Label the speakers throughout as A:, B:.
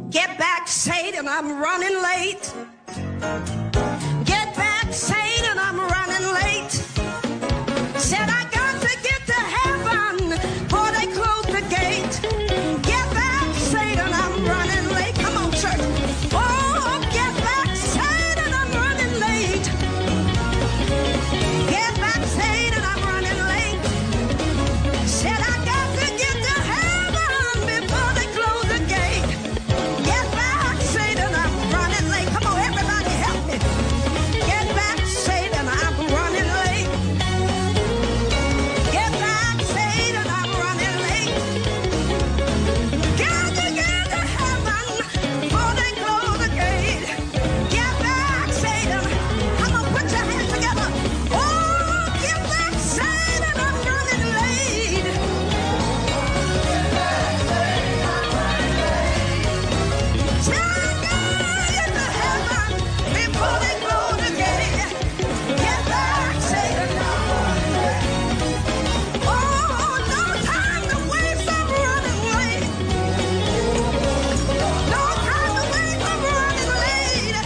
A: Get back, Satan, I'm running late. Get back, Satan, I'm running late. Said I got to get to heaven before they close the gate. Get back, Satan, I'm running late. Come on, church. Oh, get back, Satan, I'm running late. Get back, Satan, I'm running late. Said I got to get to heaven before they close the gate. Get back, Satan, I'm running late. Come on, everybody help me. Get back, Satan, I'm running late. Get back, Satan, I'm running late. Got to get to heaven before they close the gate. Get back, Satan. Come on, put your hands together. Oh, get back, Satan, I'm running late. Say I gotta get to heaven before they close the gate. Get back, Satan. Oh, no time to waste, I'm running late. No time to waste, I'm running late.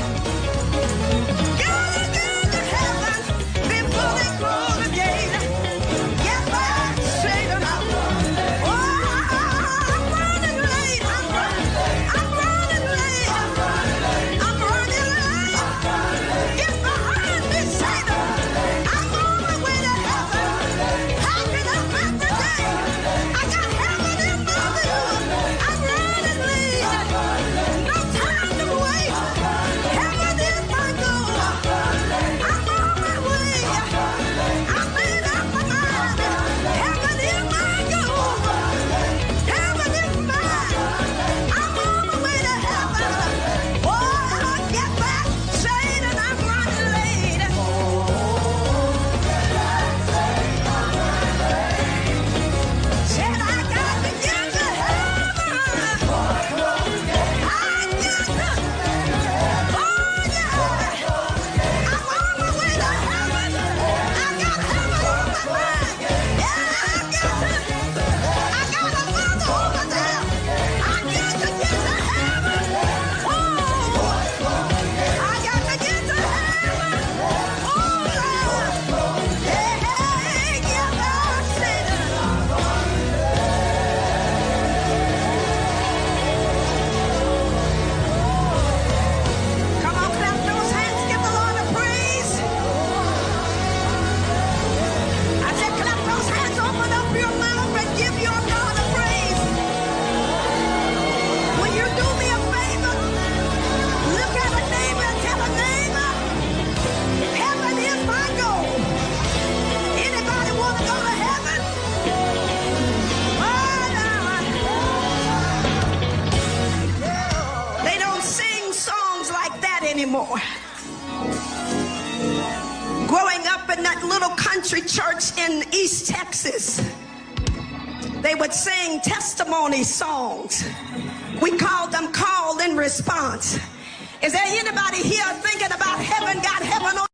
A: Gotta get to heaven before they close the gate. Get back, Satan. Oh, I'm running late. I'm running late. I'm running late. Get behind me, Satan. I'm on my way to heaven. Packing up after day. I got heaven in my view. I'm running late. No time to waste. Heaven is my goal. I'm on my way. I made up my mind. Heaven is my goal. Heaven is mine. I'm on my way to heaven. Oh, get back, Satan, I'm running late. Said I got to get to heaven. I got to. Oh, yeah. I'm on my way to heaven. I got heaven on my mind. Yeah, I got to. I got a mother over there. I got to get to heaven. Oh, I got to get to heaven. Oh, Lord. Hey, get back, Satan. Come on, clap those hands. Give the Lord a praise. I said, clap those hands. Open up your mouth and give your God a praise. Will you do me a favor? Look at a neighbor and tell a neighbor, heaven is my goal. Anybody want to go to heaven? Oh, they don't sing songs like that anymore. Growing up in that little country church in East Texas, they would sing testimony songs. We called them call and response. Is there anybody here thinking about heaven, got heaven on?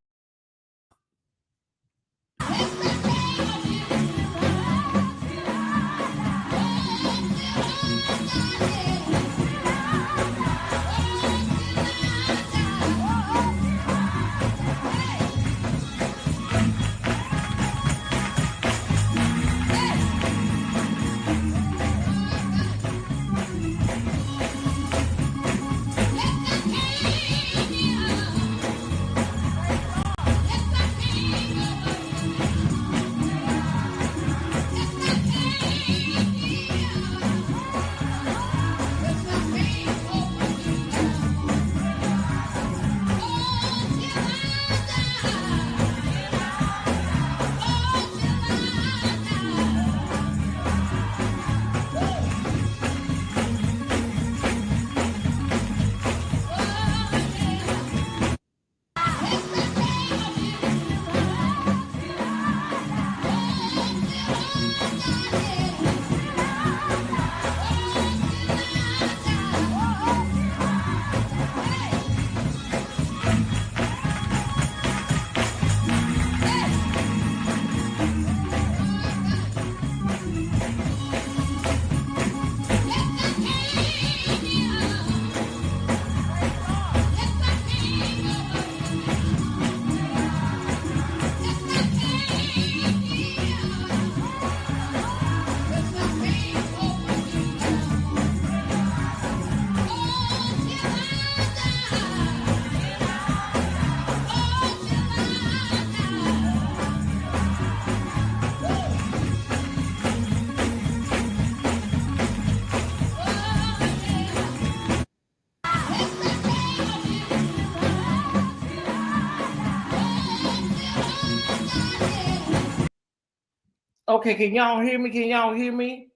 B: Okay, can y'all hear me? Can y'all hear me?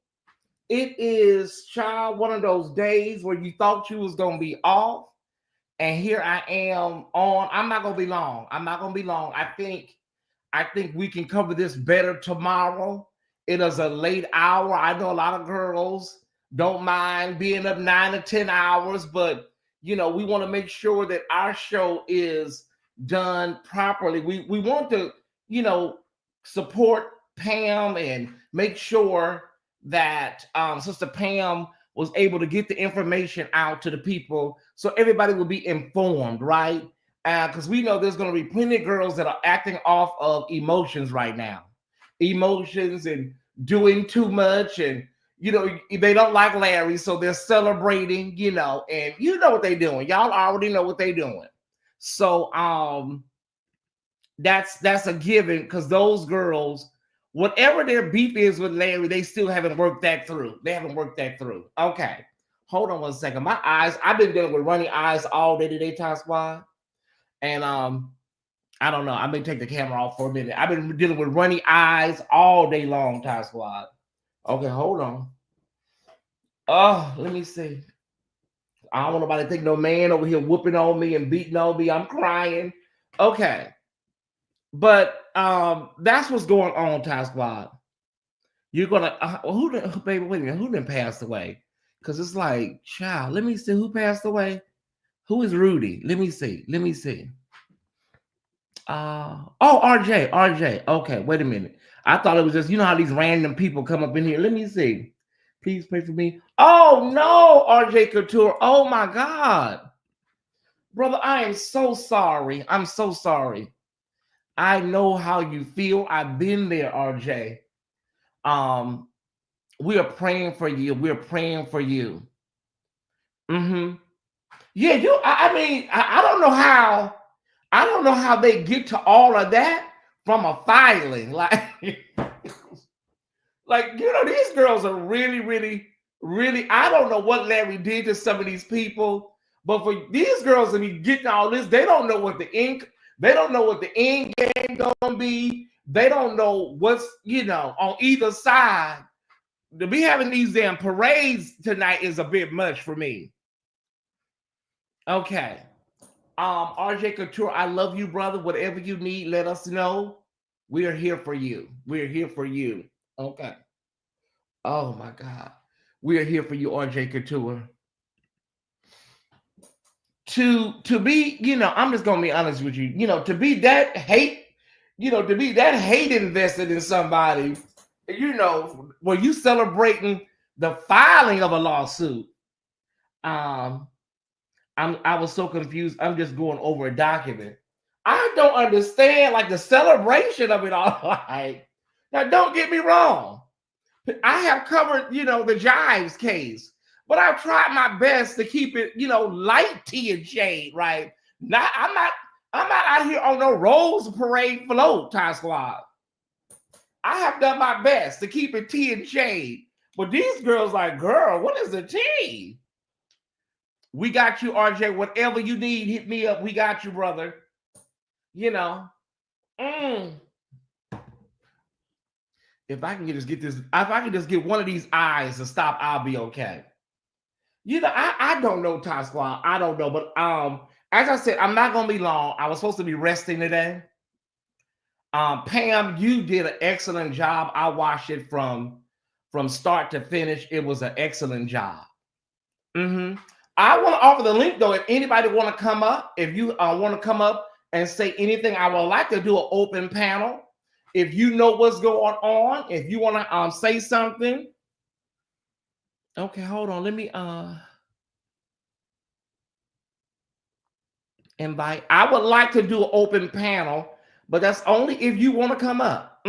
B: It is, child, one of those days where you thought you was gonna be off, and here I am on. I'm not gonna be long. I'm not gonna be long. I think we can cover this better tomorrow. It is a late hour. I know a lot of girls don't mind being up 9 to 10 hours, but we want to make sure that our show is done properly. We want to, support Pam and make sure that Sister Pam was able to get the information out to the people so everybody will be informed, right? Because we know there's going to be plenty of girls that are acting off of emotions right now, emotions and doing too much, and they don't like Larry, so they're celebrating, and you know what they're doing. Y'all already know what they're doing. So that's a given, because those girls, whatever their beef is with Larry, they still haven't worked that through. They haven't worked that through. Okay, hold on one second. My eyes, I've been dealing with runny eyes all day today, Ty Squad. And I don't know. I may take the camera off for a minute. I've been dealing with runny eyes all day long, Ty Squad. Okay, hold on. Oh, let me see. I don't want nobody to think no man over here whooping on me and beating on me. I'm crying. Okay. But that's what's going on, Ty Squad. You're gonna baby, wait a minute, who done passed away? Because it's like, child, let me see who passed away. Who is Rudy? Let me see. RJ. Okay, wait a minute. I thought it was just, how these random people come up in here. Let me see. Please pray for me. Oh no, RJ Couture. Oh my God. Brother, I am so sorry. I'm so sorry. I know how you feel. I've been there, RJ. We are praying for you. We're praying for you. Yeah, I mean, I don't know how. I don't know how they get to all of that from a filing. Like, these girls are really, really, really. I don't know what Larry did to some of these people, but for these girls to be getting all this, they don't know what the they don't know what the end game gonna be. They don't know what's, on either side. To be having these damn parades tonight is a bit much for me. Okay. RJ Couture, I love you, brother. Whatever you need, let us know. We are here for you. We're here for you. Okay. Oh my God. We are here for you, RJ Couture. To be, I'm just gonna be honest with you, to be that hate, invested in somebody, where you celebrating the filing of a lawsuit. I was so confused. I'm just going over a document. I don't understand, like, the celebration of it all. Like, now, don't get me wrong. I have covered, the Jives case, but I've tried my best to keep it, light tea and shade, right? I'm not out here on no Rose Parade float, Ty Squad. I have done my best to keep it tea and shade, but these girls like, girl, what is the tea? We got you, RJ. Whatever you need, hit me up. We got you, brother. If I can just get this, if I can just get one of these eyes to stop, I'll be okay. I don't know, Ty Squad. I don't know, but as I said, I'm not gonna be long. I was supposed to be resting today. Pam, you did an excellent job. I watched it from start to finish. It was an excellent job. I want to offer the link, though. If anybody want to come up, if you want to come up and say anything, I would like to do an open panel. If you know what's going on, if you want to say something. Okay, hold on. Let me invite. I would like to do an open panel, but that's only if you want to come up.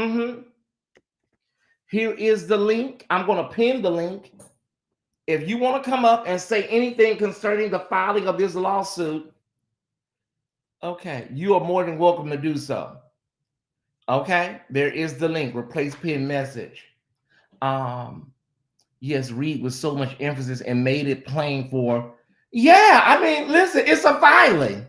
B: Here is the link. I'm going to pin the link. If you want to come up and say anything concerning the filing of this lawsuit, okay, you are more than welcome to do so. Okay, there is the link. Replace pin message. Yes, read with so much emphasis and made it plain for. Yeah, I mean, listen, it's a filing.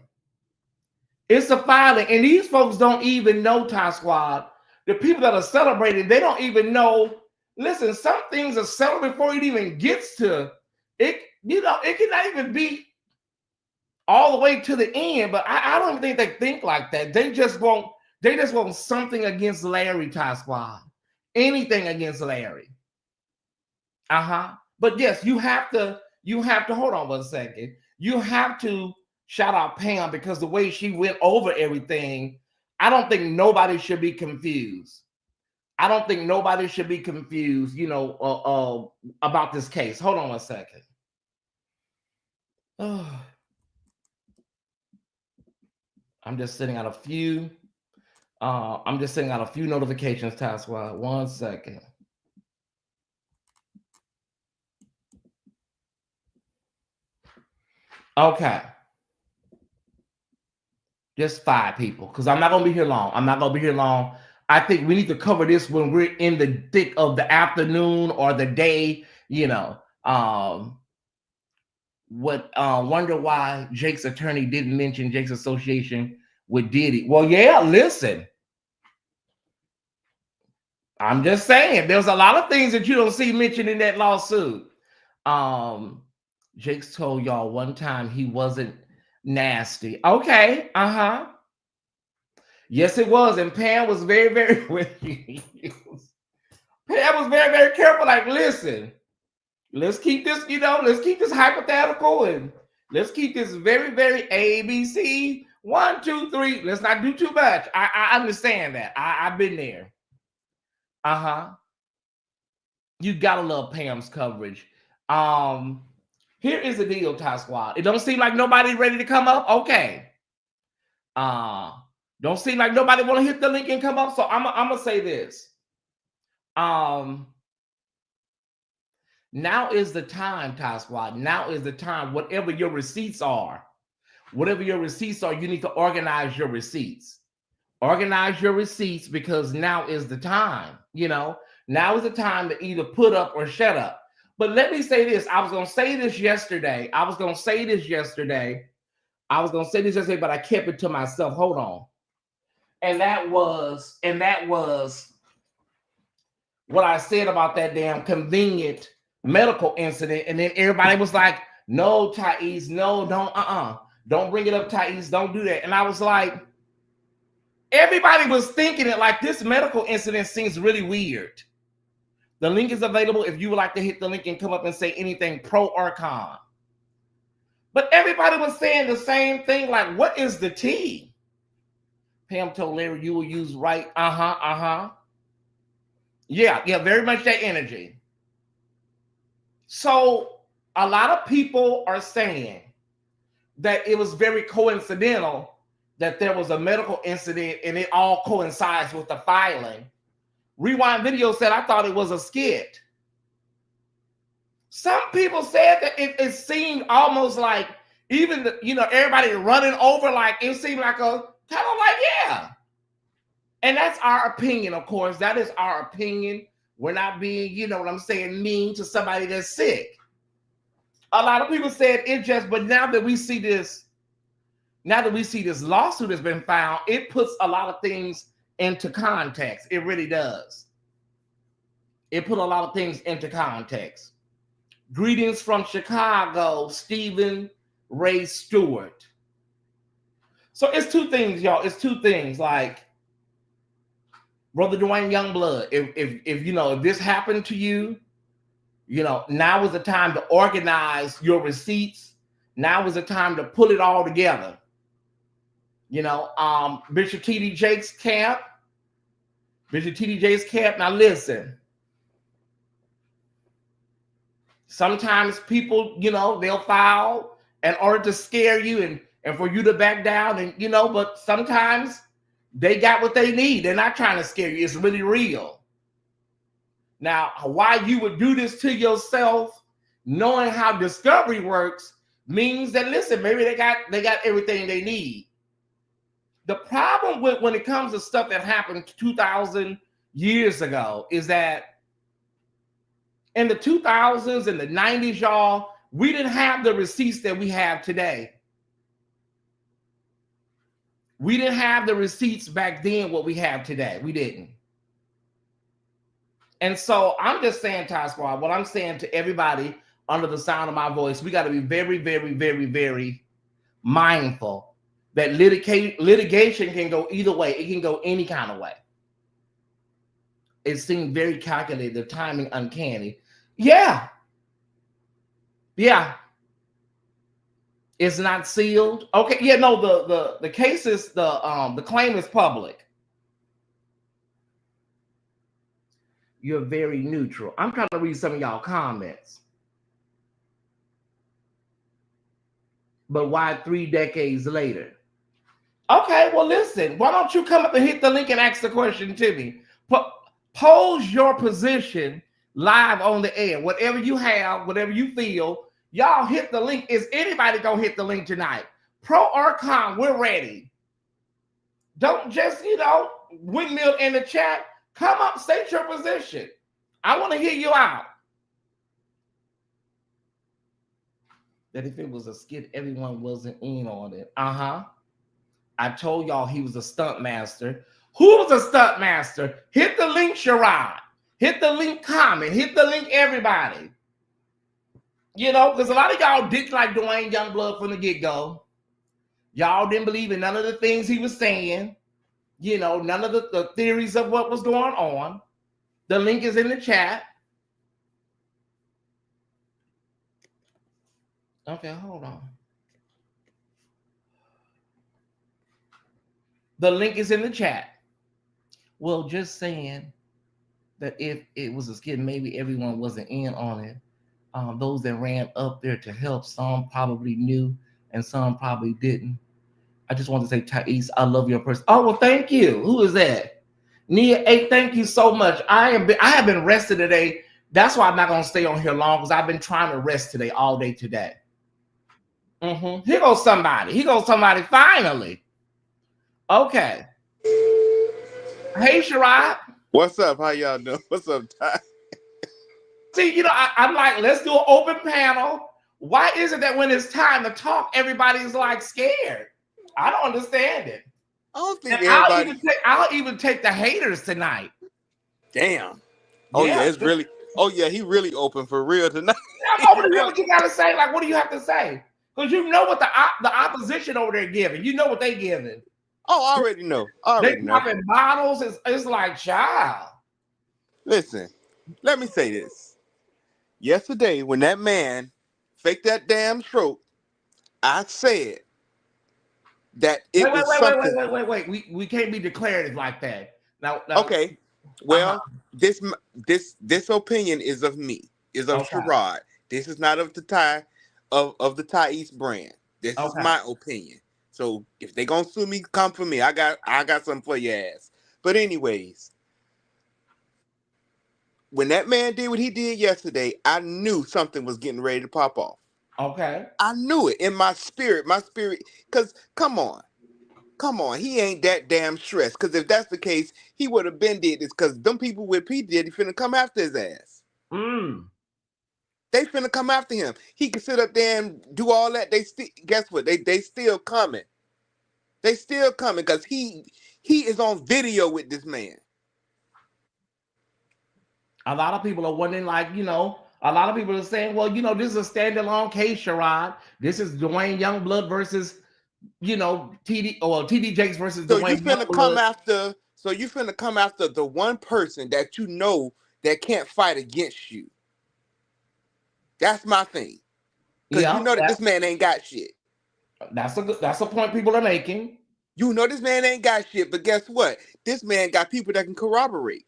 B: It's a filing, and these folks don't even know, Ty Squad. the people that are celebrating, they don't even know. Listen, some things are settled before it even gets to it. You know, it cannot even be all the way to the end. But I don't think they think like that. They just want something against Larry, Ty Squad. Anything against Larry. But yes, you have to hold on 1 second. You have to shout out Pam, because the way she went over everything, I don't think nobody should be confused. I don't think nobody should be confused, you know, about this case. Hold on 1 second. Oh. I'm just sending out a few. I'm just sending out a few notifications, Task Squad. 1 second. Okay. Just 5 people, because I'm not going to be here long. I think we need to cover this when we're in the thick of the afternoon or the day, you know. Wonder why Jake's attorney didn't mention Jake's association with Diddy. Well, yeah, listen. I'm just saying, there's a lot of things that you don't see mentioned in that lawsuit. Jake's told y'all one time he wasn't nasty. Okay, yes, it was. And Pam was very, very Pam was very, very careful. Like, listen, let's keep this, you know, let's keep this hypothetical, and let's keep this very, very ABC. 1, 2, 3. Let's not do too much. I understand that. I've been there. You gotta love Pam's coverage. Here is the deal, Ty Squad. It don't seem like nobody ready to come up. Okay. Don't seem like nobody want to hit the link and come up. So I'm gonna say this. Now is the time, Ty Squad. Now is the time. Whatever your receipts are, you need to organize your receipts. Organize your receipts, because now is the time. You know, now is the time to either put up or shut up. But let me say this. I was going to say this yesterday, but I kept it to myself. Hold on. And that was what I said about that damn convenient medical incident. And then everybody was like, no, Tyesse, no, don't bring it up, Tyesse, don't do that. And I was like, everybody was thinking it like this medical incident seems really weird. The link is available if you would like to hit the link and come up and say anything pro or con. But everybody was saying the same thing, like, what is the tea? Pam told Larry you will use right. Yeah, very much that energy. So a lot of people are saying that it was very coincidental that there was a medical incident and it all coincides with the filing. Rewind Video said, I thought it was a skit. Some people said that it seemed almost like even everybody running over, like it seemed like a kind of like, yeah. And that's our opinion, of course. That is our opinion. We're not being, you know what I'm saying, mean to somebody that's sick. A lot of people said it just, but now that we see this lawsuit has been filed, it puts a lot of things into context. It really does. It put a lot of things into context. Greetings from Chicago, Stephen Ray Stewart. So it's 2 things, y'all. It's 2 things. Like, Brother Duane Youngblood, if this happened to you, now is the time to organize your receipts. Now is the time to put it all together. Bishop T.D. Jakes' camp. Now listen. Sometimes people, they'll file in order to scare you and for you to back down, and but sometimes they got what they need. They're not trying to scare you. It's really real. Now, why you would do this to yourself, knowing how discovery works, means that, listen, maybe they got everything they need. The problem with when it comes to stuff that happened 2,000 years ago is that in the 2000s and the 90s, y'all, we didn't have the receipts that we have today. We didn't have the receipts back then what we have today. We didn't. And so I'm just saying, Tyesse Report, what I'm saying to everybody under the sound of my voice, we got to be very, very, very, very mindful that litigation can go either way. It can go any kind of way. It seemed very calculated, the timing uncanny. Yeah. It's not sealed. Okay, yeah, no, the case is the claim is public. You're very neutral. I'm trying to read some of y'all comments. But why 3 decades later? Okay, well, listen, why don't you come up and hit the link and ask the question to me? Pose your position live on the air. Whatever you have, whatever you feel, y'all hit the link. Is anybody gonna hit the link tonight? Pro or con, we're ready. Don't just, windmill in the chat. Come up, state your position. I want to hear you out. That if it was a skit, everyone wasn't in on it. I told y'all he was a stunt master. Who was a stunt master? Hit the link, Sherrod. Hit the link, comment. Hit the link, everybody. Because a lot of y'all didn't like Duane Youngblood from the get-go. Y'all didn't believe in none of the things he was saying. None of the theories of what was going on. The link is in the chat. Okay, hold on. The link is in the chat. Well, just saying that if it was a skit, maybe everyone wasn't in on it. Those that ran up there to help, some probably knew and some probably didn't. I just want to say, Tyesse, I love your person. Oh, well, thank you. Who is that? Nia 8, thank you so much. I have been rested today. That's why I'm not going to stay on here long, because I've been trying to rest today, all day today. Here goes somebody. Finally. Okay. Hey, Sherrod.
C: What's up? How y'all doing? What's up, Ty?
B: See, I'm like, let's do an open panel. Why is it that when it's time to talk, everybody's like scared? I don't understand it.
C: I don't think
B: and
C: everybody.
B: I'll even take the haters tonight.
C: Damn. Oh yeah, it's really. Oh yeah, he really open for real tonight.
B: I'm open to hear what you gotta say. Like, what do you have to say? Because you know what the opposition over there giving. You know what they giving.
C: Oh, I already know.
B: They popping bottles. It's like, child.
C: Listen, let me say this. Yesterday, when that man faked that damn stroke, I said that it was something.
B: Wait. We can't be declarative like that. Now
C: okay. Well, this opinion is of me, is of Sherrod. This is not of the the Tyesse brand. This is my opinion. So if they gonna sue me, come for me. I got something for your ass. But anyways, when that man did what he did yesterday, I knew something was getting ready to pop off.
B: Okay.
C: I knew it in my spirit. Because come on, he ain't that damn stressed. Because if that's the case, he would have been did this. Because them people with P Diddy finna come after his ass. They finna come after him. He can sit up there and do all that. Guess what? They still coming. They still coming because he is on video with this man.
B: A lot of people are wondering, like, a lot of people are saying, well, this is a standalone case, Sherrod. This is Duane Youngblood versus, TD Jakes versus Duane Youngblood.
C: So you finna come after the one person that you know that can't fight against you. That's my thing. Because you know that this man ain't got shit.
B: That's a point people are making.
C: You know this man ain't got shit, but guess what? This man got people that can corroborate.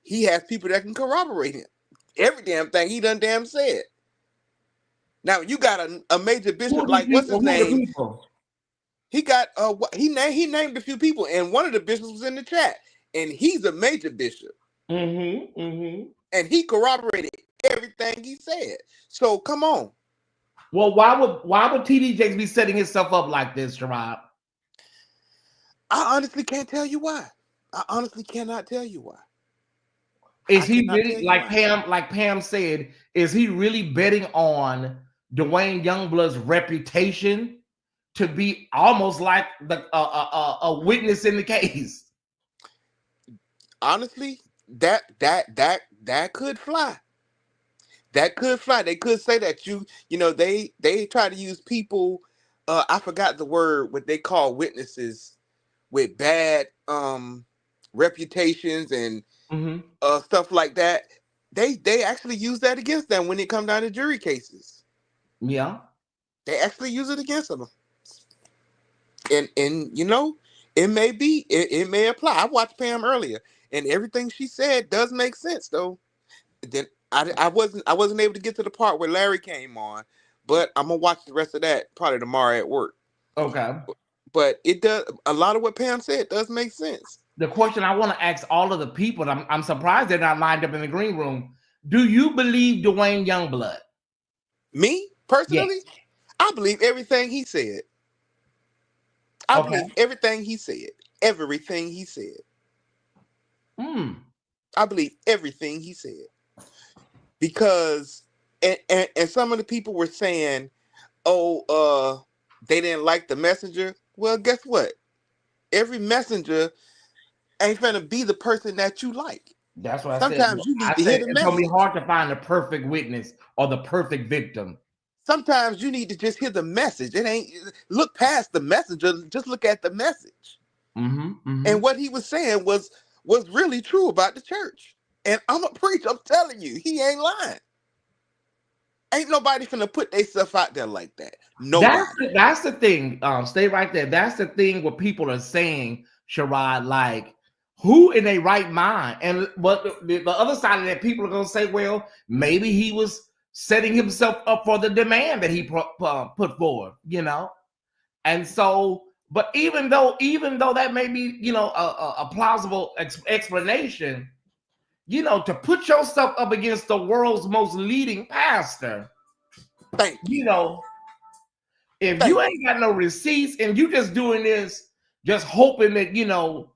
C: He has people that can corroborate him. Every damn thing he done damn said. Now you got a major bishop like what's his name? He got he named a few people, and one of the bishops was in the chat, and he's a major bishop. And he corroborated everything he said. So come on.
B: Well, why would TD Jakes be setting himself up like this, Sherrod?
C: I honestly can't tell you why. I honestly cannot tell you why.
B: Is he really, like Pam said, is he really betting on Duane Youngblood's reputation to be almost like a witness in the case?
C: Honestly, that could fly. That could fly. They could say that they try to use people. I forgot the word, what they call witnesses with bad reputations and
B: Mm-hmm.
C: stuff like that. They actually use that against them when it comes down to jury cases.
B: Yeah.
C: They actually use it against them. And it may apply. I watched Pam earlier, and everything she said does make sense though. Then I wasn't able to get to the part where Larry came on, but I'm gonna watch the rest of that probably tomorrow at work.
B: Okay.
C: But it does, a lot of what Pam said does make sense.
B: The question I want to ask all of the people, and I'm surprised they're not lined up in the green room. Do you believe Duane Youngblood?
C: Me personally, I believe everything he said. I
B: Okay.
C: believe everything he said. Everything he said. I believe everything he said. Because and some of the people were saying, oh, they didn't like the messenger. Well, guess what? Every messenger ain't finna be the person that you like.
B: That's what I said.
C: Sometimes you need
B: I
C: to
B: said
C: hear the
B: it's gonna be
C: message.
B: hard to find the perfect witness or the perfect victim.
C: Sometimes you need to just hear the message. It ain't look past the messenger. Just look at the message. And what he was saying was really true about the church. And I'm a preacher. I'm telling you, he ain't lying. Ain't nobody finna put their stuff out there like that. Nobody.
B: That's the thing. Stay right there. That's the thing what people are saying, Sherrod, like, who in a right mind? And what the other side of that, people are gonna say, well, maybe he was setting himself up for the demand that he put forward, And so, but even though that may be, a plausible explanation, to put yourself up against the world's most leading pastor,
C: Thank you.
B: If you ain't got no receipts and you just doing this, just hoping that,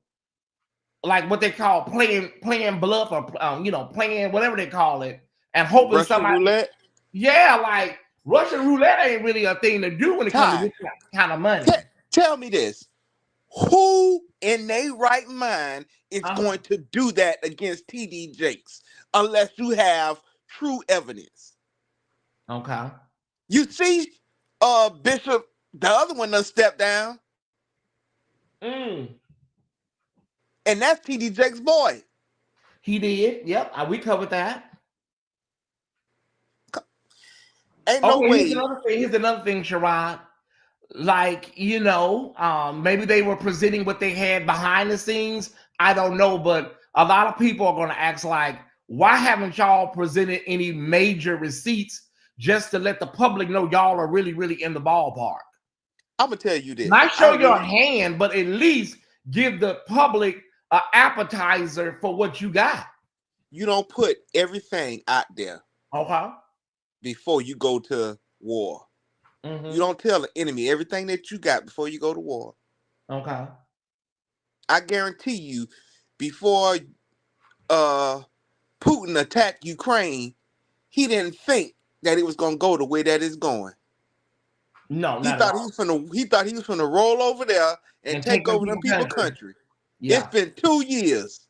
B: like what they call playing bluff or playing whatever they call it, and hoping
C: Russian
B: somebody,
C: roulette.
B: Yeah, like Russian roulette ain't really a thing to do when it comes to this kind of money.
C: Tell me this: who in their right mind is going to do that against TD Jakes unless you have true evidence?
B: Okay.
C: You see, Bishop, the other one done stepped down. And that's TD Jakes' boy.
B: He did. Yep. We covered that.
C: Ain't no way.
B: Here's another thing, Sherrod. Like, maybe they were presenting what they had behind the scenes. I don't know, but a lot of people are going to ask, like, why haven't y'all presented any major receipts just to let the public know y'all are really, really in the ballpark?
C: I'm going to tell you this.
B: Not show your hand, but at least give the public an appetizer for what you got.
C: You don't put everything out there.
B: Okay.
C: Before you go to war. You don't tell the enemy everything that you got before you go to war.
B: Okay.
C: I guarantee you, before Putin attacked Ukraine, he didn't think that it was going to go the way that it's going.
B: No,
C: he thought he was gonna roll over there and take over them people's country. Yeah. It's been 2 years.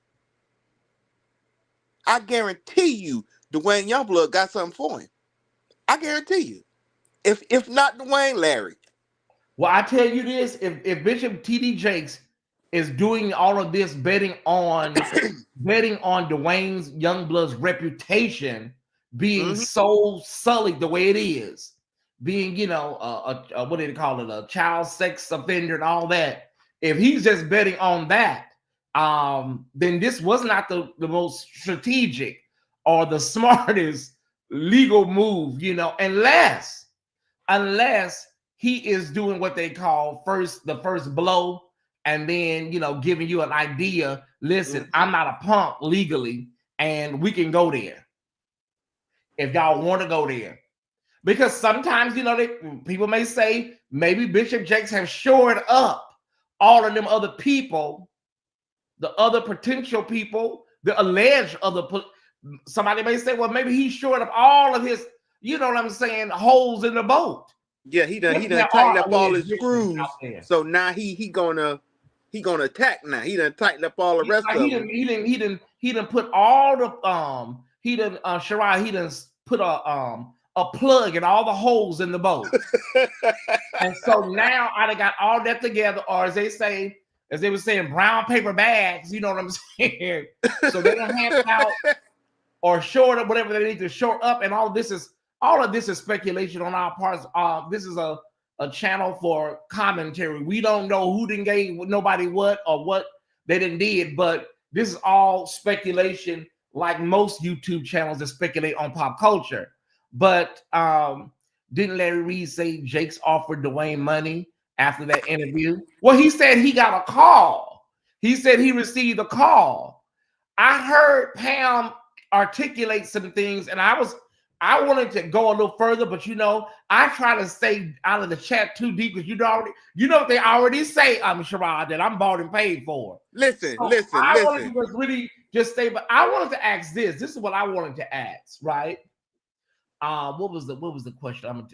C: I guarantee you, Duane Youngblood got something for him. I guarantee you. If not Duane, Larry.
B: Well, I tell you this: if Bishop T.D. Jakes is doing all of this betting on Duane Youngblood's reputation being so sullied the way it is, being what do they call it, a child sex offender and all that. If he's just betting on that, then this was not the most strategic or the smartest legal move, unless he is doing what they call the first blow, and then giving you an idea. Listen, I'm not a punk legally, and we can go there if y'all want to go there. Because sometimes people may say maybe Bishop Jakes have shored up all of them other people, the other potential people, the alleged other. Somebody may say, well, maybe he shored up all of his, holes in the boat.
C: Yeah, he done tightened up all his screws. So now he gonna attack now. He done tightened up all the rest of them.
B: He didn't he done put all the he done Shirai, he done put a plug in all the holes in the boat. And so now I done got all that together, or as they were saying, brown paper bags, you know what I'm saying? So they don't hand it out or short up whatever they need to short up, and all of this is speculation on our parts. This is a channel for commentary. We don't know who didn't gave nobody what or what they didn't did, but this is all speculation, like most YouTube channels that speculate on pop culture. But didn't Larry Reed say Jakes offered Duane money after that interview? Well, he said he got a call. He said he received a call. I heard Pam articulate some things, and I wanted to go a little further, but I try to stay out of the chat too deep because what they already say, Sherrod, that I'm bought and paid for.
C: Listen.
B: Wanted to just really just stay, but I wanted to ask this. This is what I wanted to ask, right? What was the question? I'm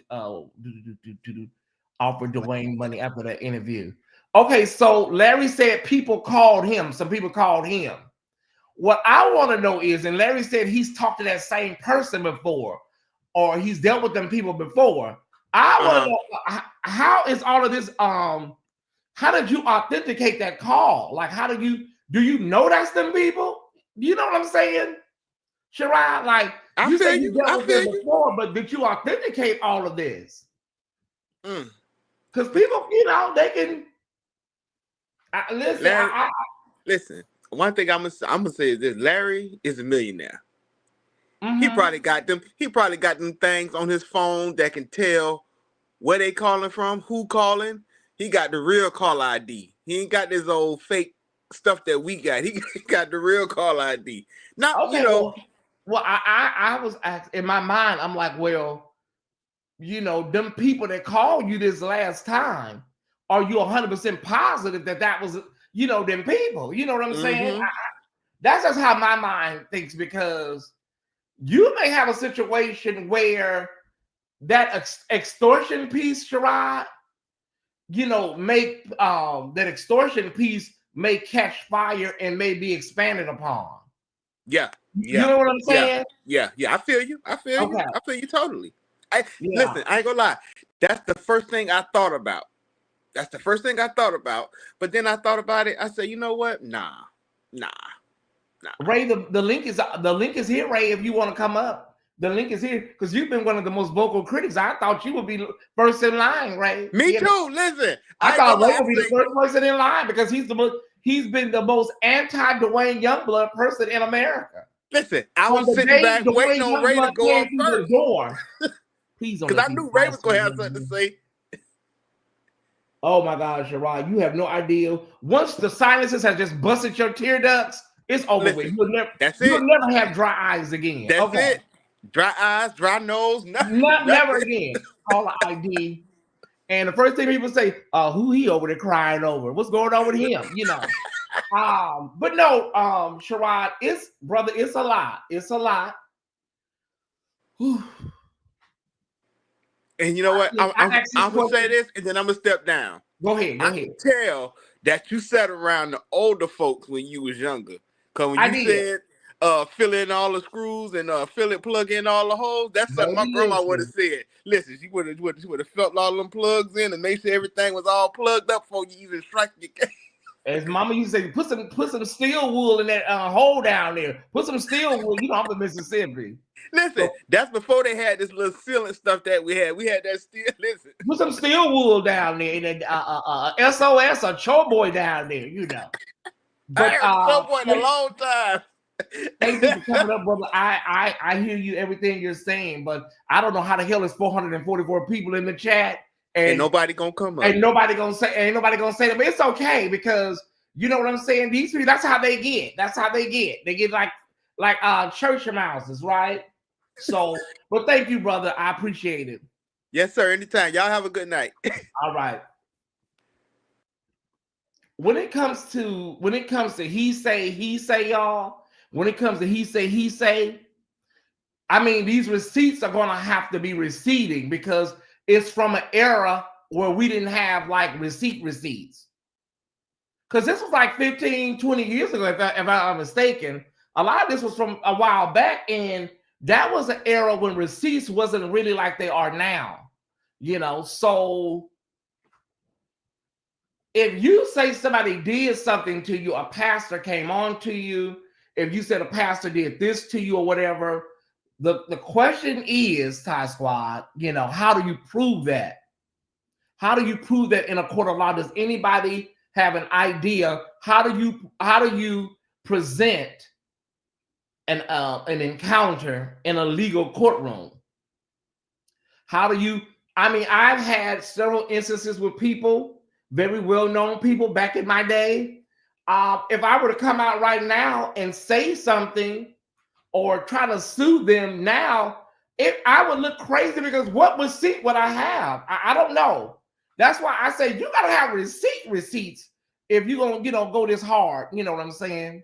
B: offer Duane money after that interview. Okay, so Larry said people called him. Some people called him. What I want to know is, and Larry said he's talked to that same person before, or he's dealt with them people before. I want to know how is all of this. How did you authenticate that call? Like, do you know that's them people? You know what I'm saying, Shirai? Like, you said you dealt with them before, but did you authenticate all of this? Because people, they can listen.
C: Larry, listen. One thing I'm gonna say is this: Larry is a millionaire. Mm-hmm. He probably got them things on his phone that can tell where they calling from, who calling. He got the real call ID. He ain't got this old fake stuff that we got. He got the real call ID. Not
B: okay, Well, I was in my mind. I'm like, well, them people that called you this last time, are you 100% positive that was them people? You know what I'm saying? That's just how my mind thinks, because you may have a situation where that extortion piece, Sherrod, make that extortion piece may catch fire and may be expanded upon.
C: Yeah.
B: You know what I'm saying?
C: Yeah. I feel you. I feel you totally. Listen, I ain't gonna lie. That's the first thing I thought about. But then I thought about it. I said, you know what? Nah.
B: Ray, the link is here, Ray. If you want to come up, the link is here because you've been one of the most vocal critics. I thought you would be first in line, Ray.
C: Me too. Listen,
B: I thought Ray would be the first person in line because he's been the most anti-Duane Youngblood person in America.
C: Listen, I was sitting back waiting on Ray to go up first. Because I knew Ray was going to have something to say.
B: Oh my God, Sherrod, you have no idea. Once the silences have just busted your tear ducts, it's over with. You'll never have dry eyes again.
C: That's it. Dry eyes, dry nose,
B: never again. Call ID. And the first thing people say, who he over there crying over? What's going on with him? But no, Sherrod, it's a lot. It's a lot. Whew.
C: And you know what? I'm gonna say this, and then I'm gonna step down.
B: Go ahead.
C: I can tell that you sat around the older folks when you was younger. Cause when you said fill in all the screws and plug in all the holes, that's something my grandma would have said. Listen, she would have felt all them plugs in and made sure everything was all plugged up before you even strike your game.
B: As Mama used to say, put some steel wool in that hole down there. Put some steel wool. I'm from Mississippi.
C: Listen, that's before they had this little sealant stuff that we had. We had that steel. Listen,
B: put some steel wool down there, and then SOS or Cho Boy down there.
C: But Cho Boy in a long time.
B: Thank you for coming up, brother. I hear you everything you're saying, but I don't know how the hell there's 444 people in the chat. And
C: ain't nobody gonna come up.
B: Ain't nobody gonna say that, but it's okay because you know what I'm saying. These people, that's how they get. They get like church mouses, right? So, but thank you, brother. I appreciate it.
C: Yes, sir. Anytime. Y'all have a good night.
B: All right. When it comes to he say, y'all. When it comes to he say, I mean, these receipts are gonna have to be receding because it's from an era where we didn't have like receipts. Because this was like 15, 20 years ago, if I'm mistaken. A lot of this was from a while back, and that was an era when receipts wasn't really like they are now. You know, so if you say somebody did something to you, a pastor came on to you, if you said a pastor did this to you or whatever, the question is, Ty Squad, you know, how do you prove that? How do you prove that in a court of law? Does anybody have an idea? How do you present an encounter in a legal courtroom? How do you? I mean, I've had several instances with people, very well-known people back in my day. If I were to come out right now and say something or try to sue them now, I would look crazy because what receipt would I have? I don't know. That's why I say you gotta have receipts if you're gonna, you know, go this hard. You know what I'm saying?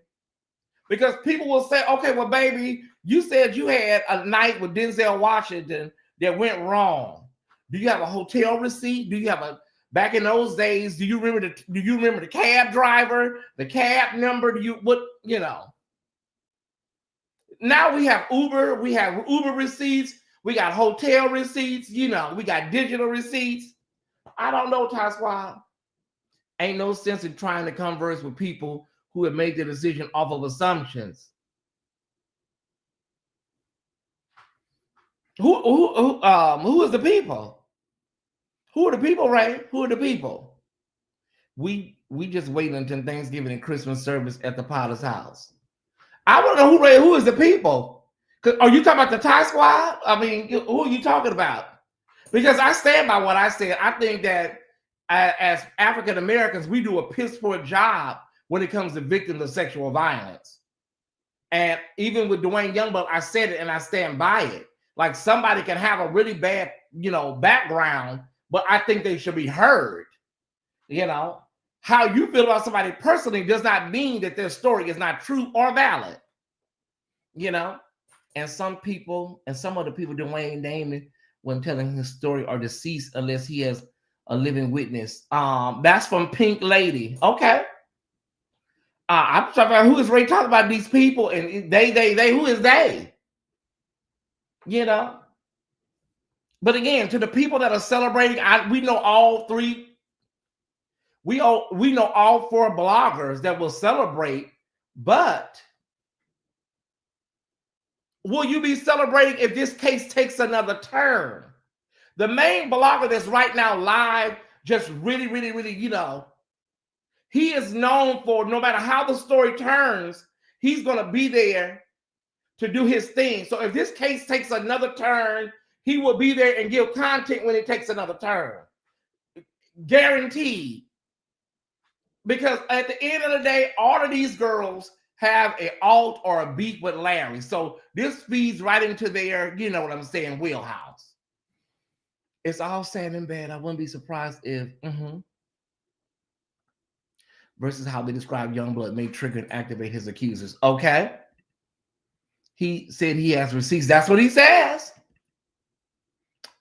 B: Because people will say, okay, well, baby, you said you had a night with Denzel Washington that went wrong. Do you have a hotel receipt? Do you have a back in those days? Do you remember the cab driver, the cab number? You know? Now we have Uber receipts, we got hotel receipts, you know, we got digital receipts. I don't know, Ty Squad. Ain't no sense in trying to converse with people who have made the decision off of assumptions. Who is the people? Who are the people, Ray? Who are the people? We just waiting until Thanksgiving and Christmas service at the Potter's house. I want to know who is the people. Are you talking about the Ty Squad? I mean, who are you talking about? Because I stand by what I said. I think that as African Americans, we do a piss poor job when it comes to victims of sexual violence. And even with Duane Youngblood, I said it and I stand by it. Like somebody can have a really bad, you know, background, but I think they should be heard. You know, how you feel about somebody personally does not mean that their story is not true or valid. You know, and some people and some of the people Duane naming when telling his story are deceased unless he has a living witness. That's from Pink Lady. Okay. I'm talking about who is Ray talking about these people and they who is they? You know. But again, to the people that are celebrating, we know all three. We know all four bloggers that will celebrate, but will you be celebrating if this case takes another turn? The main blogger that's right now live, just really, you know, he is known for no matter how the story turns, he's going to be there to do his thing. So if this case takes another turn, he will be there and give content when it takes another turn. Guaranteed. Because at the end of the day, all of these girls have an alt or a beef with Larry. So this feeds right into their, you know what I'm saying, wheelhouse. It's all sad and bad. I wouldn't be surprised if, versus how they describe Youngblood may trigger and activate his accusers. Okay. He said he has receipts. That's what he says.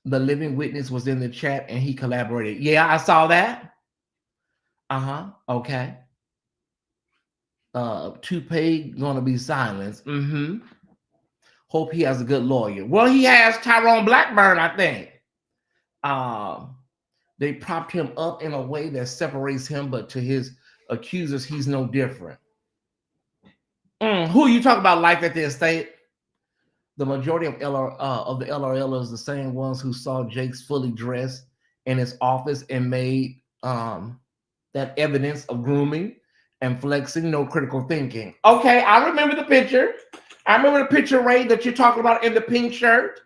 B: The living witness was in the chat and he collaborated. Yeah, I saw that. Okay. Toupee gonna be silenced. Hope he has a good lawyer. Well, he has Tyrone Blackburn, I think. They propped him up in a way that separates him, but to his accusers, he's no different. Who you talk about life at the estate? The majority of the LRL is the same ones who saw Jake's fully dressed in his office and made that evidence of grooming and flexing, no critical thinking. Okay, I remember the picture. I remember the picture, Ray, that you're talking about in the pink shirt.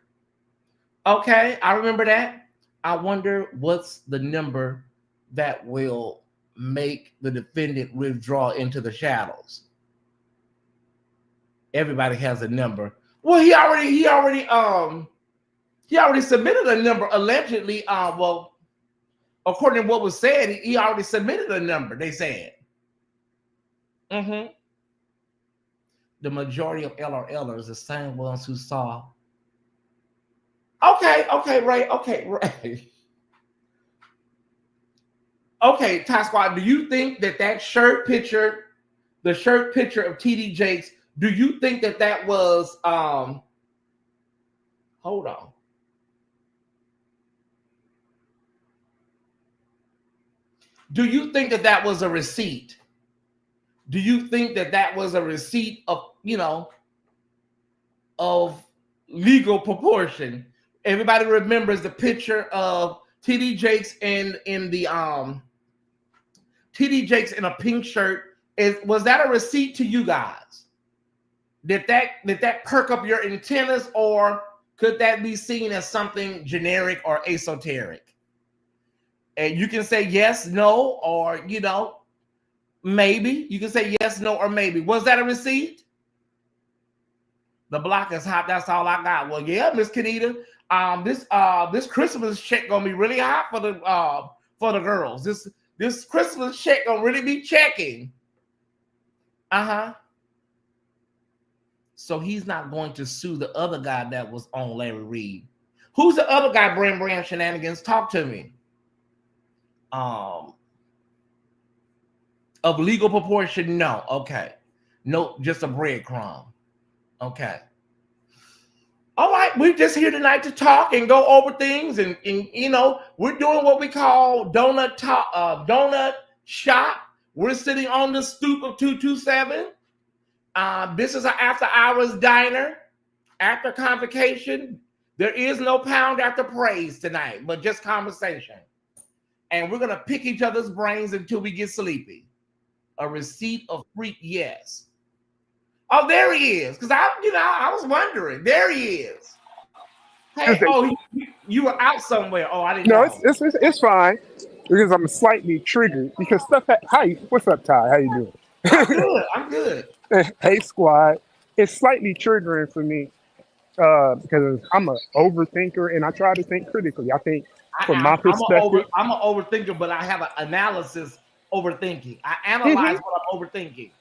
B: Okay, I remember that. I wonder what's the number that will make the defendant withdraw into the shadows. Everybody has a number. Well, he already submitted a number allegedly. Well, according to what was said, he already submitted a number. They said. The majority of LRLers, the same ones who saw. Okay, Ray. Okay, Ty Squad, do you think that shirt picture, the shirt picture of TD Jakes, Do you think that that was hold on. Do you think that that was a receipt? Do you think that that was a receipt of, of legal proportion? Everybody remembers the picture of TD Jakes in the TD Jakes in a pink shirt. Was that a receipt to you guys? Did that perk up your antennas, or could that be seen as something generic or esoteric? And you can say yes, no, or maybe. You can say yes, no, or maybe. Was that a receipt? The block is hot. That's all I got. Well, yeah, Miss Kenita. This Christmas check gonna be really hot for the girls. This Christmas check gonna really be checking. So he's not going to sue the other guy that was on Larry Reed. Who's the other guy? Brand Shenanigans. Talk to me. Of legal proportion, no. Okay. No, just a breadcrumb. Okay. All right, we're just here tonight to talk and go over things, and we're doing what we call donut shop. We're sitting on the stoop of 227. This is an after-hours diner. After convocation, there is no pound after praise tonight, but just conversation. And we're gonna pick each other's brains until we get sleepy. A receipt of freak, yes. Oh, there he is. Because I was wondering. There he is. Hey, you were out somewhere. Oh, I didn't know.
D: It's fine because I'm slightly triggered because stuff. Hi, what's up, Ty? How you
B: doing? I'm good.
D: Hey, squad. It's slightly triggering for me because I'm an overthinker and I try to think critically. I think from my perspective,
B: I'm an overthinker, but I have an analysis overthinking. I analyze what I'm overthinking.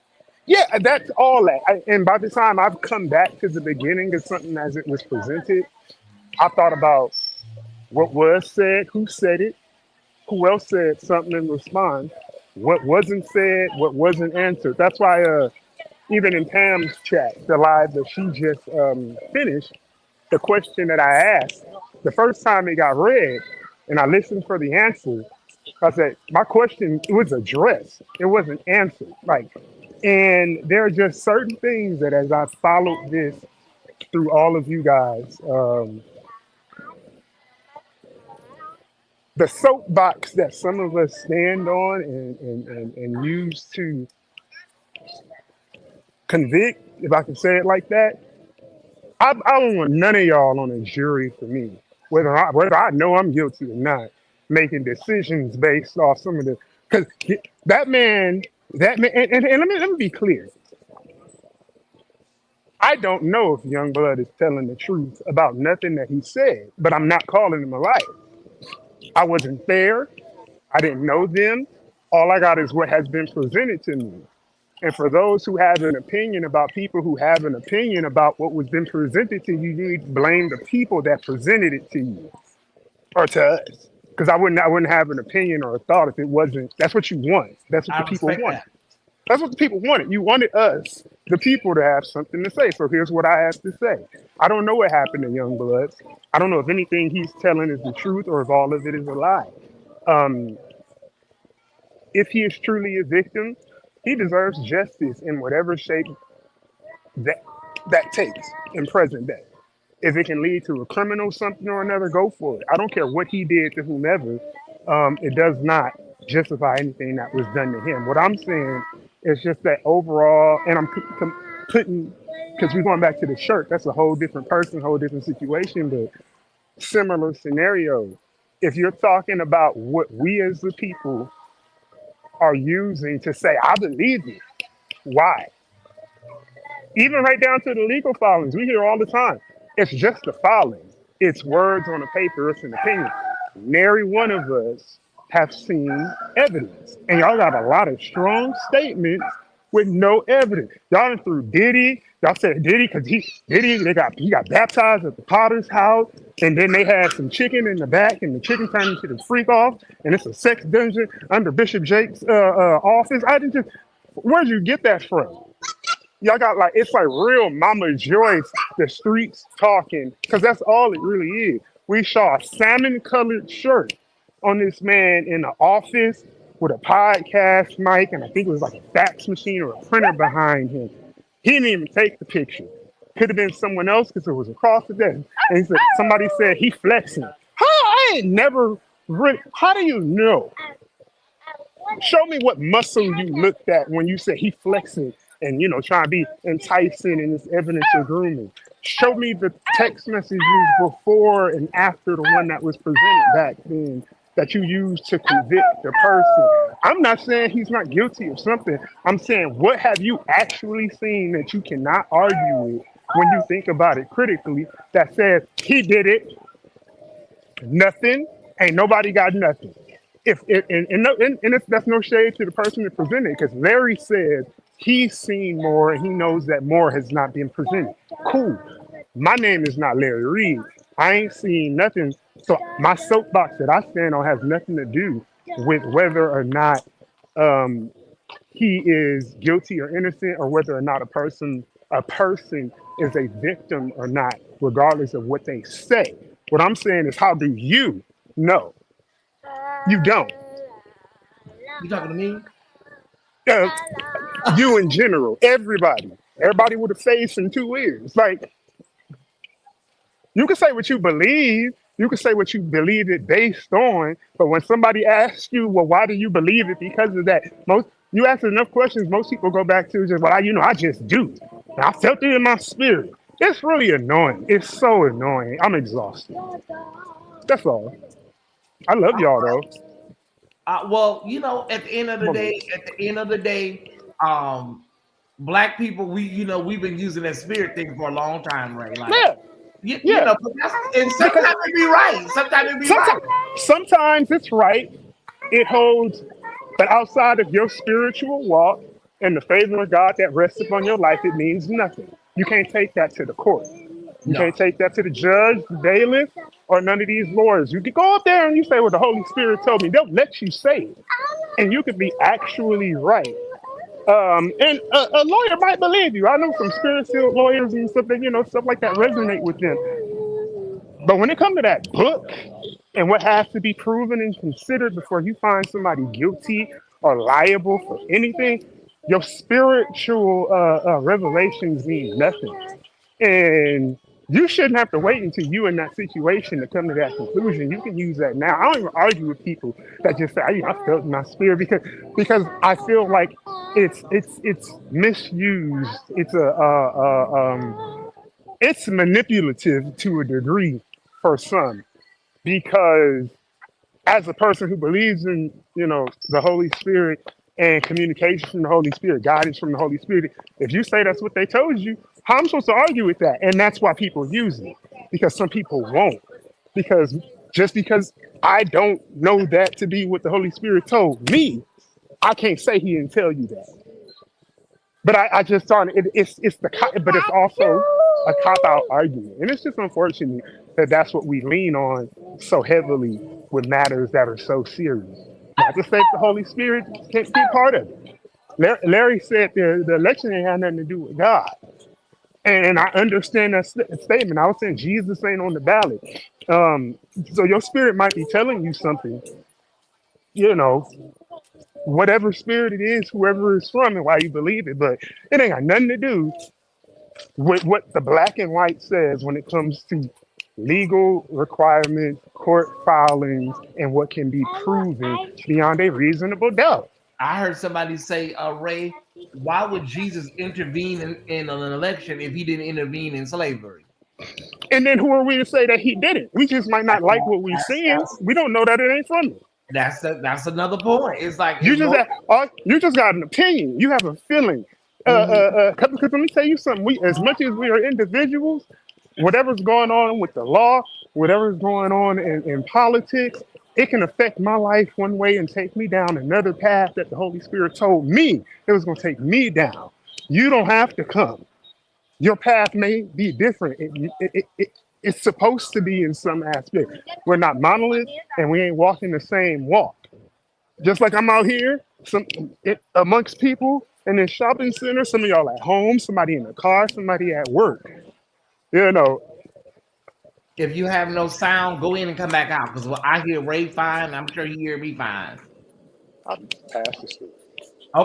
D: Yeah, that's all that. And by the time I've come back to the beginning of something as it was presented, I thought about what was said, who said it, who else said something in response, what wasn't said, what wasn't answered. That's why even in Pam's chat, the live that she just finished, the question that I asked, the first time it got read and I listened for the answer, I said, my question, it was addressed. It wasn't answered. And there are just certain things that as I followed this through all of you guys, the soapbox that some of us stand on and use to convict, if I can say it like that, I don't want none of y'all on a jury for me, whether I know I'm guilty or not, making decisions based off some of the, because that man, and let me be clear. I don't know if Youngblood is telling the truth about nothing that he said, but I'm not calling him a liar. I wasn't there. I didn't know them. All I got is what has been presented to me. And for those who have an opinion about people who have an opinion about what was been presented to you, you need to blame the people that presented it to you or to us. Because I wouldn't have an opinion or a thought if it wasn't. That's what you want. That's what the people want. That's what the people wanted. You wanted us, the people, to have something to say. So here's what I have to say. I don't know what happened to Youngblood. I don't know if anything he's telling is the truth or if all of it is a lie. If he is truly a victim, he deserves justice in whatever shape that takes in present day. If it can lead to a criminal something or another, go for it. I don't care what he did to whomever. It does not justify anything that was done to him. What I'm saying is just that overall, and I'm putting, because we're going back to the shirt, that's a whole different person, whole different situation, but similar scenario. If you're talking about what we as the people are using to say, I believe it, why? Even right down to the legal filings, we hear all the time. It's just a filing. It's words on a paper. It's an opinion. Nary one of us have seen evidence. And y'all got a lot of strong statements with no evidence. Y'all went through Diddy. Y'all said Diddy because he got baptized at the Potter's house. And then they had some chicken in the back and the chicken turned into the freak off. And it's a sex dungeon under Bishop Jake's office. Where'd you get that from? Y'all got like it's like real Mama Joyce, the streets talking, because that's all it really is. We saw a salmon colored shirt on this man in the office with a podcast mic, and I think it was like a fax machine or a printer behind him. He didn't even take the picture. Could have been someone else because it was across the desk. And he said somebody said he flexing. How I ain't never really. How do you know? Show me what muscle you looked at when you said he flexing and trying to be enticing and it's evidence of grooming. Show me the text messages before and after the one that was presented back then that you used to convict the person. I'm not saying he's not guilty of something. I'm saying what have you actually seen that you cannot argue with when you think about it critically that says he did it, nothing, ain't nobody got nothing. That's no shade to the person that presented it, because Larry says he's seen more and he knows that more has not been presented. Cool. My name is not Larry Reed. I ain't seen nothing. So my soapbox that I stand on has nothing to do with whether or not um, he is guilty or innocent, or whether or not a person is a victim or not, regardless of what they say. What I'm saying is, how do you know? You don't.
B: You talking to me?
D: Uh, you in general, everybody with a face and two ears. Like, you can say what you believe. You can say what you believe it based on. But when somebody asks you, well, why do you believe it? Because of that. You ask enough questions, most people go back to just, well, I just do. And I felt it in my spirit. It's really annoying. It's so annoying. I'm exhausted. That's all. I love y'all though.
B: Well, at the end of the day, um, black people, we've been using that spirit thing for a long time, right? Like,
D: Yeah, yeah.
B: but and sometimes it be right. Sometimes it be right.
D: Sometimes, sometimes it's right. It holds, but outside of your spiritual walk and the favor of God that rests upon your life, it means nothing. You can't take that to the court. You
B: No.
D: can't take that to the judge, the bailiff, or none of these lawyers. You can go up there and you say, well, the Holy Spirit told me. They'll let you say it. And you could be actually right. And a lawyer might believe you. I know some spirit-filled lawyers and stuff that, stuff like that resonate with them. But when it comes to that book and what has to be proven and considered before you find somebody guilty or liable for anything, your spiritual revelations mean nothing. And you shouldn't have to wait until you in that situation to come to that conclusion. You can use that now. I don't even argue with people that just say, I felt in my spirit," because I feel like it's misused. It's manipulative to a degree for some, because as a person who believes in the Holy Spirit and communication from the Holy Spirit, guidance from the Holy Spirit, if you say that's what they told you, how am I supposed to argue with that? And that's why people use it, because some people won't. Because just because I don't know that to be what the Holy Spirit told me, I can't say He didn't tell you that. But I just thought but it's also a cop out argument, and it's just unfortunate that that's what we lean on so heavily with matters that are so serious. Not to say the Holy Spirit can't be part of it. Larry said the election ain't had nothing to do with God, and I understand that statement. I was saying Jesus ain't on the ballot, so your spirit might be telling you something, you know, whatever spirit it is, whoever it's from, and why you believe it, but it ain't got nothing to do with what the black and white says when it comes to legal requirements, court filings, and what can be proven beyond a reasonable doubt.
B: I heard somebody say, Ray, why would Jesus intervene in an election if He didn't intervene in slavery?
D: And then who are we to say that he didn't? We just might not like what we're seeing. We don't know that it ain't from him.
B: That's another point. It's like
D: You just got an opinion. You have a feeling. Because let me tell you something. As much as we are individuals, whatever's going on with the law, whatever's going on in politics, it can affect my life one way and take me down another path that the Holy Spirit told me it was going to take me down. You don't have to come. Your path may be different. It's supposed to be in some aspect. We're not monolith, and we ain't walking the same walk. Just like I'm out here amongst people, in a shopping center, some of y'all at home, somebody in the car, somebody at work. You know,
B: If you have no sound, go in and come back out because I hear Ray fine. I'm sure you hear me fine.
D: I'll pass the story.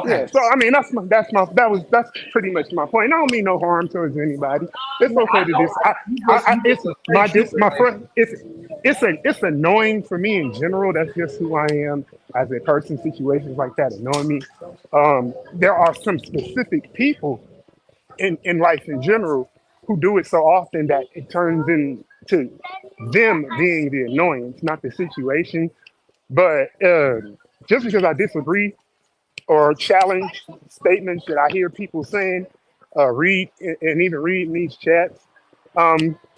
D: Yeah,
B: Okay.
D: so I mean that's pretty much my point. I don't mean no harm towards anybody. It's
B: No,
D: okay
B: I
D: to
B: know. You
D: it's
B: just a
D: my
B: straight shooter,
D: my
B: Ray.
D: friend. It's annoying for me in general. That's just who I am as a person. Situations like that annoy me. There are some specific people in life in general who do it so often that it turns into them being the annoyance, not the situation. But just because I disagree or challenge statements that I hear people saying, read and even read in these chats.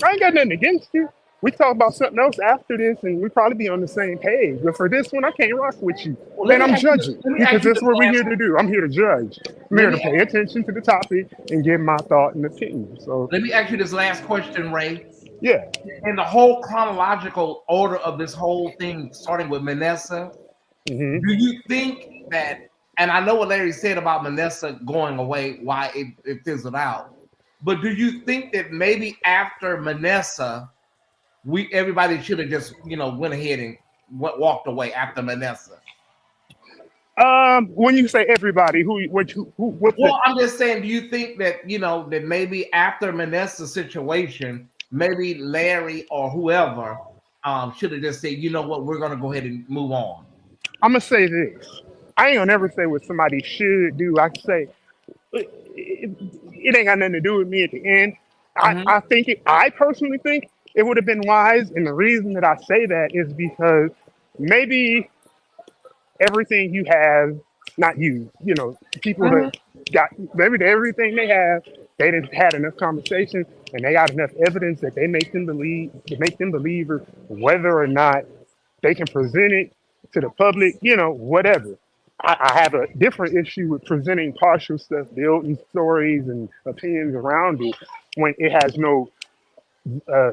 D: I ain't got nothing against you. We talk about something else after this, and we probably be on the same page. But for this one, I can't rock with you,
B: Well,
D: and I'm judging
B: let me
D: because
B: ask you
D: that's
B: this
D: what we're
B: last.
D: here to do. I'm here to judge. I'm
B: Let
D: here to
B: me
D: pay attention to the topic and give my thought and opinion. So
B: let me ask you this last question, Ray.
D: yeah.
B: In the whole chronological order of this whole thing, starting with Manessa,
D: Hmm.
B: do you think that? And I know what Larry said about Manessa going away, why it fizzled out. But do you think that maybe after Manessa, everybody should have just went ahead and walked away after Manessa?
D: When you say everybody, what's the?
B: Well, I'm just saying, do you think that that maybe after Manessa's situation, maybe Larry or whoever should have just said, you know what, we're gonna go ahead and move on.
D: I'm gonna say this. I ain't gonna never say what somebody should do. I can say it ain't got nothing to do with me at the end.
B: Hmm.
D: I personally think it would have been wise, and the reason that I say that is because maybe everything you have, not you, people that
B: Hmm.
D: got maybe everything they have, they didn't had enough conversation and they got enough evidence that they make them believe whether or not they can present it to the public, whatever. I have a different issue with presenting partial stuff, building stories and opinions around it when it has no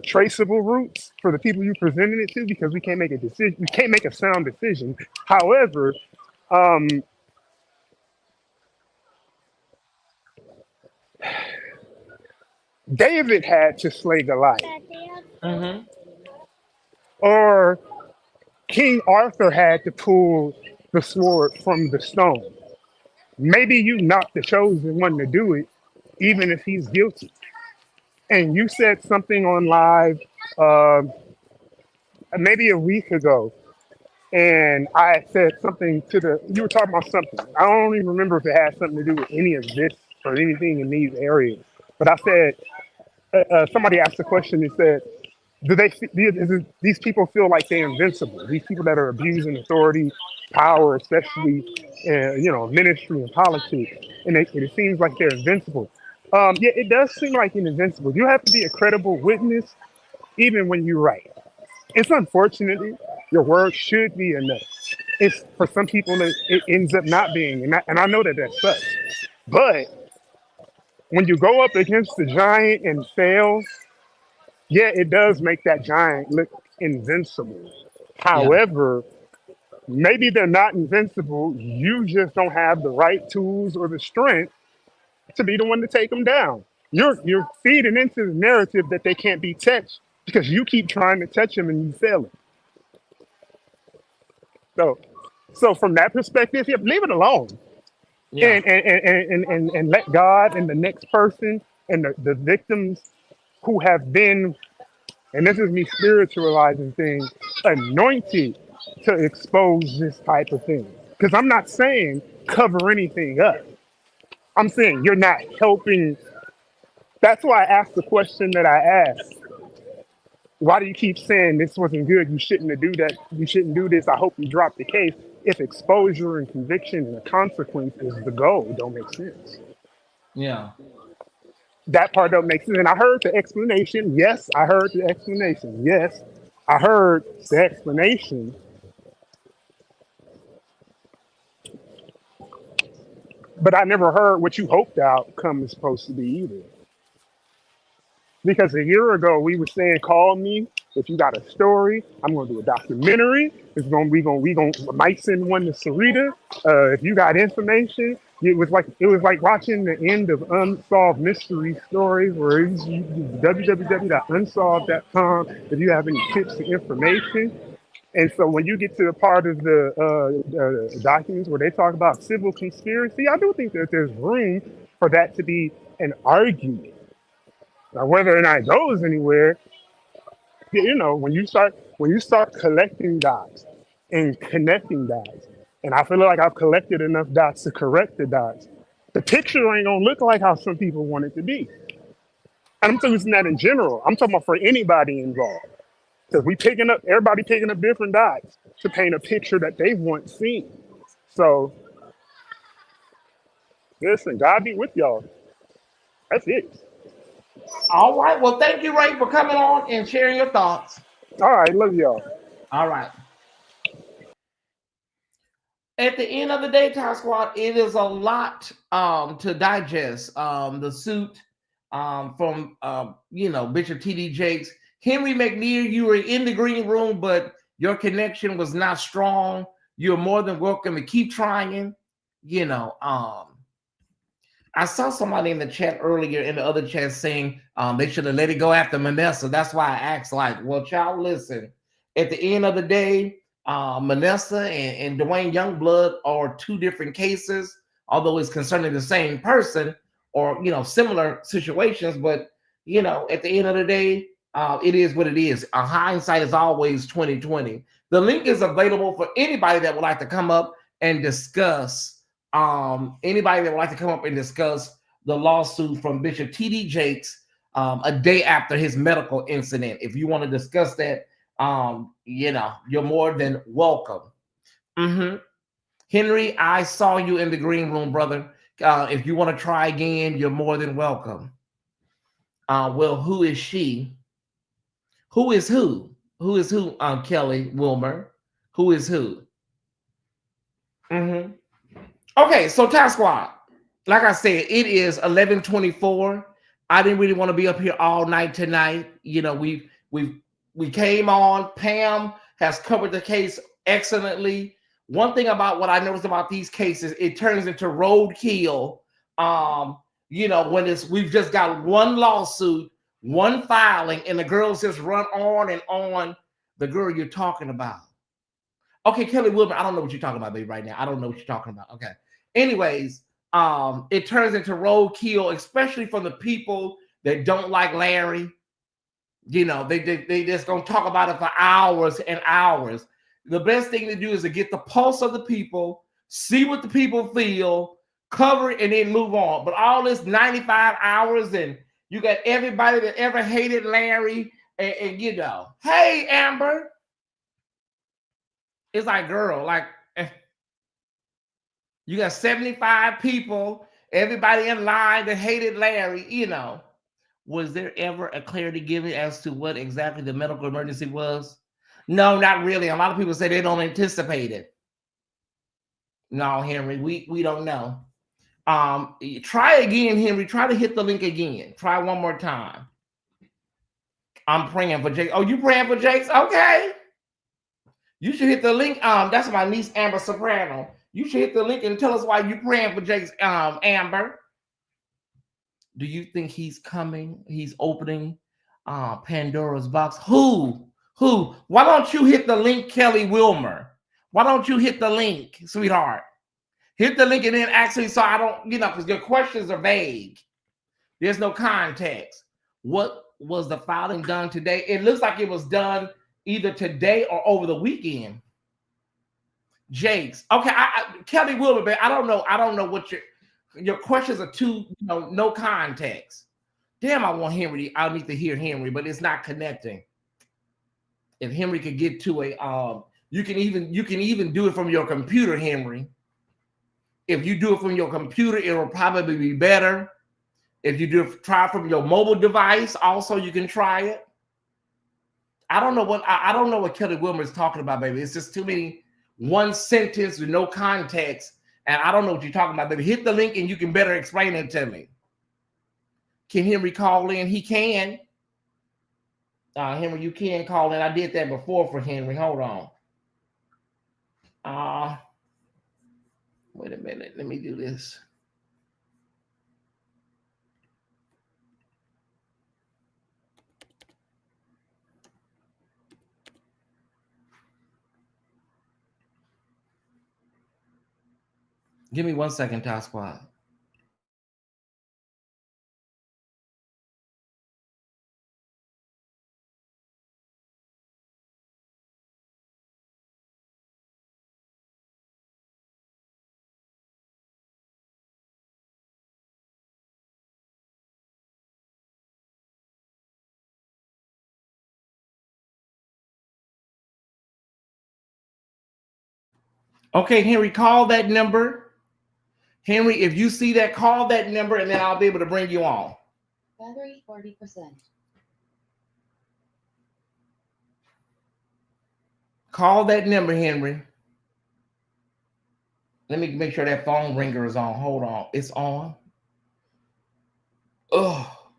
D: traceable roots for the people you presented it to because we can't make a decision. We can't make a sound decision. However, um, David had to slay Goliath,
B: Hmm.
D: or King Arthur had to pull the sword from the stone. Maybe you not the chosen one to do it, even if he's guilty. And you said something on live um maybe a week ago, and I said something to you were talking about something. I don't even remember if it had something to do with any of this or anything in these areas. But I said, somebody asked a question and said, these people feel like they're invincible? These people that are abusing authority, power, especially ministry and politics, and it seems like they're invincible. Yeah, it does seem like you're invincible. You have to be a credible witness, even when you write. It's unfortunately your word should be enough. It's for some people it ends up not being, and I know that that sucks. But when you go up against the giant and fail, yeah, it does make that giant look invincible.
B: Yeah.
D: However, maybe they're not invincible. You just don't have the right tools or the strength to be the one to take them down. You're feeding into the narrative that they can't be touched because you keep trying to touch them and you fail. So, so from that perspective, yeah, leave it alone
B: Yeah.
D: and let God and the next person and the victims who have been, and this is me spiritualizing things, anointed to expose this type of thing. Because I'm not saying cover anything up. I'm saying you're not helping. That's why I asked the question that I asked. Why do you keep saying this wasn't good? You shouldn't have do that. You shouldn't do this. I hope you drop the case. If exposure and conviction and a consequence is the goal, it don't make sense.
B: Yeah.
D: That part don't make sense. And I heard the explanation. Yes, I heard the explanation. Yes, I heard the explanation. But I never heard what you hoped the outcome is supposed to be either. Because a year ago we were saying, call me if you got a story. I'm gonna do a documentary. It's gonna we gonna might send one to Sarita. If you got information, It was like watching the end of Unsolved Mystery Stories, where it's www.unsolved.com if you have any tips and information. And so when you get to the part of the documents where they talk about civil conspiracy, I do think that there's room for that to be an argument. Now, whether or not it goes anywhere, when you start collecting dots and connecting dots, and I feel like I've collected enough dots to correct the dots, the picture ain't gonna look like how some people want it to be. And I'm using that in general. I'm talking about for anybody involved. Because everybody picking up different dots to paint a picture that they want seen. So listen, God be with y'all. That's it.
B: All right. Well, thank you, Ray, for coming on and sharing your thoughts.
D: All right, love y'all.
B: All right. At the end of the day, Ty Squad, it is a lot to digest. The suit from Bishop T.D. Jakes. Henry McNear, you were in the green room, but your connection was not strong. You're more than welcome to keep trying. I saw somebody in the chat earlier in the other chat saying they should have let it go after Manessa. That's why I asked, well, child, listen. At the end of the day, Manessa and Duane Youngblood are two different cases, although it's concerning the same person or similar situations. But at the end of the day, it is what it is. Hindsight is always 2020. The link is available for anybody that would like to come up and discuss. Anybody that would like to come up and discuss the lawsuit from Bishop T.D. Jakes a day after his medical incident. If you want to discuss that, you're more than welcome. Henry, I saw you in the green room, brother. If you want to try again, you're more than welcome. Well, who is she? Who is who? Who is who? Kelly Wilmer. Who is who? Okay, so Task Squad, like I said, it is 11:24. I didn't really want to be up here all night tonight. We came on. Pam has covered the case excellently. One thing about what I noticed about these cases, it turns into roadkill. When we've just got one lawsuit, one filing, and the girls just run on and on. The girl you're talking about. Okay, Kelly Wilmer, I don't know what you're talking about, baby, right now. I don't know what you're talking about. Okay. Anyways, it turns into roadkill, especially from the people that don't like Larry. They just gonna talk about it for hours and hours. The best thing to do is to get the pulse of the people, see what the people feel, cover it, and then move on. But all this 95 hours, and you got everybody that ever hated Larry, and hey, Amber. It's like, girl, you got 75 people, everybody in line that hated Larry, Was there ever a clarity given as to what exactly the medical emergency was? No, not really. A lot of people say they don't anticipate it. No, Henry, we don't know. Try again, Henry. Try to hit the link again. Try one more time. I'm praying for Jake. Oh, you praying for Jake's? Okay. You should hit the link. That's my niece, Amber Soprano. You should hit the link and tell us why you're praying for Jake's, Amber. Do you think he's coming? He's opening Pandora's box. Who? Why don't you hit the link, Kelly Wilmer? Why don't you hit the link, sweetheart? Hit the link and then actually, so I don't, because your questions are vague. There's no context. What was the filing done today? It looks like it was done either today or over the weekend. Jakes. Okay, Kelly Wilmer, I don't know what your questions are too, no context. Damn, I need to hear Henry, but it's not connecting. If Henry could get to you can even do it from your computer, Henry. If you do it from your computer, it will probably be better. If you try from your mobile device, also you can try it. I don't know what Kelly Wilmer is talking about, baby. It's just too many one sentence with no context, and I don't know what you're talking about, baby. Hit the link and you can better explain it to me. Can Henry call in? He can. Henry, you can call in. I did that before for Henry. Hold on. Wait a minute. Let me do this. Give me 1 second, Ty Squad. Okay, Henry, call that number. Henry, if you see that, call that number, and then I'll be able to bring you on.
E: Battery 40%.
B: Call that number, Henry. Let me make sure that phone ringer is on. Hold on. It's on. Oh.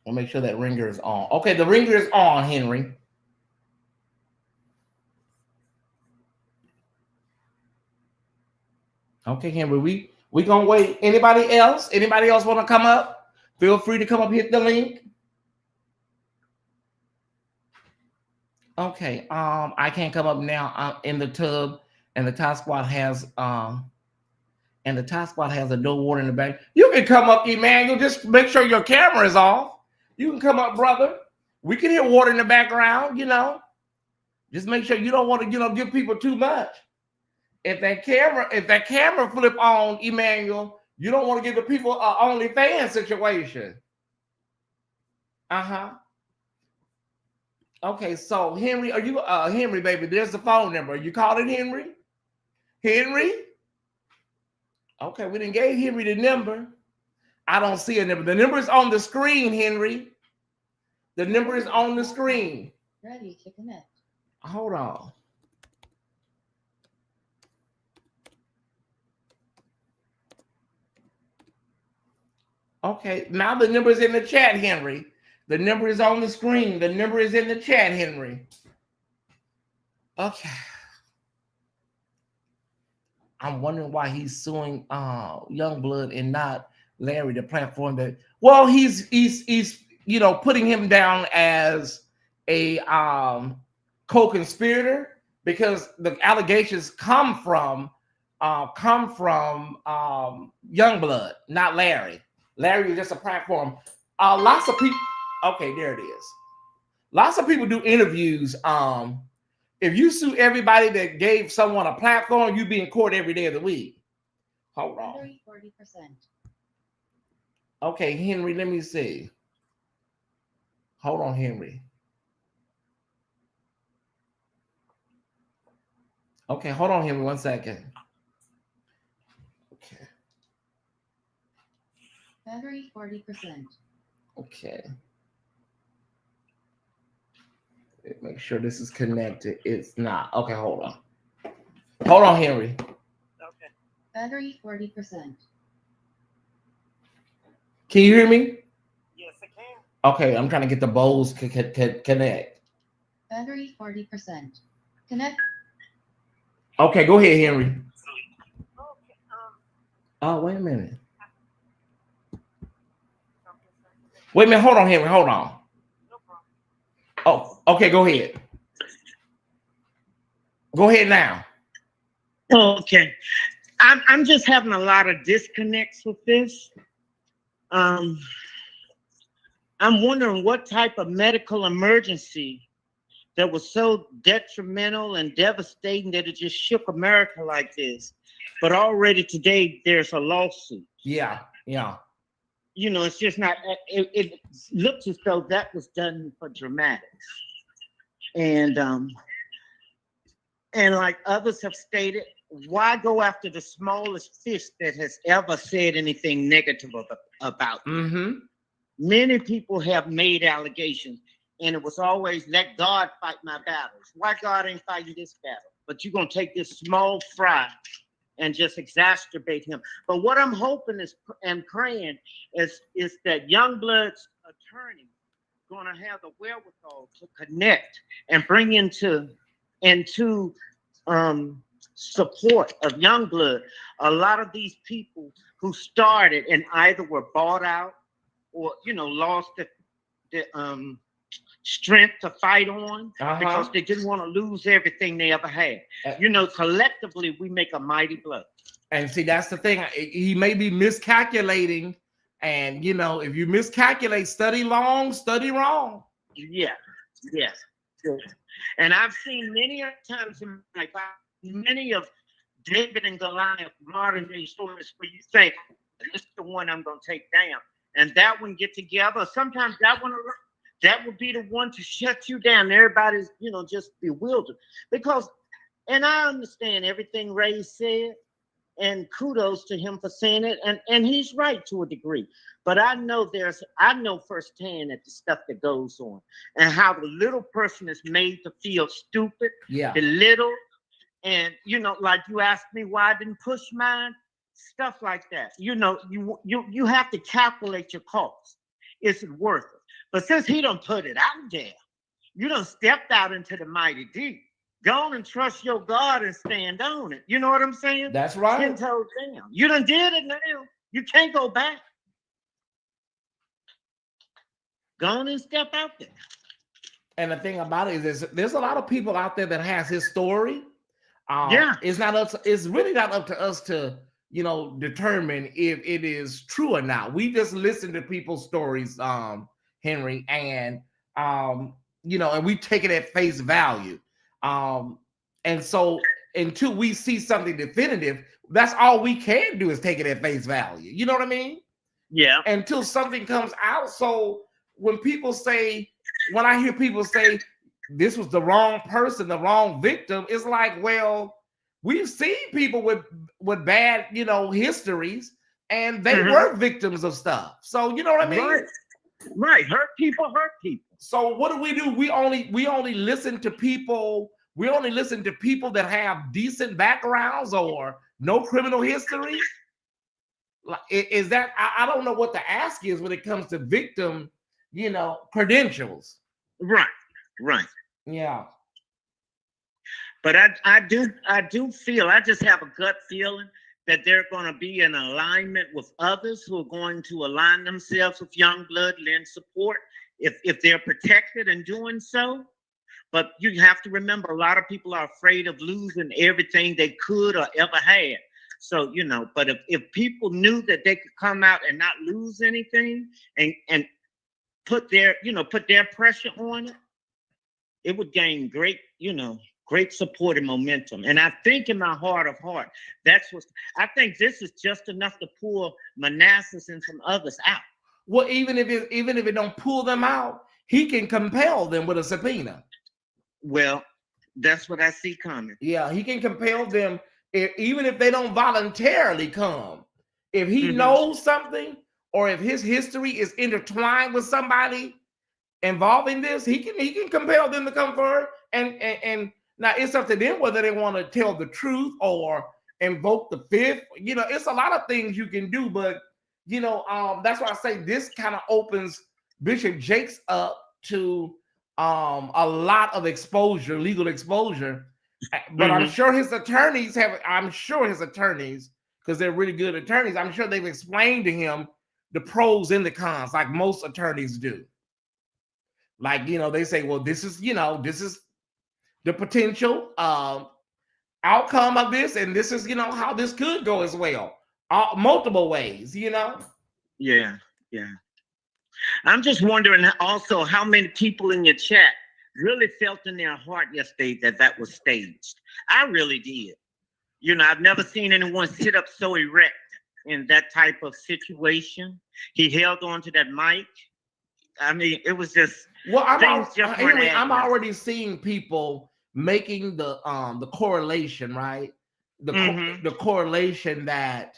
B: I'll make sure that ringer is on. Okay, the ringer is on, Henry. Okay, Henry, we gonna wait. Anybody else? Anybody else want to come up? Feel free to come up, hit the link. Okay, I can't come up now. I'm in the tub, and the Ty Squad has a no water in the back. You can come up, Emmanuel. Just make sure your camera is off. You can come up, brother. We can hear water in the background, you know. Just make sure you don't want to, give people too much. If that camera flip on, Emmanuel, you don't want to give the people an OnlyFans situation. Uh-huh. Okay, so Henry, are you Henry, baby? There's the phone number. You called it, Henry? Henry? Okay, we didn't give Henry the number. I don't see a number. The number is on the screen, Henry. The number is on the screen.
E: Ready to connect.
B: Hold on. Okay, now the number is in the chat, Henry. The number is on the screen. The number is in the chat, Henry. Okay. I'm wondering why he's suing Youngblood and not Larry, the platform that. Well, he's putting him down as a co-conspirator because the allegations come from Youngblood, not Larry. Larry is just a platform. Lots of people. Okay, there it is. Lots of people do interviews. If you sue everybody that gave someone a platform, you be in court every day of the week. Hold on.
E: Battery 40%.
B: Okay, Henry, let me see. Hold on, Henry. Okay, hold on, Henry, 1 second. Okay.
E: Battery 40%.
B: Okay. Make sure this is connected. It's not. Okay, hold on. Hold on, Henry.
E: Okay. Battery 40%.
B: Can you hear me?
F: Yes, I can.
B: Okay, I'm trying to get the bowls connect.
E: Battery 40%. Connect.
B: Okay, go ahead, Henry.
F: Okay.
B: Oh, wait a minute. Wait a minute. Hold on, Henry. Hold on.
F: No problem.
B: Oh, okay. Go ahead. Go ahead now.
F: Okay. I'm just having a lot of disconnects with this. I'm wondering what type of medical emergency that was so detrimental and devastating that it just shook America like this. But already today, there's a lawsuit.
B: Yeah.
F: It's just not, it looks as though that was done for dramatics. And like others have stated, why go after the smallest fish that has ever said anything negative about you?
B: Mm-hmm.
F: Many people have made allegations, and it was always, let God fight my battles. Why God ain't fighting this battle? But you're going to take this small fry and just exacerbate him. But what I'm hoping is and praying is that Youngblood's attorney going to have the wherewithal to connect and bring into support of Youngblood a lot of these people who started and either were bought out or lost strength to fight on because they didn't want to lose everything they ever had. You know, collectively, we make a mighty blow.
B: And see, that's the thing. He may be miscalculating. And, you know, if you miscalculate, study long, study wrong.
F: Yeah, yes. And I've seen many times in my life, many of David and Goliath modern day stories where you think, this is the one I'm going to take down. And that one get together. Sometimes that would be the one to shut you down. Everybody's, you know, just bewildered. Because, and I understand everything Ray said, and kudos to him for saying it. And he's right to a degree. But I know firsthand at the stuff that goes on and how the little person is made to feel stupid, belittled. And, you know, like you asked me why I didn't push mine, stuff like that. You know, you have to calculate your cost. Is it worth it? But since he don't put it out there, you done stepped out into the mighty deep. Go on and trust your God and stand on it. You know what I'm saying?
B: That's right.
F: 10 toes down. You done did it now. You can't go back. Go on and step out there.
B: And the thing about it is there's a lot of people out there that has his story. It's really not up to us to, you know, determine if it is true or not. We just listen to people's stories, Henry, and you know, and we take it at face value. And so until we see something definitive, that's all we can do is take it at face value. You know what I mean?
F: Yeah.
B: Until something comes out. So when I hear people say this was the wrong person, the wrong victim, it's like, well, we've seen people with bad, you know, histories, and they were victims of stuff. So you know what I mean?
F: Right. Hurt people.
B: So what do? We only listen to people. We only listen to people that have decent backgrounds or no criminal history. Is that? I don't know what the ask is when it comes to victim, you know, credentials.
F: Right.
B: Yeah.
F: But I do feel, I just have a gut feeling that they're going to be in alignment with others who are going to align themselves with Youngblood, lend support if they're protected in doing so. But you have to remember, a lot of people are afraid of losing everything they could or ever had. So, you know, but if people knew that they could come out and not lose anything and put their pressure on it, it would gain great support and momentum. And I think in my heart of heart, I think this is just enough to pull Manassas and some others out.
B: Well, even if it don't pull them out, he can compel them with a subpoena.
F: Well, that's what I see coming.
B: Yeah, he can compel them even if they don't voluntarily come. If he knows something, or if his history is intertwined with somebody involving this, he can compel them to come forward. And now it's up to them whether they want to tell the truth or invoke the fifth. You know, it's a lot of things you can do, but you know, that's why I say this kind of opens Bishop Jakes up to a lot of exposure, legal exposure. But I'm sure his attorneys, because they're really good attorneys, I'm sure they've explained to him the pros and the cons, like most attorneys do. Like, you know, they say, well, this is the potential outcome of this, and this is, you know, how this could go as well. Multiple ways, you know?
F: Yeah. I'm just wondering also how many people in your chat really felt in their heart yesterday that was staged. I really did. You know, I've never seen anyone sit up so erect in that type of situation. He held on to that mic. I mean, it was just... Well,
B: I'm already seeing people making the correlation, right? The correlation that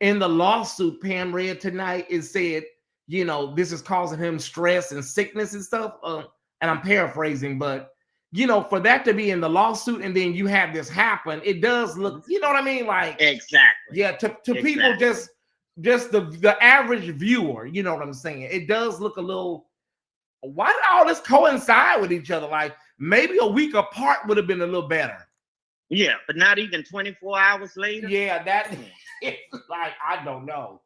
B: in the lawsuit Pam read tonight, it said, you know, this is causing him stress and sickness and stuff. And I'm paraphrasing, but you know, for that to be in the lawsuit and then you have this happen, it does look, you know what I mean? Like,
F: exactly.
B: Yeah, to people just the average viewer, you know what I'm saying? It does look a little. Why did all this coincide with each other? Like maybe a week apart would have been a little better.
F: Yeah, but not even 24 hours later.
B: Yeah, that it's like, I don't know.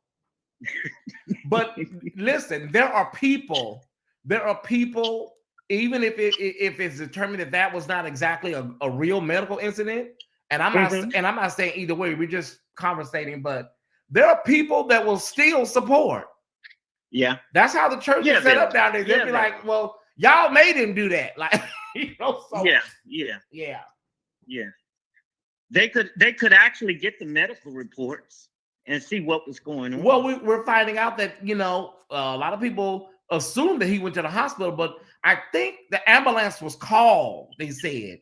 B: But listen, there are people even if it's determined that that was not exactly a real medical incident, and I'm not saying either way, we're just conversating, but there are people that will still support.
F: Yeah.
B: That's how the church is set up down there. They'll be like, well, y'all made him do that. Like, you know, so
F: yeah. They could actually get the medical reports and see what was going on.
B: Well, we're finding out that, you know, a lot of people assumed that he went to the hospital, but I think the ambulance was called, they said.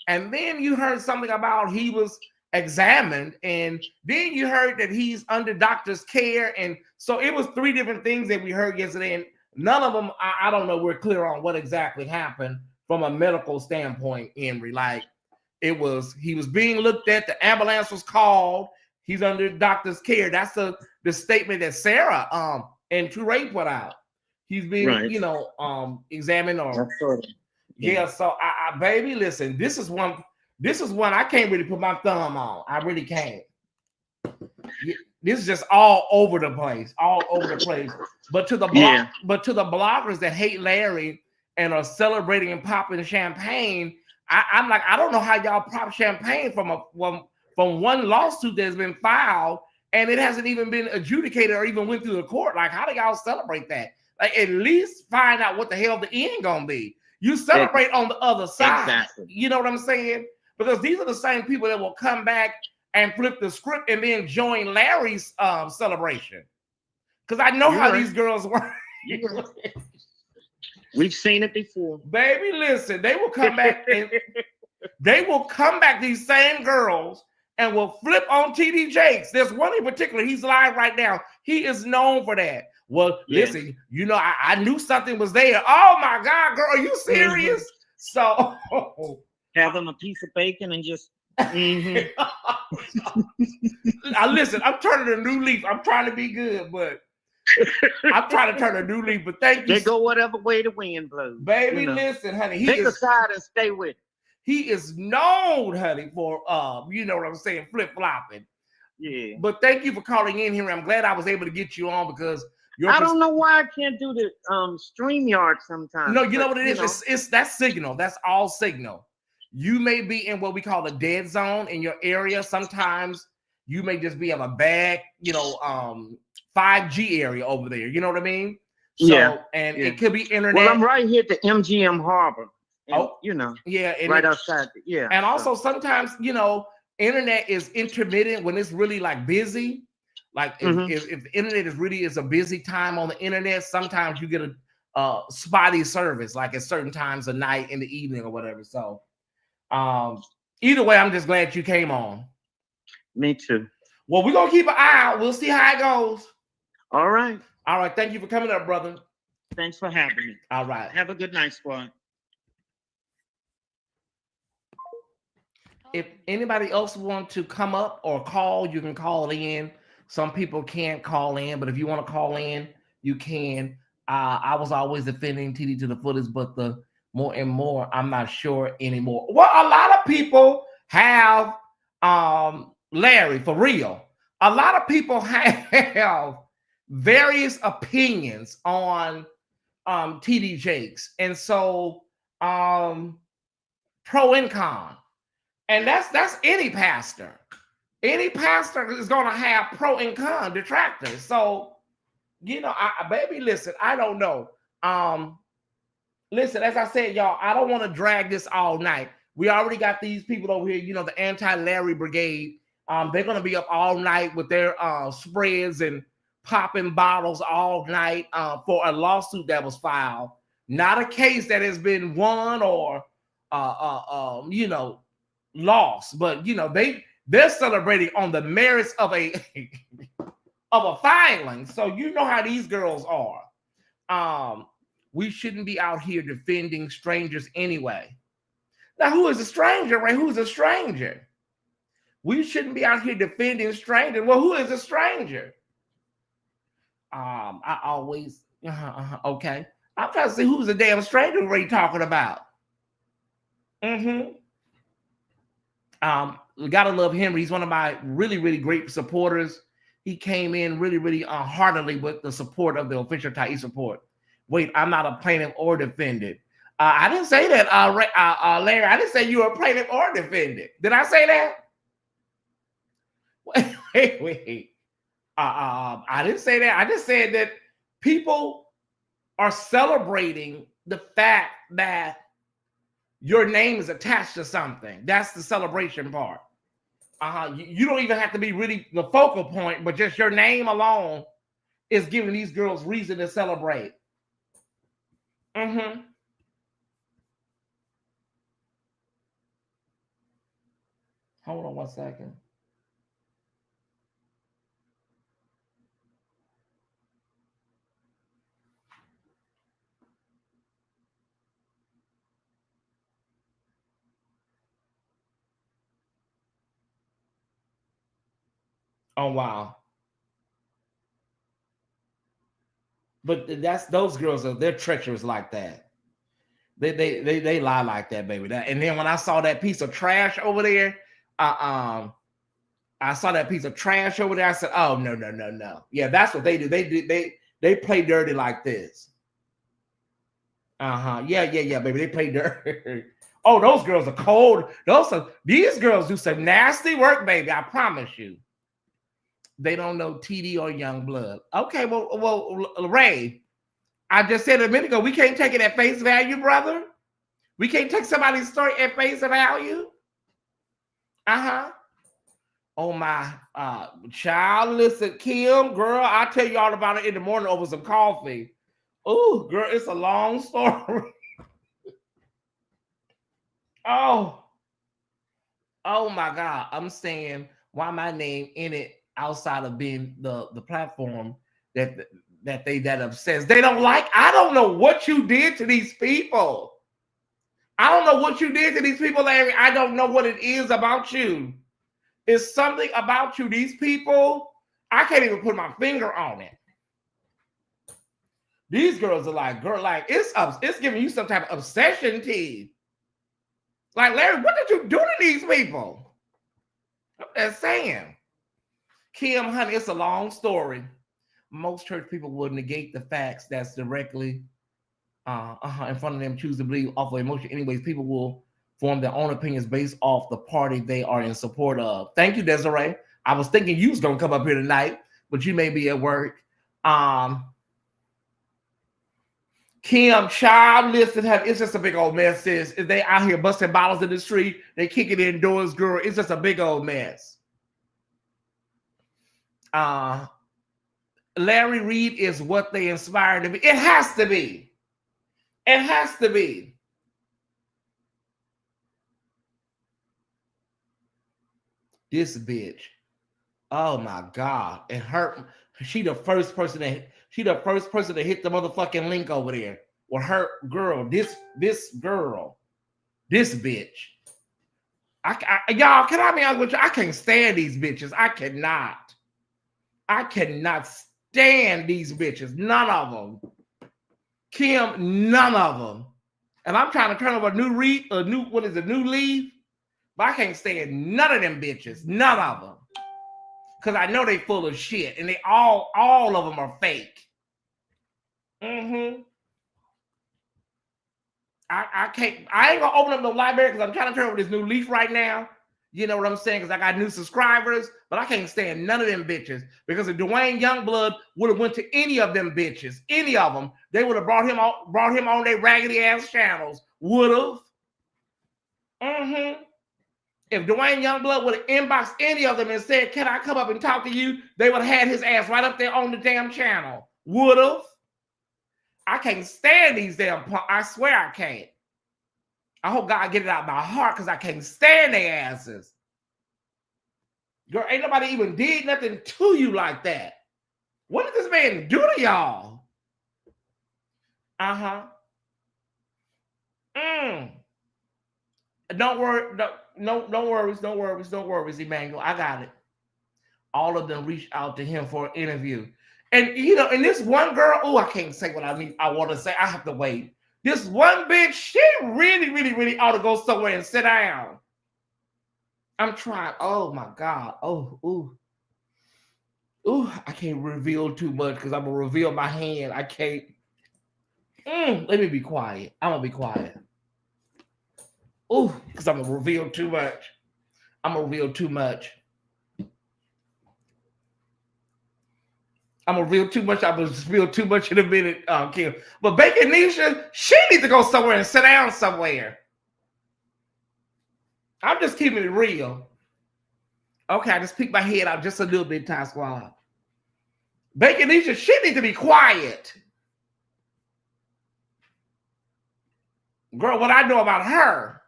B: And then you heard something about he was examined, and then you heard that he's under doctor's care. And so it was 3 different things that we heard yesterday, and none of them, I don't know, we're clear on what exactly happened from a medical standpoint, Henry. Like, he was being looked at, the ambulance was called, he's under doctor's care. That's the statement that Sarah and Touré put out. He's being, you know, examined or so I baby, listen, this is one I can't really put my thumb on. I really can't. This is just all over the place. But to the bloggers that hate Larry and are celebrating and popping champagne, I'm like, I don't know how y'all pop champagne from one lawsuit that's been filed and it hasn't even been adjudicated or even went through the court. Like, how do y'all celebrate that? Like, at least find out what the hell the end gonna be. You celebrate on the other side.
F: Exactly.
B: You know what I'm saying? Because these are the same people that will come back and flip the script and then join Larry's celebration. Because I know how these girls work.
F: We've seen it before.
B: Baby, listen, they will come back and these same girls, and will flip on TD Jakes. There's one in particular, he's live right now. He is known for that. Well, listen, you know, I knew something was there. Oh my God, girl, are you serious? So
F: have them a piece of bacon and just
B: Listen, I'm turning a new leaf. I'm trying to be good, but I'm trying to turn a new leaf. But thank you.
F: They go whatever way the wind blows.
B: Baby, listen, honey.
F: Pick a side and stay with it.
B: He is known, honey, for you know what I'm saying, flip-flopping.
F: Yeah.
B: But thank you for calling in here. I'm glad I was able to get you on because
F: I don't know why I can't do the StreamYard sometimes.
B: No, you know what it is? It's that signal. That's all signal. You may be in what we call the dead zone in your area. Sometimes you may just be of a bad, you know, 5G area over there. You know what I mean? So, it could be internet.
F: Well, I'm right here at the MGM Harbor. And, you know, right outside.
B: And also sometimes, you know, internet is intermittent when it's really like busy. Like if the internet is a busy time on the internet, sometimes you get a spotty service, like at certain times of night, in the evening or whatever. So either way, I'm just glad you came on.
F: Me too.
B: Well, we're gonna keep an eye out. We'll see how it goes.
F: All right.
B: All right. Thank you for coming up, brother.
F: Thanks for having me.
B: All right.
F: Have a good night, squad.
B: If anybody else want to come up or call, you can call in. Some people can't call in, but if you want to call in, you can. I was always defending TD to the fullest, but the more and more, I'm not sure anymore. Well, a lot of people have Larry, for real. A lot of people have various opinions on TD Jakes, and so pro and con, and that's any pastor. Any pastor is going to have pro and con detractors. So, you know, baby, listen, I don't know. Listen, as I said, y'all, I don't want to drag this all night. We already got these people over here, you know, the anti-Larry brigade. They're going to be up all night with their spreads and popping bottles all night for a lawsuit that was filed. Not a case that has been won or, you know, lost. But, you know, they're celebrating on the merits of a filing. So you know how these girls are. We shouldn't be out here defending strangers anyway. Now, who is a stranger, right? Who's a stranger? We shouldn't be out here defending strangers. Well, who is a stranger? I always, okay. I'm trying to see who's a damn stranger we're talking about. Gotta love Henry. He's one of my really, really great supporters. He came in really, really heartily with the support of the official Tyesse Report. Wait, I'm not a plaintiff or defendant. I didn't say that, Larry. I didn't say you were plaintiff or defendant. Did I say that? Wait. I didn't say that. I just said that people are celebrating the fact that your name is attached to something. That's the celebration part. You don't even have to be really the focal point, but just your name alone is giving these girls reason to celebrate. Mm-hmm. Hold on 1 second. Oh wow. But that's those girls they're treacherous like that. They lie like that, baby. And then when I saw that piece of trash over there, I saw that piece of trash over there. I said, "Oh no. Yeah, that's what they do. They play dirty like this." Yeah, baby. They play dirty. Oh, those girls are cold. These girls do some nasty work, baby. I promise you. They don't know TD or Youngblood. Okay, well, Ray, I just said a minute ago, we can't take it at face value, brother. We can't take somebody's story at face value. Oh my child, listen, Kim, girl, I'll tell you all about it in the morning over some coffee. Oh, girl, it's a long story. Oh my God. I'm saying why my name in it outside of being the platform that obsessed. They don't like. I don't know what you did to these people. I don't know what you did to these people, Larry. I don't know what it is about you. It's something about you. These people, I can't even put my finger on it. These girls are like, girl, like it's giving you some type of obsession, T. Like, Larry, what did you do to these people? I'm just saying. Kim, honey, it's a long story. Most church people will negate the facts that's directly in front of them, choose to believe off of emotion. Anyways, people will form their own opinions based off the party they are in support of. Thank you, Desiree. I was thinking you was gonna come up here tonight, but you may be at work. Kim, child, listen, it's just a big old mess, sis. If they out here busting bottles in the street, they kick it indoors, girl. It's just a big old mess. Larry Reed is what they inspired to be. It has to be. It has to be. This bitch. Oh my God. And she the first person to hit the motherfucking link over there. Well, her girl, this girl, this bitch. Y'all, can I be honest with you? I can't stand these bitches. I cannot stand these bitches. None of them. Kim, none of them. And I'm trying to turn over a new leaf, but I can't stand none of them bitches. None of them. Because I know they full of shit. And they all of them are fake. I ain't gonna open up no library because I'm trying to turn over this new leaf right now. You know what I'm saying? Because I got new subscribers, but I can't stand none of them bitches. Because if Duane Youngblood would have went to any of them bitches, any of them, they would have brought him on their raggedy ass channels. Would have. If Duane Youngblood would have inboxed any of them and said, "Can I come up and talk to you?" they would have had his ass right up there on the damn channel. Would have. I can't stand these damn punks. I swear I can't. I hope God get it out of my heart because I can't stand their asses. Girl, ain't nobody even did nothing to you like that. What did this man do to y'all? Don't worry, no worries, Emmanuel. I got it. All of them reached out to him for an interview. And and this one girl, I can't say what I want to say. I have to wait. This one bitch, she really ought to go somewhere and sit down. I'm trying. Oh my God. I can't reveal too much because I'm gonna reveal my hand. I can't. Let me be quiet. I'm gonna be quiet. Oh, because I'm gonna reveal too much. I'm gonna reveal too much. I'm gonna reveal too much. I'm gonna reveal too much in a minute, Kim. But Baconisha, she needs to go somewhere and sit down somewhere. I'm just keeping it real. Okay, I just peeked my head out just a little bit, Ty Squad. Baconisha, she needs to be quiet. Girl, what I know about her,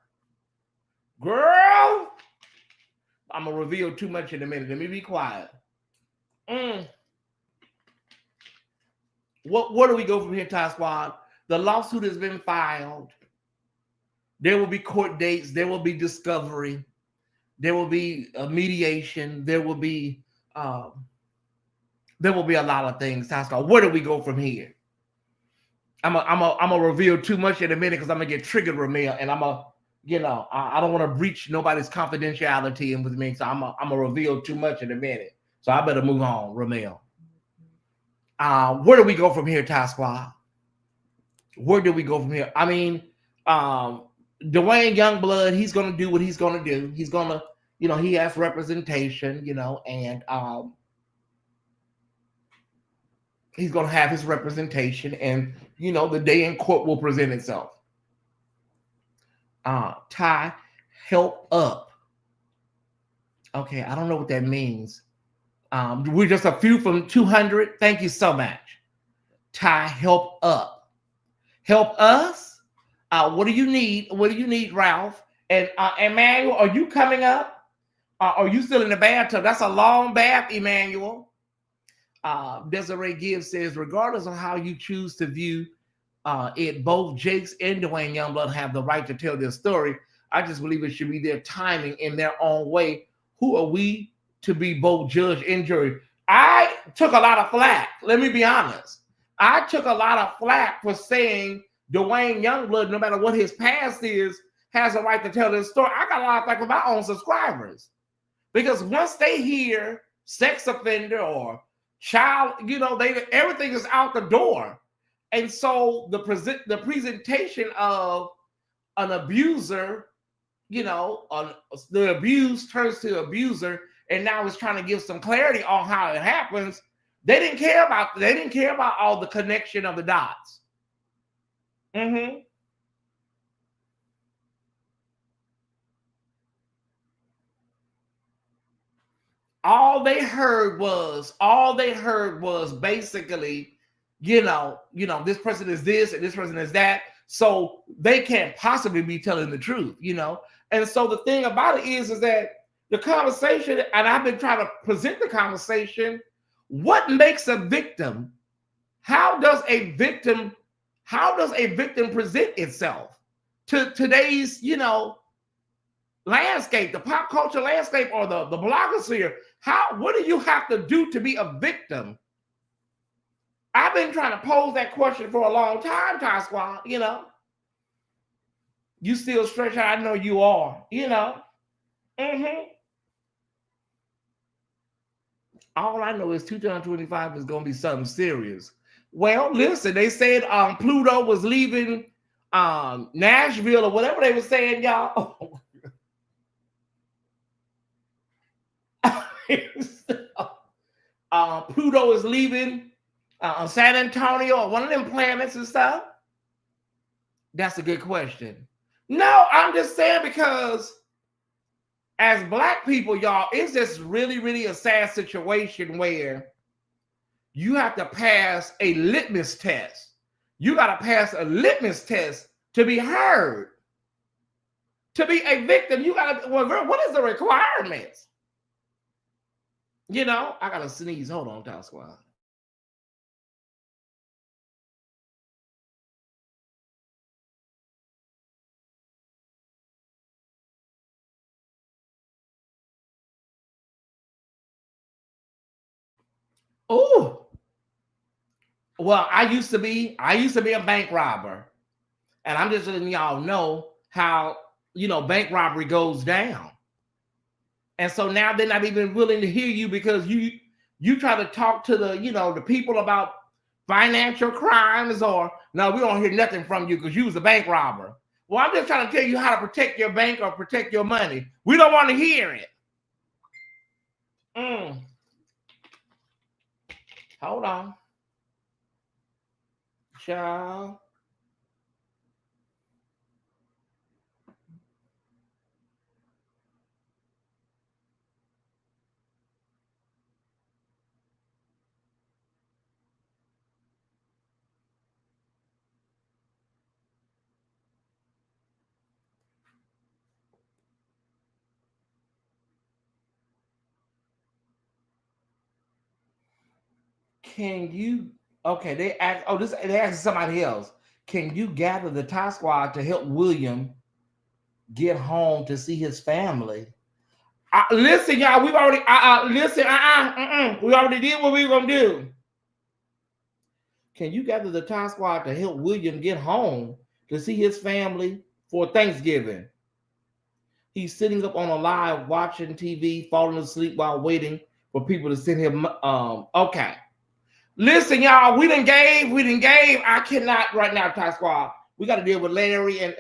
B: girl, I'm gonna reveal too much in a minute. Let me be quiet. Where do we go from here, Ty Squad? The lawsuit has been filed. There will be court dates. There will be discovery. There will be a mediation. There will be a lot of things, Ty Squad. Where do we go from here? I'm gonna reveal too much in a minute because I'm gonna get triggered, Ramil, and I don't want to breach nobody's confidentiality and with me, so I'm gonna reveal too much in a minute. So I better move on, Ramil. Where do we go from here, Ty Squad? Where do we go from here? I mean, Duane Youngblood, he's gonna do what he's gonna do. He's gonna, he has representation, and he's gonna have his representation, and the day in court will present itself. Ty, help up. Okay, I don't know what that means. We're just a few from 200. Thank you so much. Ty, help up. Help us. What do you need? What do you need, Ralph? And Emmanuel, are you coming up? Are you still in the bathtub? That's a long bath, Emmanuel. Desiree Gibbs says, regardless of how you choose to view it, both Jakes and Duane Youngblood have the right to tell their story. I just believe it should be their timing in their own way. Who are we to be both judge and jury? I took a lot of flack. Let me be honest. I took a lot of flack for saying Duane Youngblood, no matter what his past is, has a right to tell this story. I got a lot of flack with my own subscribers. Because once they hear sex offender or child, everything is out the door. And so the presentation of an abuser, the abuse turns to abuser, and now it's trying to give some clarity on how it happens. They didn't care about all the connection of the dots. All they heard was basically, this person is this and this person is that. So they can't possibly be telling the truth, And so the thing about it is that the conversation, and I've been trying to present the conversation, what makes a victim? How does a victim present itself to today's, landscape, the pop culture landscape, or the blogosphere? What do you have to do to be a victim? I've been trying to pose that question for a long time, Ty Squad, You still stretch out, I know you are, All I know is 2025 is going to be something serious. Well, listen, they said Pluto was leaving Nashville or whatever they were saying, y'all. Pluto is leaving San Antonio or one of them planets and stuff. That's a good question. No, I'm just saying because as Black people, y'all, it's just really, really a sad situation where you have to pass a litmus test. You got to pass a litmus test to be heard. To be a victim, you got to, well, girl, what is the requirements? I got to sneeze. Hold on, Ty Squad. Oh, well, I used to be a bank robber, and I'm just letting y'all know how bank robbery goes down. And so now they're not even willing to hear you because you try to talk to the the people about financial crimes, or no, we don't hear nothing from you because you was a bank robber. Well, I'm just trying to tell you how to protect your bank or protect your money. We don't want to hear it. Hold on. Child. Can you? Okay, they ask. Oh, they asked somebody else. Can you gather the tie squad to help William get home to see his family? Listen, y'all. We've already. Listen. We already did what we were gonna do. Can you gather the tie squad to help William get home to see his family for Thanksgiving? He's sitting up on a live watching TV, falling asleep while waiting for people to send him. Okay. Listen, y'all, we done gave. I cannot right now, Ty Squad. We got to deal with Larry and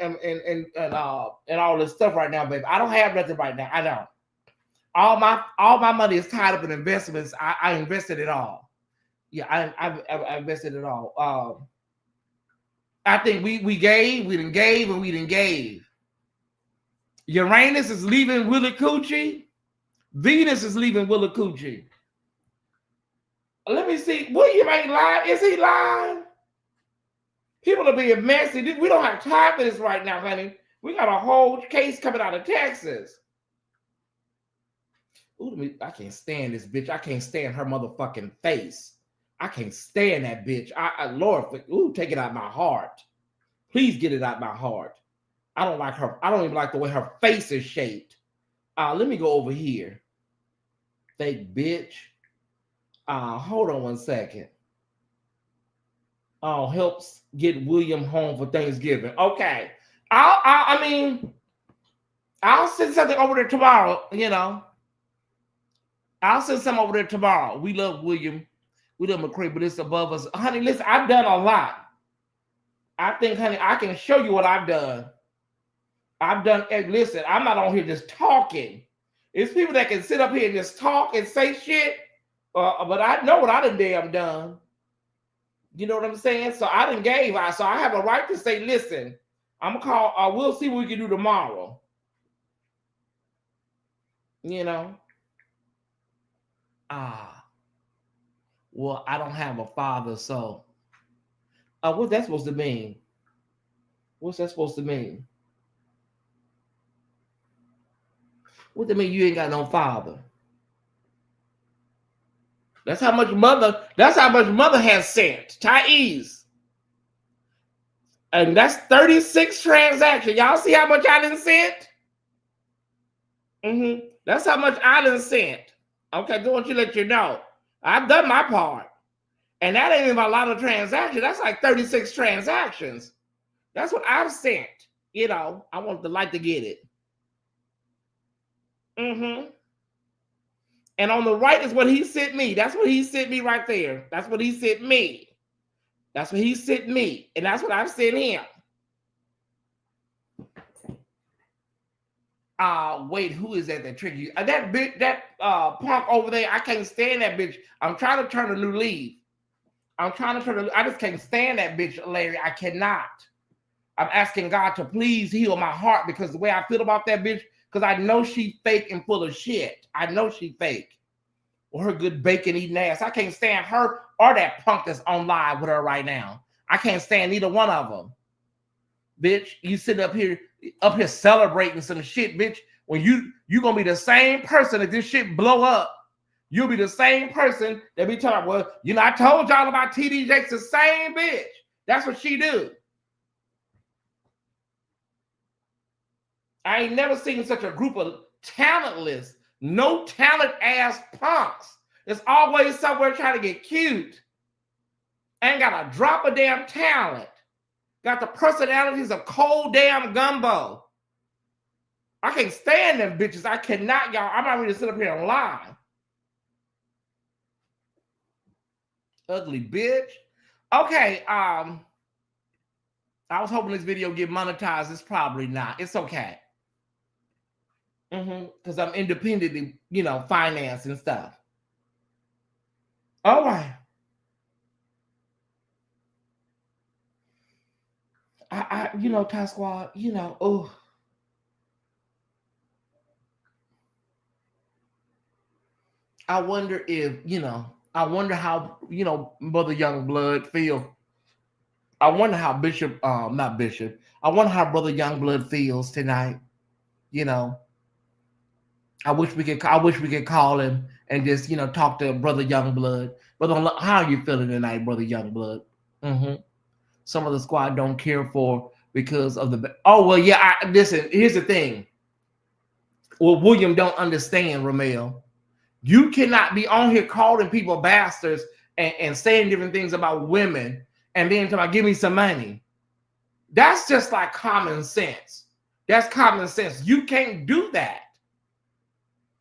B: all this stuff right now, baby. I don't have nothing right now. I don't. All my money is tied up in investments. I invested it all. Yeah, I invested it all. I think we gave, we done gave, and we done gave. Uranus is leaving Willie Coochie. Venus is leaving Willie Coochie. Let me see. William ain't lying. Is he lying? People are being messy. We don't have time for this right now, honey. We got a whole case coming out of Texas. Ooh, I can't stand this bitch. I can't stand her motherfucking face. I can't stand that bitch. Lord, take it out of my heart. Please get it out of my heart. I don't like her. I don't even like the way her face is shaped. Let me go over here. Fake bitch. Hold on one second. Helps get William home for Thanksgiving. Okay. I'll send something over there tomorrow, you know. I'll send something over there tomorrow. We love William. We love McCray, but it's above us. Honey, listen, I've done a lot. I think, honey, I can show you what I've done. Listen, I'm not on here just talking. It's people that can sit up here and just talk and say shit. But I know what I done damn done. You know what I'm saying? So I done gave. So I have a right to say, listen, I'm going to call. We'll see what we can do tomorrow. You know? Well, I don't have a father, so. What's that supposed to mean? What's that supposed to mean? What that mean you ain't got no father? That's how much mother has sent. Tyesse. And that's 36 transactions. Y'all see how much I done sent? That's how much I done sent. Okay, just want you to let you know. I've done my part. And that ain't even a lot of transactions. That's like 36 transactions. That's what I've sent. You know, I want the light to get it. And on the right is what he sent me. That's what he sent me right there. That's what he sent me. That's what he sent me. And that's what I've sent him. Wait, who is that tricked you? That bitch, that punk over there, I can't stand that bitch. I'm trying to turn a new leaf. I just can't stand that bitch, Larry. I cannot. I'm asking God to please heal my heart because the way I feel about that bitch, because I know she fake and full of shit. I know she fake. Or her good bacon eating ass. I can't stand her or that punk that's on live with her right now. I can't stand neither one of them. Bitch, you sitting up here celebrating some shit, bitch. When you gonna be the same person if this shit blow up. You'll be the same person that be talking, well, you know, I told y'all about TD Jakes, the same bitch. That's what she do. I ain't never seen such a group of talentless, no talent ass punks. It's always somewhere trying to get cute. Ain't got a drop of damn talent. Got the personalities of cold damn gumbo. I can't stand them bitches. I cannot, y'all. I'm not ready to sit up here and lie. Ugly bitch. Okay. I was hoping this video get monetized. It's probably not. It's okay. Because I'm independently, finance and stuff. All right. Ty Squad, oh. I wonder if, I wonder how, Brother Youngblood feel. I wonder how not Bishop. I wonder how Brother Youngblood feels tonight. I wish we could call him and just, talk to Brother Youngblood. Brother, how are you feeling tonight, Brother Youngblood? Some of the squad don't care for because of the. Oh well, yeah. Listen. Here's the thing. Well, William don't understand, Ramel. You cannot be on here calling people bastards and saying different things about women and then talking about give me some money. That's just like common sense. That's common sense. You can't do that.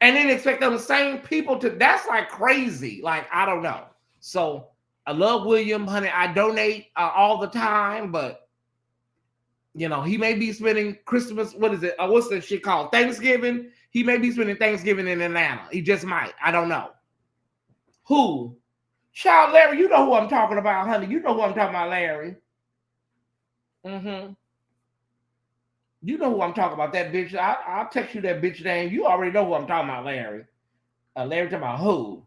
B: And then expect them same people to, that's like crazy. Like, I don't know. So I love William, honey. I donate all the time, but he may be spending Christmas. What is it? What's the shit called? Thanksgiving. He may be spending Thanksgiving in Atlanta. He just might. I don't know. Who? Child Larry, you know who I'm talking about, honey. You know who I'm talking about, Larry. You know who I'm talking about, that bitch. I'll text you that bitch name. You already know who I'm talking about, Larry. Larry talking about who?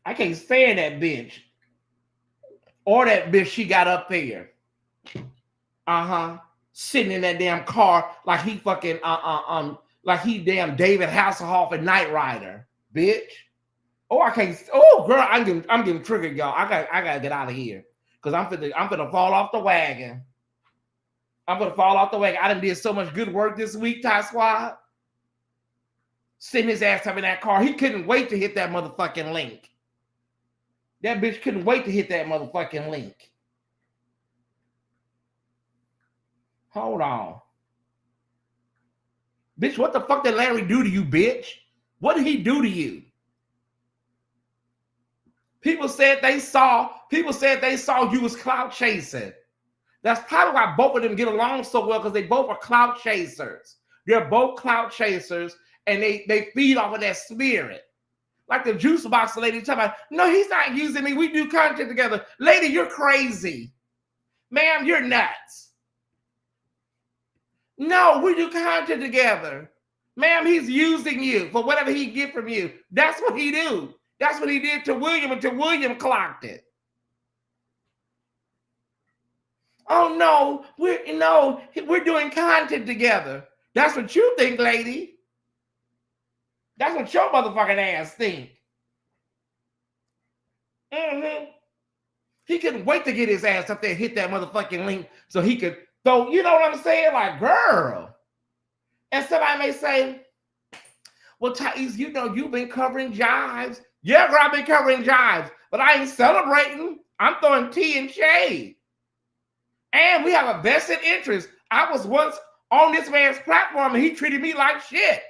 B: I can't stand that bitch. Or that bitch she got up there. Sitting in that damn car like he fucking like he damn David Hasselhoff and Knight Rider, bitch. Oh, I can't. Oh, girl, I'm getting triggered, y'all. I gotta get out of here because I'm finna fall off the wagon. I'm gonna fall off the wagon. I done did so much good work this week, Ty Squad. Sitting his ass up in that car. He couldn't wait to hit that motherfucking link. That bitch couldn't wait to hit that motherfucking link. Hold on. Bitch, what the fuck did Larry do to you, bitch? What did he do to you? People said they saw you was clout chasing. That's probably why both of them get along so well, because they both are clout chasers. They're both clout chasers, and they feed off of that spirit. Like the juice box lady talking about, no, he's not using me. We do content together. Lady, you're crazy. Ma'am, you're nuts. No, we do content together. Ma'am, he's using you for whatever he get from you. That's what he do. That's what he did to William until William clocked it. Oh no, we're doing content together. That's what you think, lady. That's what your motherfucking ass think. He couldn't wait to get his ass up there and hit that motherfucking link so he could throw, you know what I'm saying? Like, girl. And somebody may say, well, Tyesse, you've been covering jives. Yeah, girl, I've been covering jives, but I ain't celebrating. I'm throwing tea and shade. And we have a vested interest. I was once on this man's platform and he treated me like shit.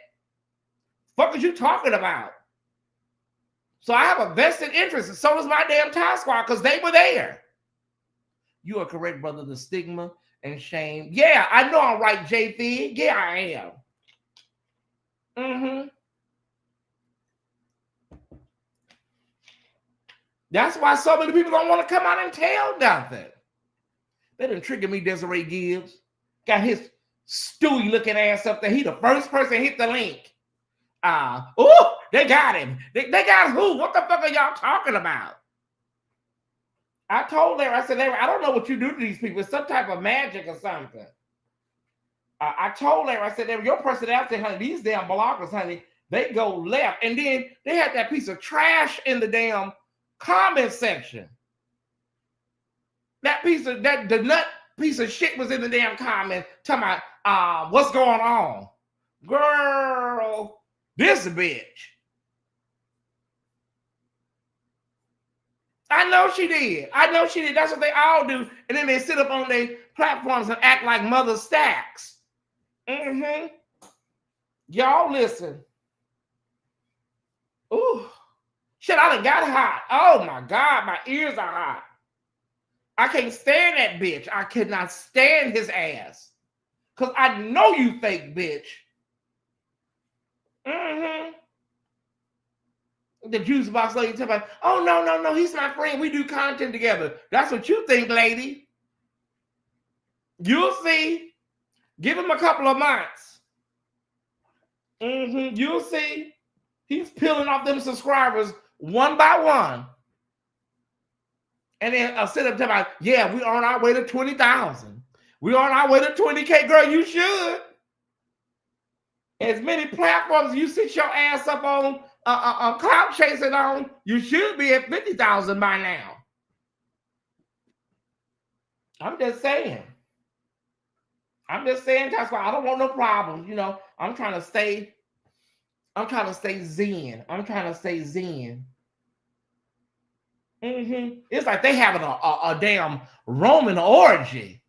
B: Fuck is you talking about? So I have a vested interest, and so does my damn Ty Squad, because they were there. You are correct, brother. The stigma and shame. Yeah, I know I'm right, JP. Yeah, I am. That's why so many people don't want to come out and tell nothing. They done triggered me, Desiree Gibbs. Got his Stewie looking ass up there. He the first person hit the link. Oh, they got him. They got who? What the fuck are y'all talking about? I told Larry, I said, Larry, I don't know what you do to these people. It's some type of magic or something. I told Larry, I said, Larry, your personality, honey, these damn bloggers, honey, they go left. And then they had that piece of trash in the damn comment section. The nut piece of shit was in the damn comment talking about what's going on. Girl, this bitch. I know she did. That's what they all do. And then they sit up on their platforms and act like Mother Stacks. Y'all listen. Ooh. Shit, I done got hot. Oh my God, my ears are hot. I can't stand that bitch. I cannot stand his ass. Because I know you fake bitch. Mm-hmm. The juice box lady tell me, oh, no, he's my friend. We do content together. That's what you think, lady. You'll see. Give him a couple of months. Mm-hmm. You'll see. He's peeling off them subscribers one by one. And then I'll sit up and tell me, yeah, we're on our way to 20,000. We're on our way to 20K. Girl, you should. As many platforms you sit your ass up on cloud chasing on, you should be at 50,000 by now. I'm just saying. That's why I don't want no problems. You know, I'm trying to stay zen. It's like they having a damn Roman orgy.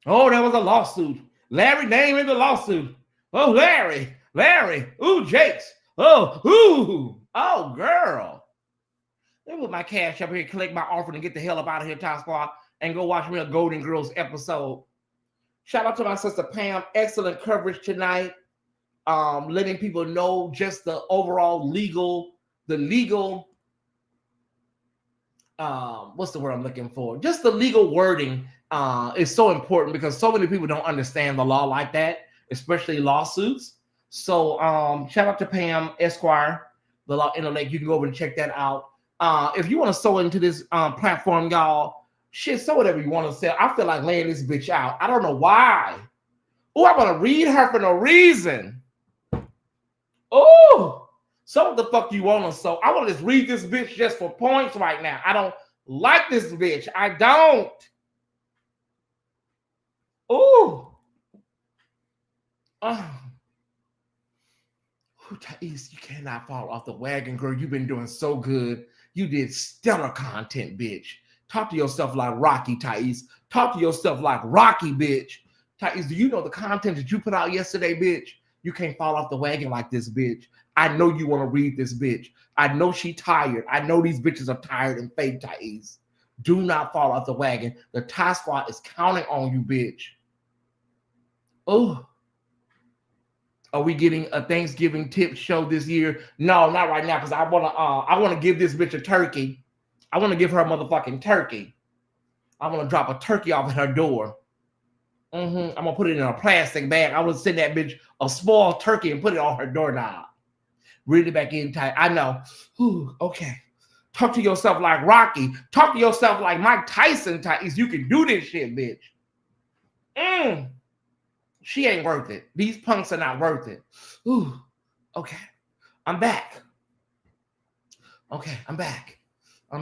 B: Oh, there was a lawsuit. Larry name in the lawsuit. Oh, Larry. Ooh, Jakes. Oh, girl. Let me put my cash up here, collect my offering, and get the hell up out of here, Top Squad, and go watch me a Golden Girls episode. Shout out to my sister Pam. Excellent coverage tonight. Letting people know just the overall legal, what's the word I'm looking for? Just the legal wording is so important because so many people don't understand the law like that, especially lawsuits. So shout out to Pam Esquire, the Law Intellect. You can go over and check that out. If you want to sew into this platform, y'all, shit, sew whatever you want to sell. I feel like laying this bitch out. I don't know why. Oh, I'm gonna read her for no reason. Oh, so what the fuck you want to sew? I want to just read this bitch just for points right now. I don't like this bitch. I don't. Oh. Tyesse, you cannot fall off the wagon, girl. You've been doing so good. You did stellar content, bitch. Talk to yourself like Rocky, Tyesse. Talk to yourself like Rocky, bitch. Tyesse, do you know the content that you put out yesterday, bitch? You can't fall off the wagon like this, bitch. I know you want to read this bitch. I know she tired. I know these bitches are tired and fake, Tyesse. Do not fall off the wagon. The Ty Squad is counting on you, bitch. Oh. Are we getting a Thanksgiving tip show this year? No, not right now, because I wanna give this bitch a turkey. I want to give her a motherfucking turkey. I want to drop a turkey off at her door. I'm gonna put it in a plastic bag. I want to send that bitch a spoiled turkey and put it on her doorknob. Read it back in tight. I know. Ooh, okay. Talk to yourself like Rocky. Talk to yourself like Mike Tyson, Tyesse. You can do this shit, bitch. She ain't worth it. These punks are not worth it. Ooh, okay. I'm back. Okay, I'm back. Ooh,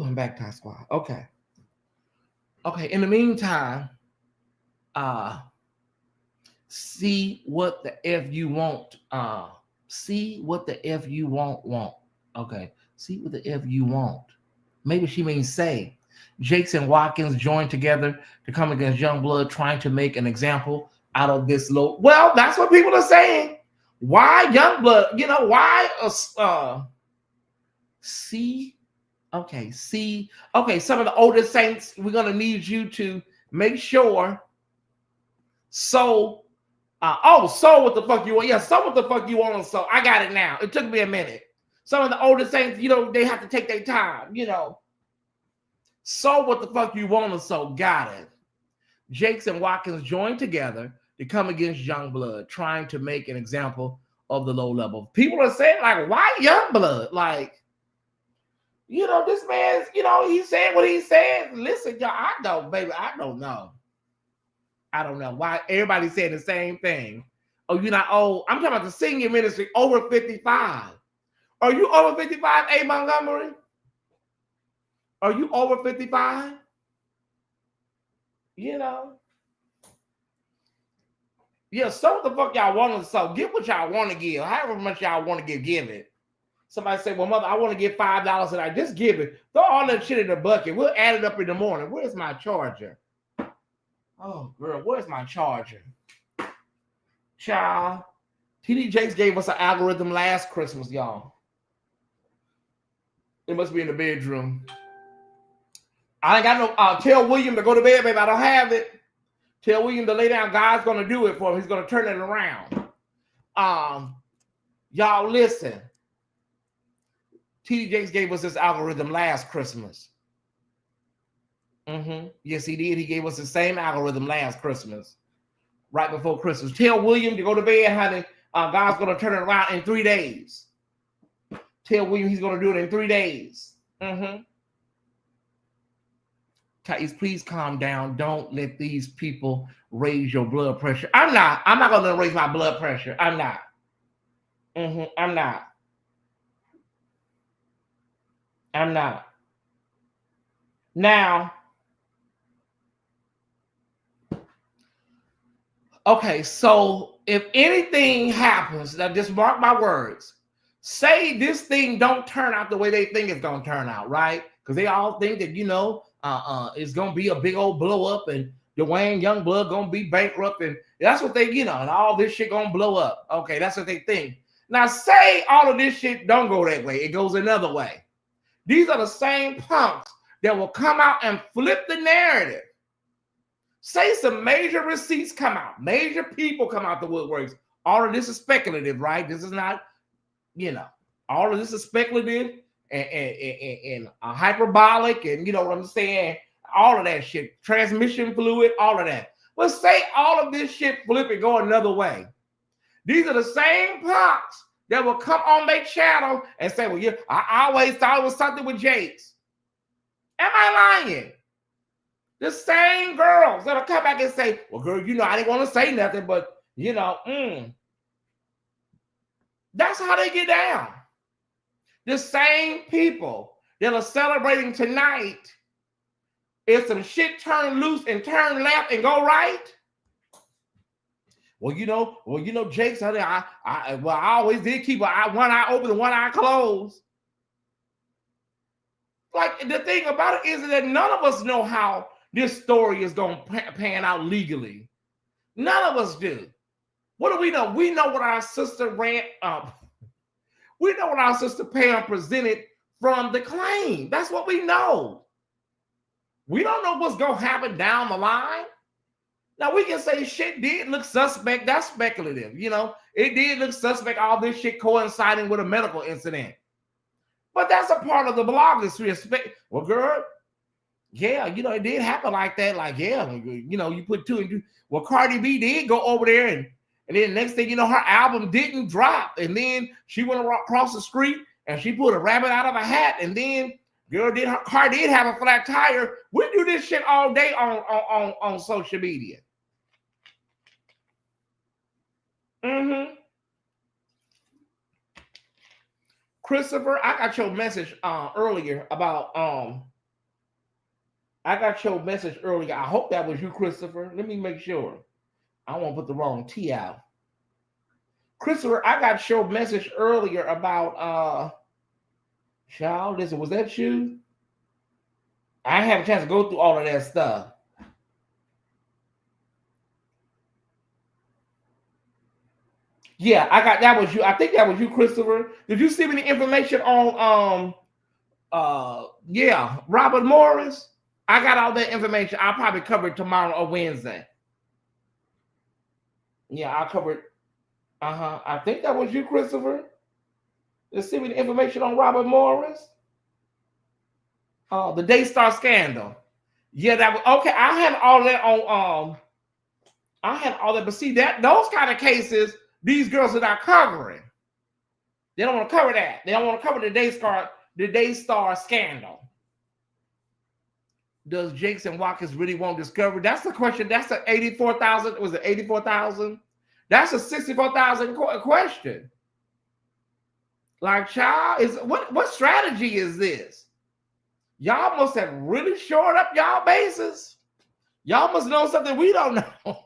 B: I'm back, Ty Squad. Okay. In the meantime, see what the F you want. See what the F you want. Okay. See what the F you want. Maybe she means say. Jakes and Watkins joined together to come against Youngblood, trying to make an example out of this low. Well, that's what people are saying. Why Youngblood? You know, why see? Okay, see. Okay, some of the older saints, we're gonna need you to make sure. So what the fuck you want? Yeah, so what the fuck you want? So I got it now. It took me a minute. Some of the older saints, you know, they have to take their time, you know. So what the fuck you want to so got it. Jakes and Watkins joined together to come against Youngblood, trying to make an example of the low level. People are saying, like, why Youngblood? Like, you know, this man's, you know, he's saying what he's saying. Listen, y'all, I don't know. I don't know why everybody's saying the same thing. Oh, you're not old. I'm talking about the senior ministry over 55. Are you over 55, A. Montgomery? Are you over 55? You know? Yeah, so what the fuck y'all want to so give what y'all want to give. However much y'all want to give it. Somebody say, well, mother, I want to give $5 and I just give it. Throw all that shit in the bucket. We'll add it up in the morning. Where's my charger? Oh, girl, where's my charger? Child. TD Jakes gave us an algorithm last Christmas, y'all. It must be in the bedroom. I ain't got no. Tell William to go to bed, baby. I don't have it. Tell William to lay down. God's gonna do it for him. He's gonna turn it around. Y'all listen. TD Jakes gave us this algorithm last Christmas. Yes, he did. He gave us the same algorithm last Christmas, right before Christmas. Tell William to go to bed, honey. God's gonna turn it around in 3 days. Tell William he's gonna do it in 3 days. Tyesse, please calm down. Don't let these people raise your blood pressure. I'm not gonna let them raise my blood pressure. I'm not. I'm not. Now, okay, so if anything happens, now just mark my words. Say this thing don't turn out the way they think it's gonna turn out, right? Because they all think that, it's gonna be a big old blow up and Duane Youngblood gonna be bankrupt, and that's what they, and all this shit gonna blow up. Okay, that's what they think. Now, say all of this shit don't go that way, it goes another way. These are the same punks that will come out and flip the narrative. Say some major receipts come out, major people come out the woodworks. All of this is speculative, right? This is not, all of this is speculative and hyperbolic, and you know what I'm saying? All of that shit, transmission fluid, all of that. But say all of this shit flip and go another way. These are the same punks that will come on their channel and say, well, yeah, I always thought it was something with Jakes. Am I lying? The same girls that'll come back and say, well, girl, I didn't want to say nothing, but, that's how they get down. The same people that are celebrating tonight, if some shit turn loose and turn left and go right, well, Jakes, I always did keep one eye open and one eye closed. Like, the thing about it is that none of us know how this story is going to pan out legally. None of us do. What do we know? We know what our sister ran up. We know what our sister Pam presented from the claim. That's what we know. We don't know what's going to happen down the line. Now, we can say shit did look suspect. That's speculative. It did look suspect, all this shit coinciding with a medical incident. But that's a part of the blogosphere. Well, girl, yeah, it did happen like that. Like, yeah, you put two and two. Well, Cardi B did go over there, and then next thing you know, her album didn't drop. And then she went across the street and she pulled a rabbit out of a hat. And then car did have a flat tire. We do this shit all day on social media. Christopher, I got your message earlier about I hope that was you, Christopher. Let me make sure. I won't put the wrong T out. Christopher, I got your message earlier about child. Listen, was that you? I didn't have a chance to go through all of that stuff. Yeah, that was you. I think that was you, Christopher. Did you see any information on Robert Morris? I got all that information. I'll probably cover it tomorrow or Wednesday. Yeah, I'll cover it. I think that was you, Christopher. Let's see any information on Robert Morris. The Daystar scandal. Yeah, that was okay. I had all that on I had all that, but see that those kind of cases, these girls are not covering. They don't want to cover that. They don't want to cover the Daystar scandal. Does Jakes and Watkins really want discovery? That's the question. That's the 84,000. Was it 84,000? That's a 64,000 question. Like, child, what strategy is this? Y'all must have really shored up y'all bases. Y'all must know something we don't know.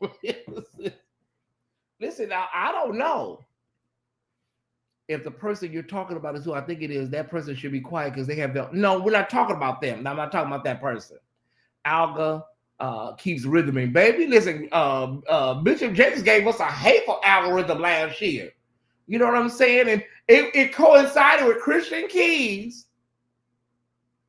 B: Listen, now, I don't know. If the person you're talking about is who I think it is, that person should be quiet because they have the. No, we're not talking about them. I'm not talking about that person. Alga keeps rhythming. Baby, listen, Bishop Jakes gave us a hateful algorithm last year. You know what I'm saying? And it coincided with Christian Keys.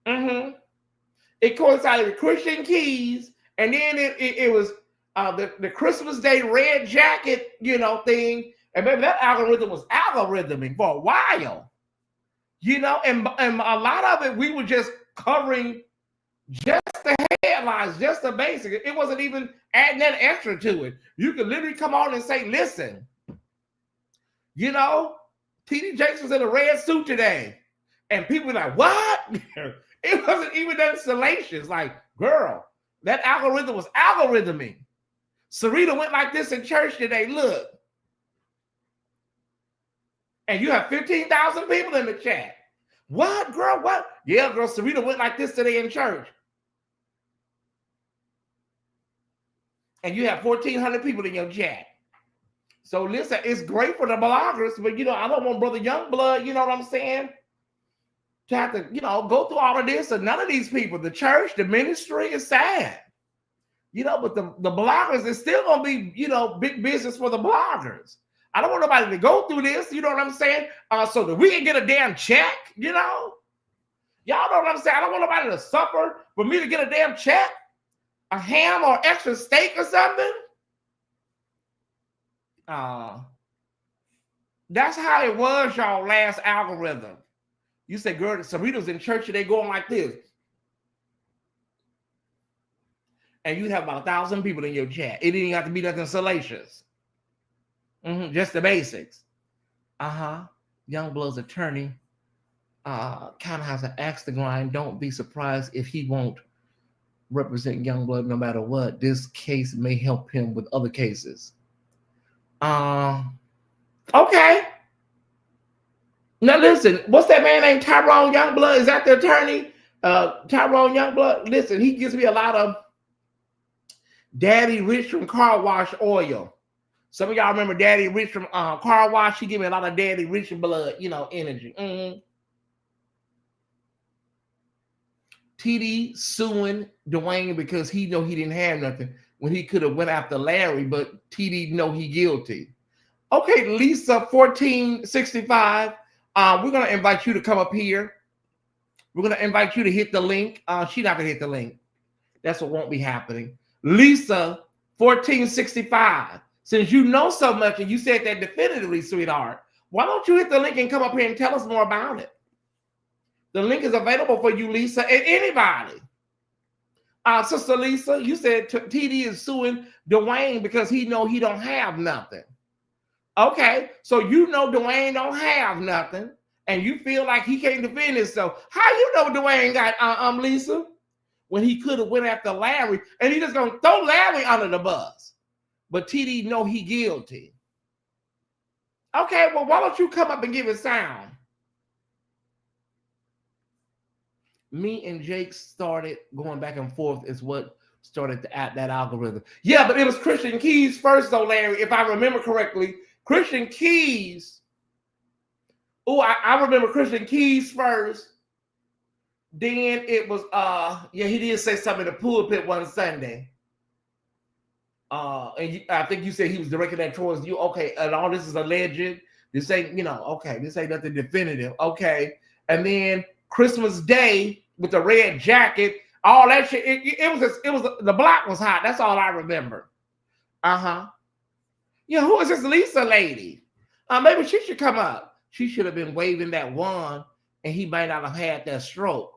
B: It coincided with Christian Keys, and then it was the Christmas Day red jacket, you know, thing. And maybe that algorithm was algorithming for a while, you know, and a lot of it we were just covering just the headlines, just the basic. It wasn't even adding that extra to it. You could literally come on and say, listen, you know, TD Jakes was in a red suit today. And people were like, what? It wasn't even that salacious. Like, girl, that algorithm was algorithming. Sarita went like this in church today. Look. And you have 15,000 people in the chat. What, girl? What? Yeah, girl, Sarita went like this today in church. And you have 1,400 people in your chat. So listen, it's great for the bloggers, but you know, I don't want Brother Youngblood, you know what I'm saying, to have to, you know, go through all of this. And none of these people, the church, the ministry is sad. You know, but the bloggers is still gonna be, you know, big business for the bloggers. I don't want nobody to go through this, you know what I'm saying? So that we can get a damn check, you know? Y'all know what I'm saying? I don't want nobody to suffer for me to get a damn check, a ham or extra steak or something. That's how it was, y'all, last algorithm. You say, girl, Sarita's in church and they going like this. And you have about 1,000 people in your chat. It didn't have to be nothing salacious. Just the basics. Youngblood's attorney kind of has to axe the grind. Don't be surprised if he won't represent Youngblood no matter what. This case may help him with other cases. Okay. Now listen, what's that man named Tyrone Youngblood? Is that the attorney? Tyrone Youngblood? Listen, he gives me a lot of Daddy Rich from Car Wash oil. Some of y'all remember Daddy Rich from Car Wash. He give me a lot of Daddy Rich blood, you know, energy. TD suing Duane because he know he didn't have nothing when he could have went after Larry, but TD know he guilty. Okay, Lisa 1465. We're gonna invite you to come up here. We're gonna invite you to hit the link. She's not gonna hit the link. That's what won't be happening. Lisa 1465. Since you know so much and you said that definitively, sweetheart, why don't you hit the link and come up here and tell us more about it? The link is available for you, Lisa, and anybody. Sister Lisa, you said TD is suing Duane because he know he don't have nothing. Okay, so you know Duane don't have nothing, and you feel like he can't defend himself. How you know Duane got Lisa? When he could have went after Larry, and he just gonna throw Larry under the bus. But TD know he guilty. Okay, well, why don't you come up and give it sound? Me and Jake started going back and forth is what started that algorithm. Yeah, but it was Christian Keys first, though, Larry, if I remember correctly. Christian Keys. Oh, I remember Christian Keys first. Then it was, yeah, he did say something in the pulpit one Sunday. And I think you said he was directing that towards you. Okay, and all this is alleged. This ain't, you know, okay, this ain't nothing definitive. Okay. And then Christmas Day with the red jacket, all that shit. It was the block was hot. That's all I remember. Yeah, who is this Lisa lady? Maybe she should come up. She should have been waving that wand, and he might not have had that stroke.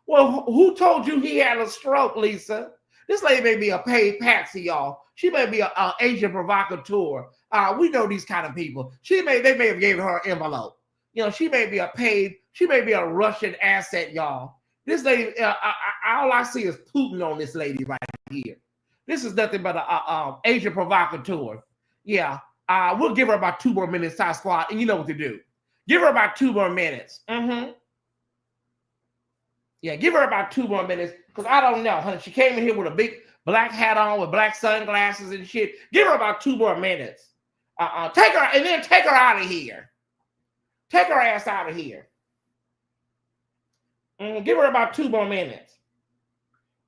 B: Well, who told you he had a stroke, Lisa? This lady may be a paid patsy, y'all. She may be an agent provocateur. We know these kind of people. They may have gave her an envelope. You know, she may be a Russian asset, y'all. This lady, all I see is Putin on this lady right here. This is nothing but an agent provocateur. Yeah, we'll give her about 2 more minutes, Ty Squad, and you know what to do. Give her about 2 more minutes. Yeah, give her about 2 more minutes, because I don't know, honey. She came in here with a big black hat on with black sunglasses and shit. Give her about 2 more minutes. Take her, and then take her out of here. Take her ass out of here. Give her about 2 more minutes.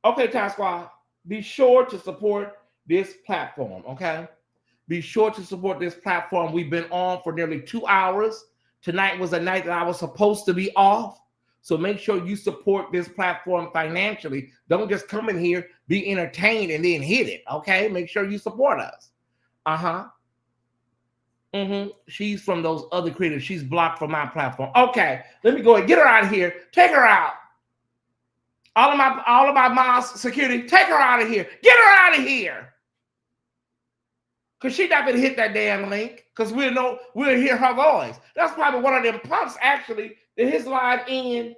B: Okay, Ty Squad, be sure to support this platform, okay? Be sure to support this platform. We've been on for nearly 2 hours. Tonight was a night that I was supposed to be off. So make sure you support this platform financially. Don't just come in here, be entertained, and then hit it, okay? Make sure you support us. She's from those other creators. She's blocked from my platform. Okay, let me go ahead. Get her out of here. Take her out. All of my mom's security, take her out of here. Get her out of here. Because she's not gonna hit that damn link. Because we'll hear her voice. That's probably one of them punks, actually. Did his live end?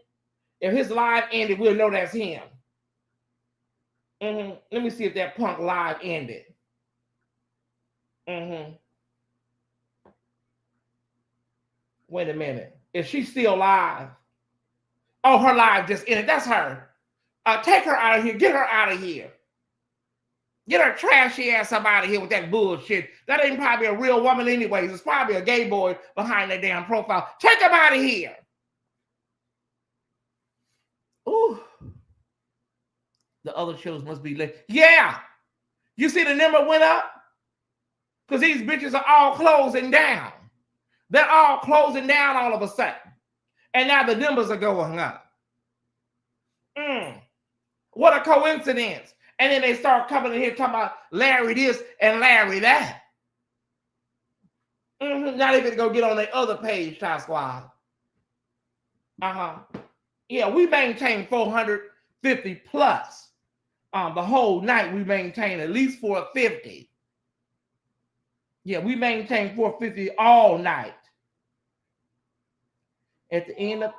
B: If his live ended, we'll know that's him. Let me see if that punk live ended. Wait a minute. Is she still live? Oh, her live just ended. That's her. Take her out of here. Get her out of here. Get her trashy ass up out of here with that bullshit. That ain't probably a real woman anyways. It's probably a gay boy behind that damn profile. Take him out of here. Ooh. The other shows must be late. Yeah. You see the number went up? Because these bitches are all closing down. They're all closing down all of a sudden. And now the numbers are going up. What a coincidence. And then they start coming in here talking about Larry this and Larry that. Not even go get on the other page, Ty Squad. Yeah, we maintain 450 plus. The whole night we maintain at least 450. Yeah, we maintain 450 all night. At the end of,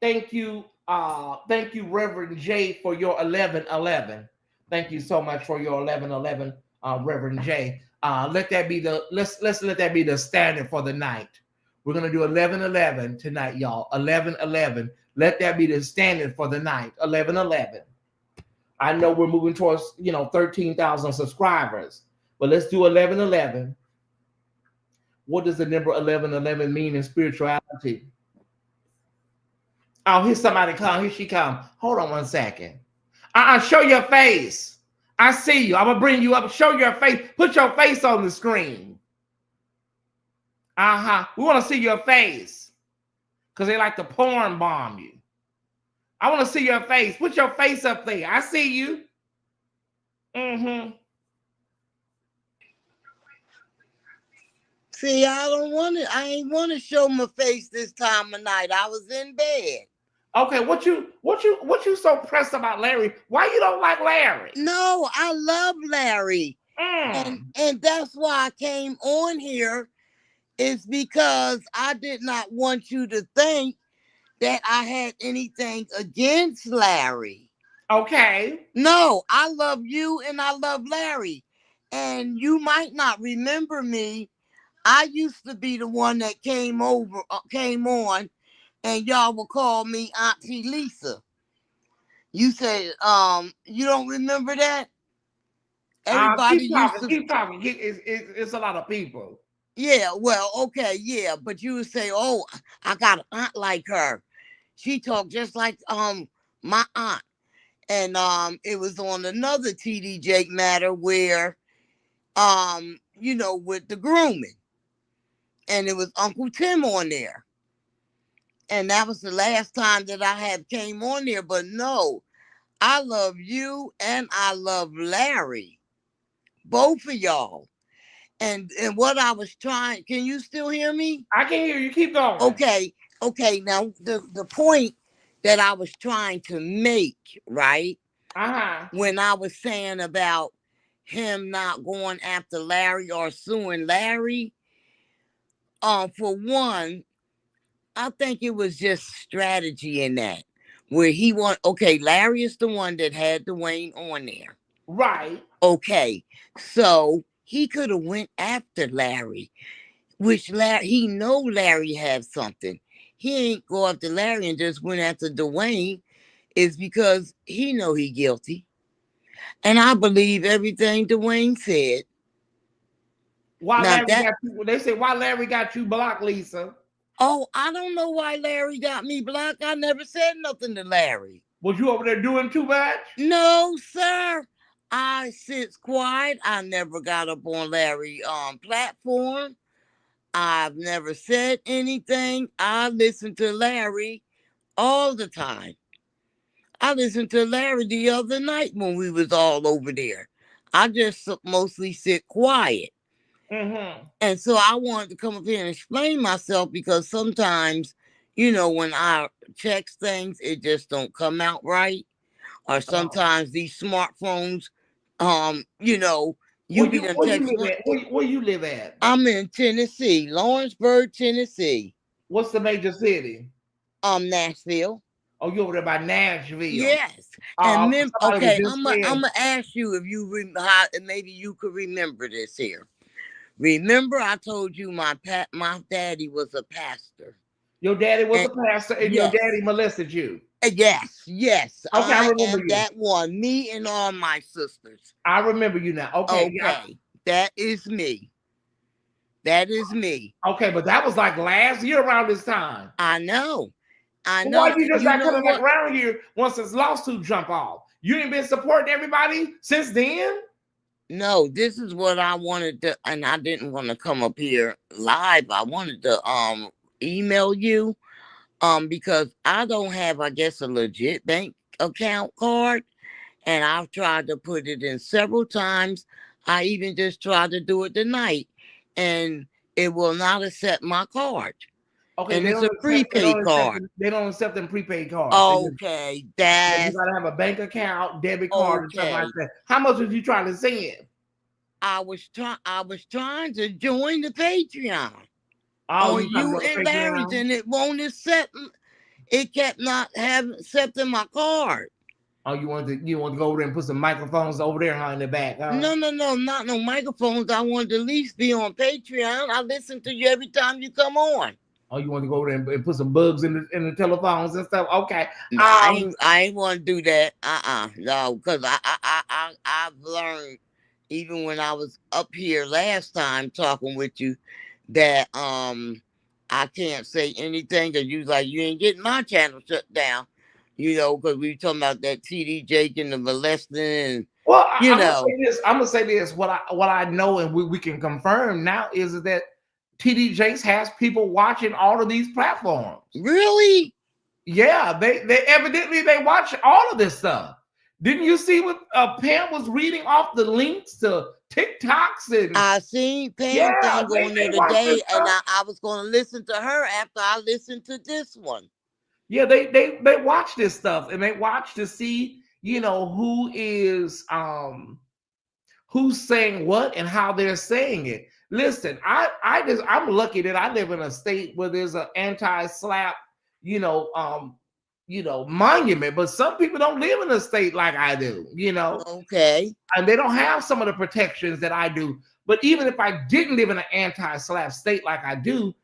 B: thank you, Reverend J, for your 1111. Thank you so much for your 1111, Reverend J. Let that be the let's let that be the standard for the night. We're gonna do 1111 tonight, y'all. 1111. Let that be the standard for the night. 1111. I know we're moving towards 13,000 subscribers, but let's do 1111. What does the number 1111 mean in spirituality? Oh, here's somebody come. Here she come. Hold on one second. Show your face. I see you. I'm gonna bring you up. Show your face. Put your face on the screen. We want to see your face. Because they like to porn bomb you. I want to see your face. Put your face up there. I see you.
G: See, I ain't want to show my face this time of night. I was in bed.
B: Okay, what you so pressed about Larry? Why you don't like Larry?
G: No, I love Larry. And that's why I came on here, is because I did not want you to think that I had anything against Larry.
B: Okay.
G: No, I love you and I love Larry. And you might not remember me. I used to be the one that came on, and y'all will call me Auntie Lisa. You said, you don't remember that? Everybody
B: keep talking. It's a lot of people.
G: Yeah, well, okay, yeah, but you would say, oh, I got an aunt like her. She talked just like my aunt. And it was on another TD Jake matter where with the grooming. And it was Uncle Tim on there. And that was the last time that I had came on there. But no, I love you and I love Larry. Both of y'all. And what I was trying, can you still hear me?
B: I can hear you. Keep going.
G: Okay. Now the point that I was trying to make, right? When I was saying about him not going after Larry or suing Larry, for one, I think it was just strategy in that, where Larry is the one that had Duane on there.
B: Right.
G: Okay. So he could have went after Larry, which he know Larry had something. He ain't go after Larry and just went after Duane, is because he know he guilty. And I believe everything Duane said.
B: They say, why Larry got you blocked, Lisa?
G: Oh, I don't know why Larry got me blocked. I never said nothing to Larry.
B: Was you over there doing too much?
G: No, sir. I sit quiet. I never got up on Larry platform. I've never said anything. I listen to Larry all the time. I listened to Larry the other night when we was all over there. I just mostly sit quiet. And so I wanted to come up here and explain myself because sometimes, you know, when I check things, it just don't come out right. Or sometimes these smartphones, you know,
B: Where you live at? Where you live at?
G: I'm in Tennessee, Lawrenceburg, Tennessee.
B: What's the major city?
G: Nashville.
B: Oh, you over there by Nashville?
G: Yes. And okay, I'm gonna ask you if you maybe you could remember this here. Remember, I told you my daddy was a pastor.
B: Your daddy was a pastor, and
G: yes.
B: your daddy molested you.
G: Yes, yes.
B: Okay, I remember you.
G: That one, me and all my sisters.
B: I remember you now. Okay,
G: yeah. That is me. That is me.
B: Okay, but that was like last year around this time.
G: I know. I know.
B: Why you just not coming back around here once this lawsuit jump off? You ain't been supporting everybody since then?
G: No, this is what I wanted to, and I didn't want to come up here live. I wanted to email you because I don't have, I guess, a legit bank account card, and I've tried to put it in several times. I even just tried to do it tonight, and it will not accept my card.
B: Okay,
G: and it's a prepaid card.
B: They don't accept them prepaid cards.
G: Okay,
B: you gotta have a bank account, debit card, and stuff like that. How much was you trying to send?
G: I was trying to join the Patreon.
B: Oh,
G: you and Larry's, and it won't accept. It kept not accepting my card.
B: Oh, you want to go over there and put some microphones over there in the back? Huh?
G: No, not no microphones. I wanted to at least be on Patreon. I listen to you every time you come on.
B: Oh, you want to go over there and put some bugs in the telephones and stuff? Okay.
G: No, I ain't want to do that. No, because I've learned even when I was up here last time talking with you that I can't say anything because you like you ain't getting my channel shut down. You know, because we were talking about that TD Jake and the molesting. And,
B: well, I'm gonna say this. What I know and we can confirm now is that TD Jakes has people watching all of these platforms.
G: Really?
B: Yeah, they evidently they watch all of this stuff. Didn't you see what Pam was reading off the links to TikToks? And
G: I seen Pam thing on there today, and I was going to listen to her after I listened to this one.
B: Yeah, they watch this stuff, and they watch to see, you know, who is who's saying what and how they're saying it. Listen, I'm lucky that I live in a state where there's an anti-slap, monument, but some people don't live in a state like I do, you know.
G: Okay.
B: And they don't have some of the protections that I do. But even if I didn't live in an anti-slap state like I do,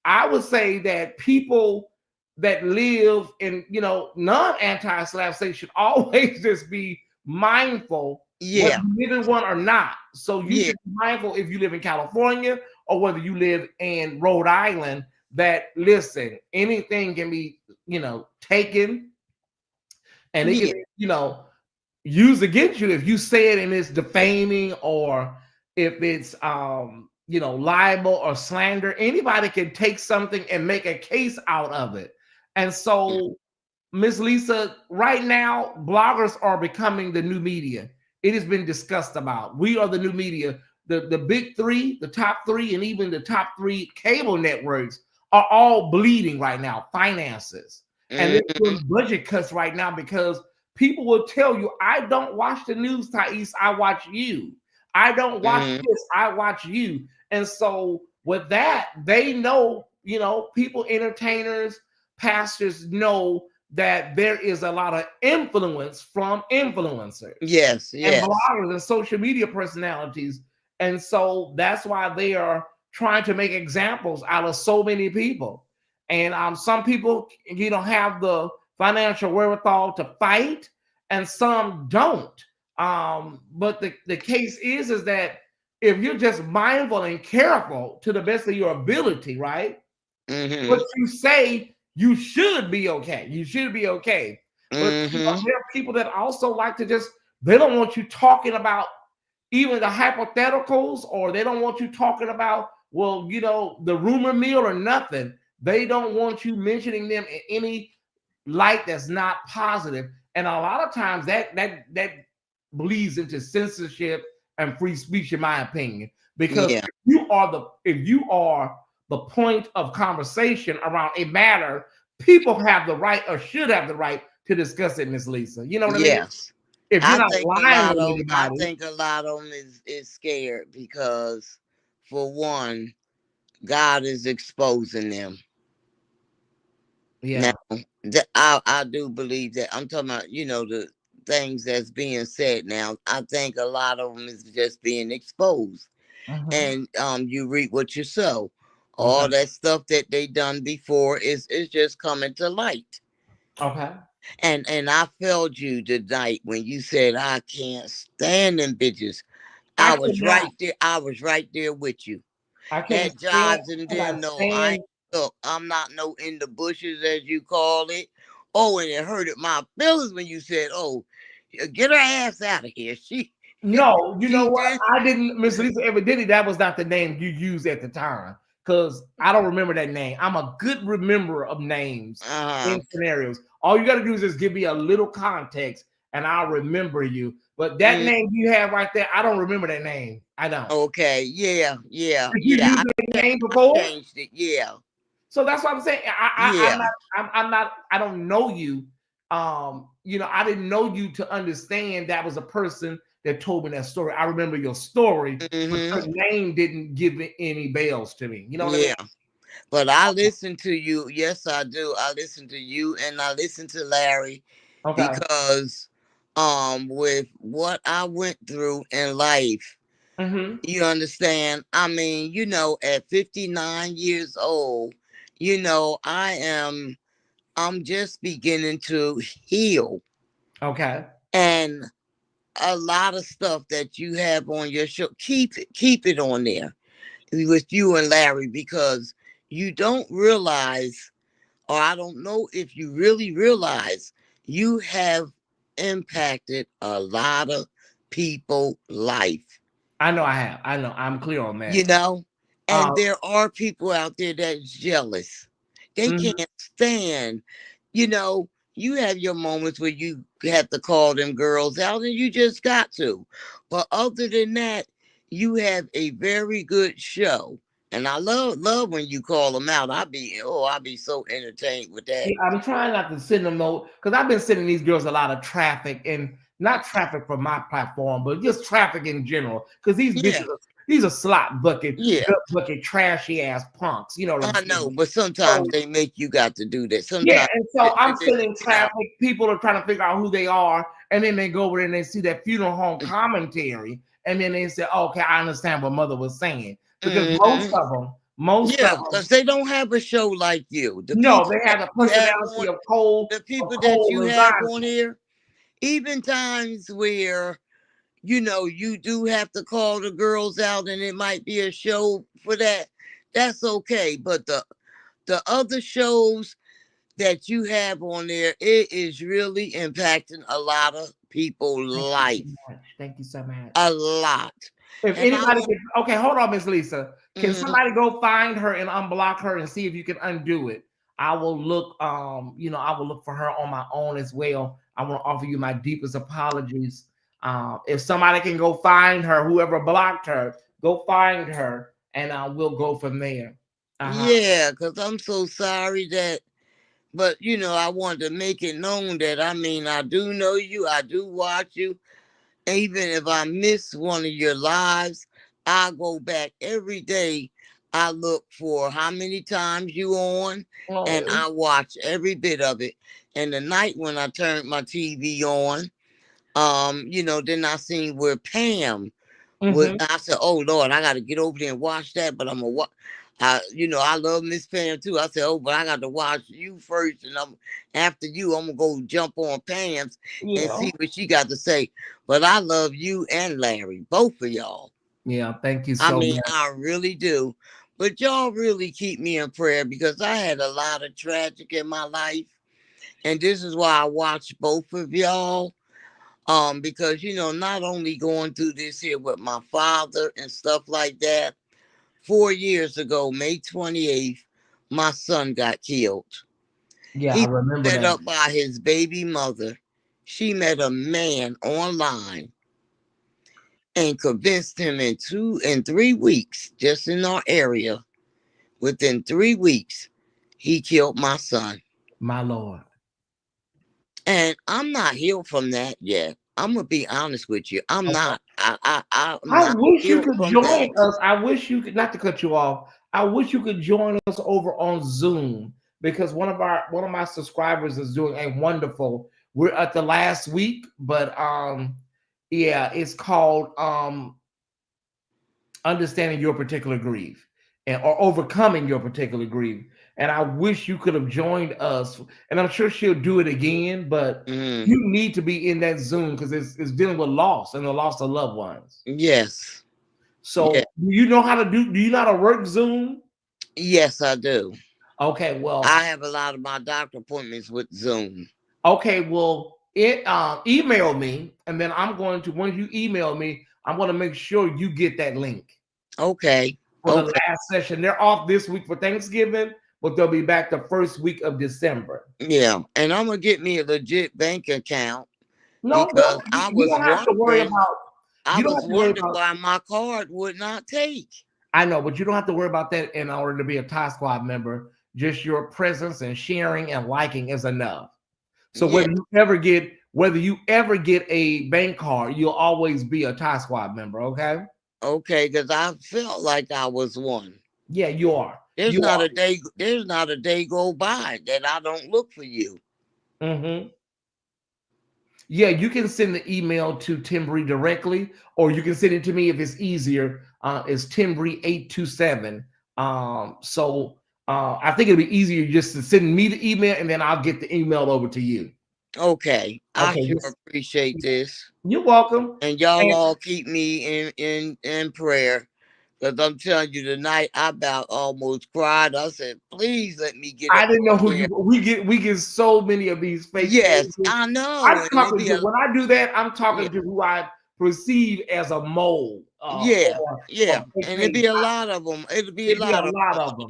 B: I would say that people that live in, non-anti-slap states should always just be mindful whether you live in one or not. So you should be mindful if you live in California or whether you live in Rhode Island, that listen, anything can be, taken and it can, used against you if you say it and it's defaming, or if it's libel or slander. Anybody can take something and make a case out of it. And so, Miss Lisa, right now, bloggers are becoming the new media. It has been discussed about. We are the new media. The big three, the top three, and even the top three cable networks are all bleeding right now, finances. And they're doing budget cuts right now because people will tell you, I don't watch the news, Tyesse, I watch you. I don't watch this, I watch you. And so with that, they know, people, entertainers, pastors know that there is a lot of influence from influencers.
G: Yes.
B: And bloggers and social media personalities. And so that's why they are trying to make examples out of so many people. And some people, have the financial wherewithal to fight, and some don't. But the case is that if you're just mindful and careful to the best of your ability, right? What you say, you should be okay. You should be okay. But there are people that also like to just They don't want you talking about even the hypotheticals, or they don't want you talking about, well, you know, the rumor mill or nothing. They don't want you mentioning them in any light that's not positive. And a lot of times that bleeds into censorship and free speech, in my opinion. Because
G: Yeah.
B: if you are the point of conversation around a matter, people have the right, or should have the right, to discuss it, Miss Lisa. You know what I mean?
G: Yes.
B: If you're
G: I
B: not
G: think a
B: lying
G: lot
B: on
G: of I
B: anybody,
G: think a lot of them is scared because, for one, God is exposing them.
B: yeah.
G: Now, I do believe that. I'm talking about, you know, the things that's being said now. I think a lot of them is just being exposed, and you reap what you sow. All
B: Okay.
G: that stuff that they done before is just coming to light.
B: Okay.
G: And I felt you tonight when you said, I can't stand them bitches.
B: I
G: I was
B: cannot.
G: right there. I was right there with you.
B: I can't
G: That
B: stand.
G: jives and
B: I
G: then
B: cannot
G: no, I ain't,
B: stand.
G: look, I'm not no in the bushes as you call it. Oh, and it hurted my feelings when you said, "Oh, get her ass out of here."
B: No, you know
G: She
B: what?
G: just,
B: I didn't, Miss Lisa Evidently, that was not the name you used at the time, because I don't remember that name. I'm a good rememberer of names in scenarios. All you got to do is just give me a little context, and I'll remember you. But that name you have right there, I don't remember that name. I don't.
G: okay, yeah.
B: Did you use that name
G: I
B: before?
G: changed it, yeah.
B: So that's what I'm saying. I'm
G: Yeah.
B: not. I'm not. I don't know you. You know, I didn't know you to understand that was a person that told me that story. I remember your story, but your name didn't give it any bells to me. You know what I mean?
G: Yeah. But I listen to you. Yes, I do. I listen to you and I listen to Larry
B: Okay.
G: because with what I went through in life, you understand? I mean, you know, at 59 years old, you know, I'm just beginning to heal.
B: Okay.
G: And a lot of stuff that you have on your show, keep it on there with you and Larry, because you don't realize, or I don't know if you really realize, you have impacted a lot of people's life.
B: I know I have. I know. I'm clear on that.
G: You know,
B: Uh,
G: and there are people out there that's jealous. They can't stand, you know, you have your moments where you have to call them girls out and you just got to. But other than that, you have a very good show. And I love when you call them out. I'll be so entertained with that.
B: Yeah, I'm trying not to send them no, because I've been sending these girls a lot of traffic, and not traffic from my platform, but just traffic in general. Because these bitches, these are slot bucket, gut bucket, trashy ass punks. You know what I'm
G: I
B: saying?
G: know, but sometimes
B: So,
G: they make you got to do that.
B: yeah,
G: Sometimes
B: and so I'm
G: they
B: sending
G: you know.
B: traffic. People are trying to figure out who they are, and then they go over there and they see that funeral home commentary, and then they say, oh, "Okay, I understand what Mother was saying." Because most of them,
G: because they don't have a show like you. The
B: no,
G: people
B: they
G: that
B: have a
G: you have
B: personality
G: on,
B: of cold,
G: the people that you have
B: lasagna.
G: on here, even times where, you know, you do have to call the girls out and it might be a show for that, that's okay. But the other shows that you have on there, it is really impacting a lot of people's life.
B: Thank you so much.
G: A lot.
B: If
G: And I
B: anybody
G: want,
B: can, okay, hold on, Miss Lisa. Can somebody go find her and unblock her and see if you can undo it? I will look, you know, I will look for her on my own as well. I want to offer you my deepest apologies. If somebody can go find her, whoever blocked her, go find her, and we'll go from there.
G: yeah, because I'm so sorry that, but you know, I want to make it known that, I mean, I do know you, I do watch you. Even if I miss one of your lives, I go back every day. I look for how many times you on, and I watch every bit of it. And the night when I turned my TV on, you know, then I seen where Pam was. I said, "Oh Lord, I got to get over there and watch that." But I'm gonna watch. You know, I love Miss Pam too. I said, "Oh, but I got to watch you first, and after you, I'm gonna go jump on Pam's and see what she got to say." But I love you and Larry, both of y'all.
B: Yeah, thank you
G: I
B: so
G: mean,
B: much.
G: I really do. But y'all really keep me in prayer because I had a lot of tragic in my life, and this is why I watch both of y'all. Because not only going through this here with my father and stuff like that. 4 years ago, May 28th, my son got killed.
B: Yeah, I
G: He
B: remember
G: was set
B: that.
G: up by his baby mother. She met a man online and convinced him in 3 weeks, just in our area, within 3 weeks, he killed my son.
B: My Lord.
G: And I'm not healed from that yet. I'm gonna be honest with you. I'm not. I'm
B: I
G: not
B: wish you
G: healed
B: could
G: from
B: join
G: that.
B: us. I wish you could, not to cut you off. I wish you could join us over on Zoom because one of my subscribers is doing a wonderful. We're at the last week, but yeah, it's called understanding your particular grief or overcoming your particular grief. And I wish you could have joined us. And I'm sure she'll do it again, but you need to be in that Zoom because it's dealing with loss and the loss of loved ones.
G: Yes.
B: So
G: Yeah.
B: do you know how to work Zoom?
G: Yes, I do.
B: Okay, well,
G: I have a lot of my doctor appointments with Zoom.
B: Okay, well, email me, and then once you email me, I'm going to make sure you get that link.
G: Okay.
B: For the last session. They're off this week for Thanksgiving, but they'll be back the first week of December.
G: Yeah, and I'm gonna get me a legit bank account.
B: No,
G: because
B: you don't have to worry about.
G: I was wondering why my card would not take.
B: I know, but you don't have to worry about that in order to be a Tie Squad member. Just your presence and sharing and liking is enough. So whether you ever get a bank card, you'll always be a Tie Squad member. Okay.
G: Okay, because I felt like I was one.
B: Yeah, you are.
G: There's not a day go by that I don't look for you.
B: Mm-hmm. Yeah, you can send the email to Timbri directly, or you can send it to me if it's easier. It's Timbri827. I think it'll be easier just to send me the email, and then I'll get the email over to you.
G: Okay. I sure appreciate this.
B: You're welcome.
G: And y'all all keep me in prayer. Because I'm telling you, tonight I about almost cried. I said, please let me get
B: I didn't know who you we get so many of these fake.
G: Yes, I know.
B: When I do that, I'm talking to who I perceive as a mole.
G: And it'd be a lot of them. It'd be a lot of them.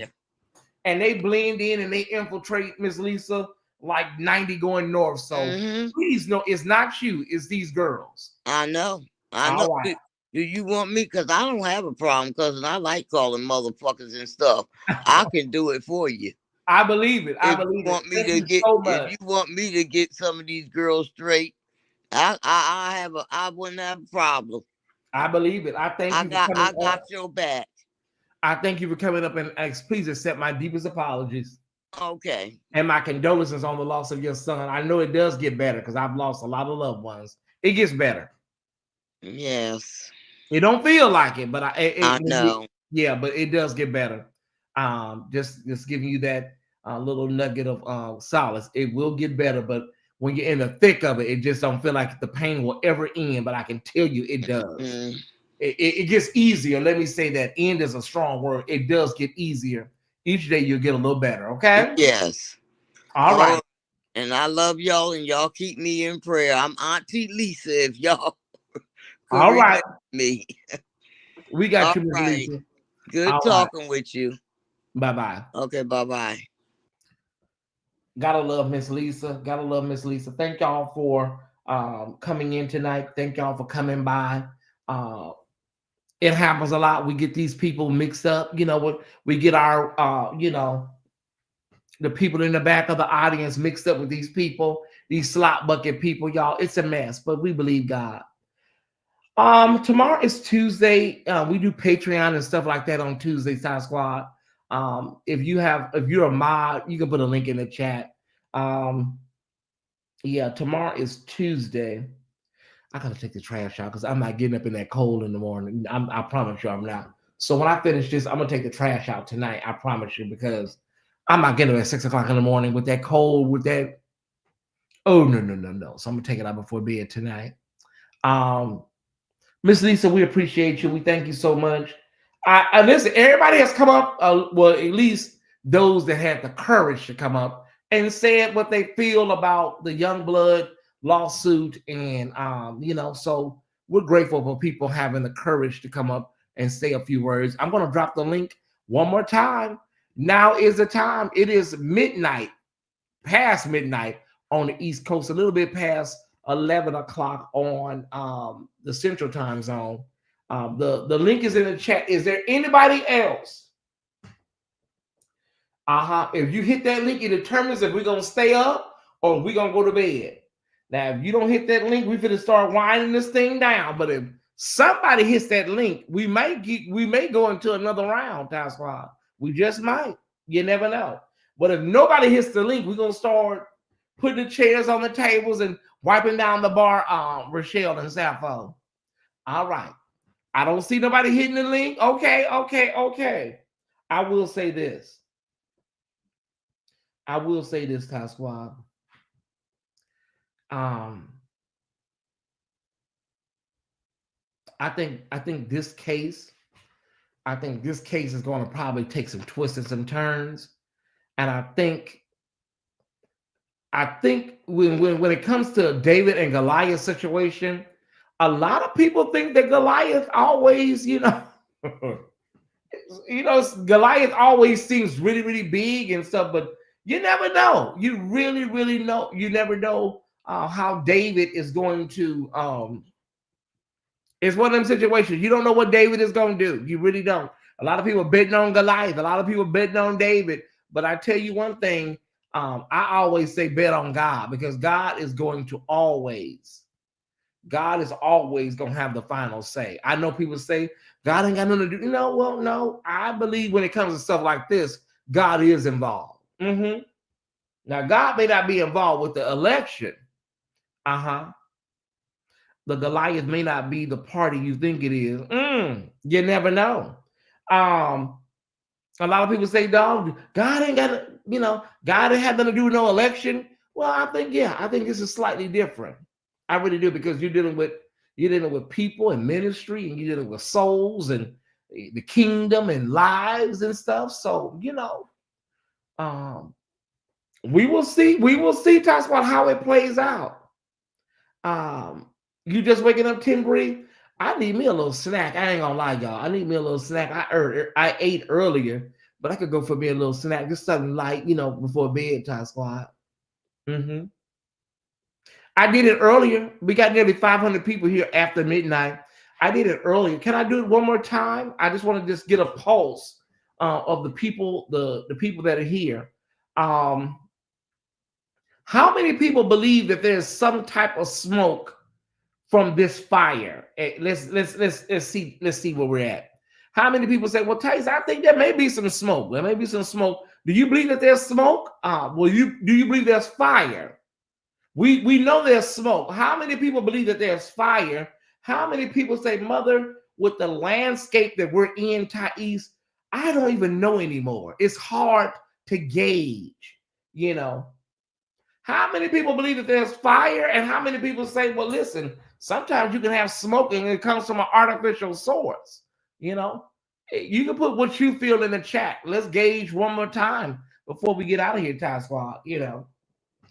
B: And they blend in and they infiltrate Miss Lisa like 90 going north. So please know it's not you, it's these girls.
G: I know. Right. Do you want me? Because I don't have a problem, because I like calling motherfuckers and stuff. I can do it for you.
B: I believe it.
G: If you want me to get some of these girls straight, I wouldn't have a problem.
B: I believe it. I
G: got your back.
B: I thank you for coming up and please accept my deepest apologies.
G: Okay.
B: And my condolences on the loss of your son. I know it does get better because I've lost a lot of loved ones. It gets better.
G: Yes.
B: It don't feel like it, but
G: I know.
B: But it does get better. Just giving you that little nugget of solace. It will get better, but when you're in the thick of it, it just don't feel like the pain will ever end. But I can tell you, it does. It gets easier. Let me say that. End is a strong word. It does get easier. Each day you'll get a little better. Okay.
G: Yes.
B: All right.
G: And I love y'all, and y'all keep me in prayer. I'm Auntie Lisa. If y'all.
B: All right.
G: Me.
B: We got you, Miss Lisa.
G: Good talking with you.
B: Bye-bye.
G: Okay, bye-bye.
B: Gotta love Miss Lisa. Gotta love Miss Lisa. Thank y'all for coming in tonight. Thank y'all for coming by. It happens a lot. We get these people mixed up. We get our the people in the back of the audience mixed up with these people, these slot bucket people, y'all. It's a mess, but we believe God. Tomorrow is Tuesday. We do Patreon and stuff like that on Tuesday, Tie Squad. If you're a mod, you can put a link in the chat. Tomorrow is Tuesday. I gotta take the trash out because I'm not getting up in that cold in the morning. I promise you I'm not. So when I finish this, I'm gonna take the trash out tonight. I promise you, because I'm not getting up at 6 o'clock in the morning with that cold, with that. Oh, no. So I'm gonna take it out before bed tonight. Miss Lisa, we appreciate you. We thank you so much. I listen, everybody has come up, well, at least those that had the courage to come up and said what they feel about the Youngblood lawsuit, and so we're grateful for people having the courage to come up and say a few words. I'm going to drop the link one more time. Now is the time. It is midnight, past midnight on the East Coast, a little bit past 11 o'clock on the Central Time Zone. The link is in the chat. Is there anybody else? If you hit that link, it determines if we're going to stay up or we're going to go to bed. Now, if you don't hit that link, we're going to start winding this thing down. But if somebody hits that link, we may go into another round, Time Squad. We just might. You never know. But if nobody hits the link, we're going to start putting the chairs on the tables and wiping down the bar, Rochelle and Sappho. All right. I don't see nobody hitting the link. Okay. I will say this. Time Squad. I think this case is going to probably take some twists and some turns. And I think when it comes to David and Goliath situation, a lot of people think that Goliath always, Goliath always seems really, really big and stuff, but you never know. You really, really know. You never know how David is going to. It's one of them situations. You don't know what David is going to do. You really don't. A lot of people betting on Goliath. A lot of people betting on David. But I tell you one thing. I always say bet on God, because God is always going to have the final say. I know people say God ain't got nothing to do. No. I believe when it comes to stuff like this, God is involved. Now, God may not be involved with the election. The Goliath may not be the party you think it is. You never know. A lot of people say, dog, God ain't got to, God ain't had nothing to do with no election. Well, I think this is slightly different. I really do, because you're dealing with people and ministry, and you're dealing with souls and the kingdom and lives and stuff. So, we will see, talks about how it plays out. You just waking up, Timbree? I need me a little snack. I ain't gonna lie, y'all. I need me a little snack. I ate earlier, but I could go for me a little snack, just something light, before bedtime, Squad. I did it earlier. We got nearly 500 people here after midnight. I did it earlier. Can I do it one more time? I just want to just get a pulse of the people, the people that are here. How many people believe that there's some type of smoke from this fire? Let's see where we're at. How many people say, well, Tyesse, I think there may be some smoke. There may be some smoke. Do you believe that there's smoke? Do you believe there's fire? We know there's smoke. How many people believe that there's fire? How many people say, Mother, with the landscape that we're in, Tyesse, I don't even know anymore. It's hard to gauge, How many people believe that there's fire? And how many people say, well, listen, sometimes you can have smoke and it comes from an artificial source. You can put what you feel in the chat. Let's gauge one more time before we get out of here, Ty Squad.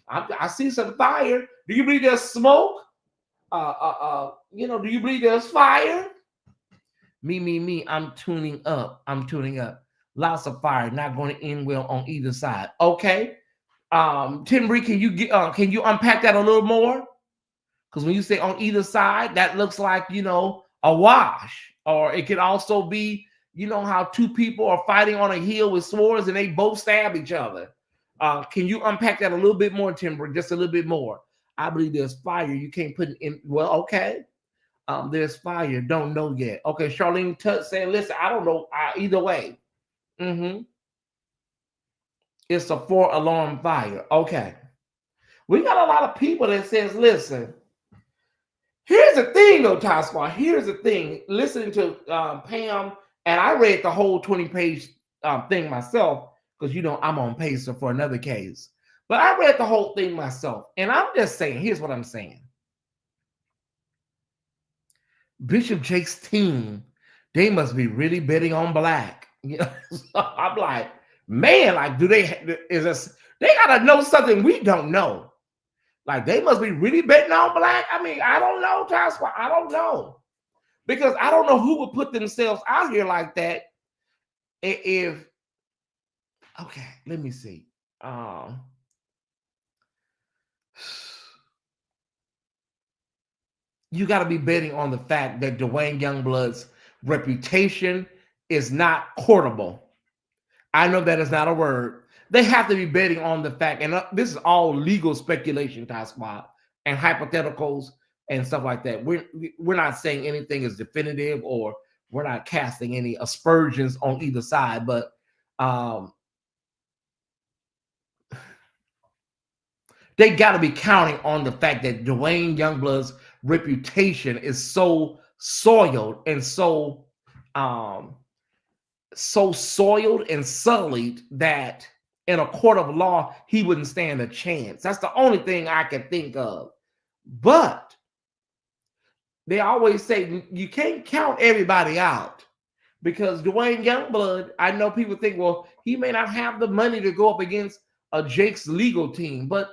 B: I see some fire. Do you believe there's smoke? Do you believe there's fire? Me. I'm tuning up. Lots of fire, not going to end well on either side. Okay. Timbree, can you unpack that a little more? Because when you say on either side, that looks like a wash, or it could also be how two people are fighting on a hill with swords and they both stab each other. Can you unpack that a little bit more, Timbree? Just a little bit more. I believe there's fire. You can't put it in. Well, okay. There's fire. Don't know yet. Okay, Charlene Tut saying, listen, I don't know either way. It's a 4-alarm fire. Okay. We got a lot of people that says, listen, here's the thing though, Ty Squad. Here's the thing. Listening to Pam, and I read the whole 20-page thing myself, because I'm on pacer for another case. But I read the whole thing myself. And I'm just saying, here's what I'm saying. Bishop Jake's team, they must be really betting on black. So I'm like, man, like, they gotta know something we don't know. Like they must be really betting on black. I mean, I don't know, Tyesse. I don't know. Because I don't know who would put themselves out here like that. If okay, let me see. You got to be betting on the fact that Duane Youngblood's reputation is not courtable. I know that is not a word. They have to be betting on the fact, and this is all legal speculation, Tyesse, and hypotheticals and stuff like that. We're not saying anything is definitive, or we're not casting any aspersions on either side, but they got to be counting on the fact that Duane Youngblood's reputation is so soiled and so soiled and sullied that in a court of law he wouldn't stand a chance. That's the only thing I can think of. But they always say you can't count everybody out, because Duane Youngblood, I know people think, well, he may not have the money to go up against a Jake's legal team, but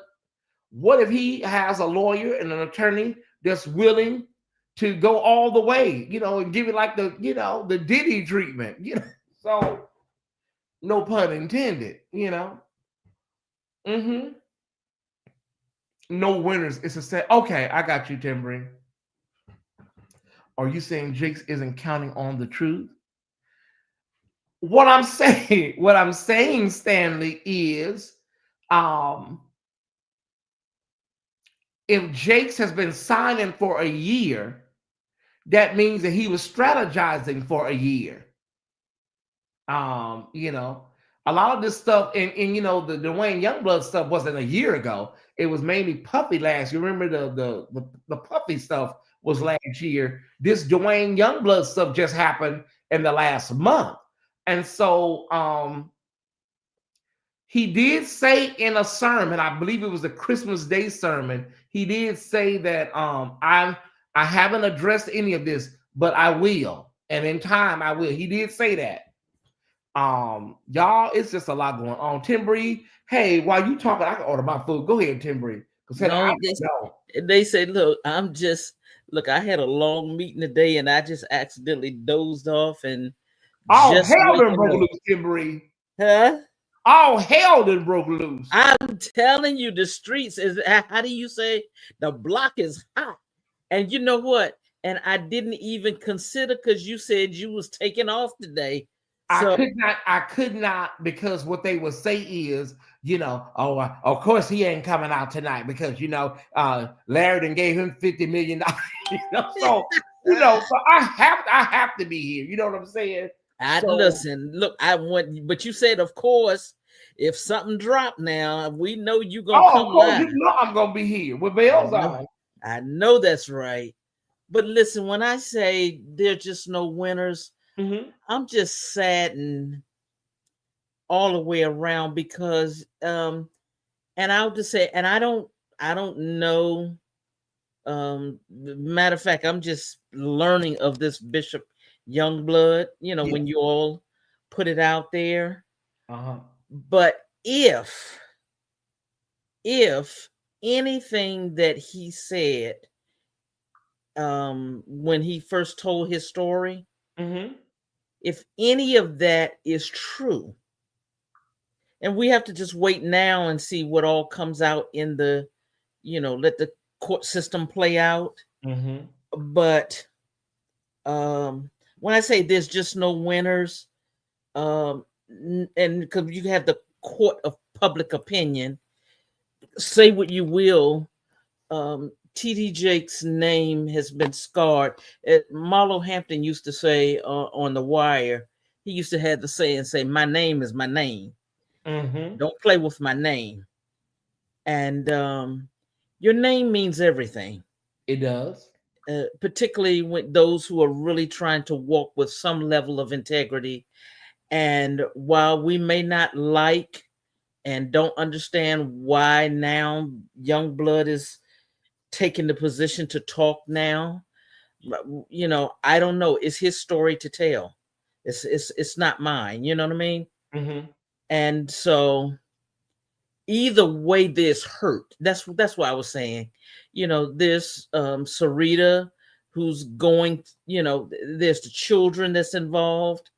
B: what if he has a lawyer and an attorney that's willing to go all the way, and give it like the, the Diddy treatment, So, no pun intended, No winners. It's a set. Okay, I got you, Timbrine. Are you saying Jakes isn't counting on the truth? What I'm saying, Stanley, is if Jakes has been signing for a year, that means that he was strategizing for a year. A lot of this stuff, and the Duane Youngblood stuff wasn't a year ago. It was mainly Puffy last. You remember the Puffy stuff was last year. This Duane Youngblood stuff just happened in the last month. And so he did say in a sermon, I believe it was the Christmas Day sermon, he did say that I haven't addressed any of this, but I will. And in time I will. He did say that. Y'all, it's just a lot going on. Timbrine, hey, while you talking, I can order my food. Go ahead, Timbrine.
H: No, they say, look, I had a long meeting today and I just accidentally dozed off and
B: hell done broke loose, Timbrine.
H: Huh?
B: All hell done broke loose.
H: I'm telling you, the streets is, how do you say, the block is hot. And you know what? And I didn't even consider, because you said you was taking off today. So,
B: I could not, because what they would say is, of course he ain't coming out tonight because Larry done gave him $50 million. So I have to be here. You know what I'm saying?
H: Listen, look, but you said, of course, if something dropped now, we know you gonna come.
B: Of course, I'm gonna be here with bells on.
H: I know that's right. But listen, when I say there's just no winners, I'm just saddened all the way around, because and I'll just say, and I don't know, matter of fact, I'm just learning of this Bishop Youngblood, when you all put it out there. But if anything that he said when he first told his story, if any of that is true, and we have to just wait now and see what all comes out in the, let the court system play out. But when I say there's just no winners, and because you have the court of public opinion, say what you will, T.D. Jake's name has been scarred. Marlo Hampton used to say on The Wire, he used to have the say, my name is my name. Don't play with my name. And your name means everything.
B: It does.
H: Particularly with those who are really trying to walk with some level of integrity. And while we may not like and don't understand why now Youngblood is taking the position to talk now, I don't know. It's his story to tell. It's not mine. You know what I mean? And so either way, there's hurt. That's what I was saying. There's Sarita, who's going. There's the children that's involved.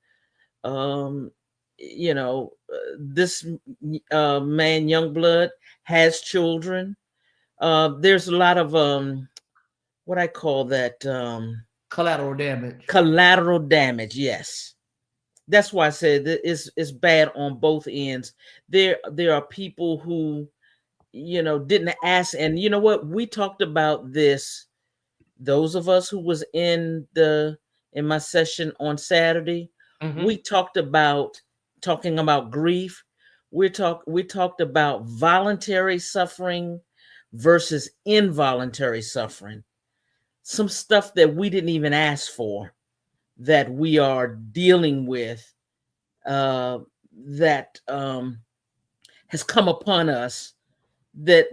H: Um, this man, Youngblood, has children. There's a lot of what I call that
B: collateral damage.
H: Collateral damage, yes. That's why I said that it's bad on both ends. There are people who didn't ask, and you know what? We talked about this. Those of us who was in my session on Saturday, we talked about talking about grief. We talked about voluntary suffering versus involuntary suffering. Some stuff that we didn't even ask for, that we are dealing with, that has come upon us, that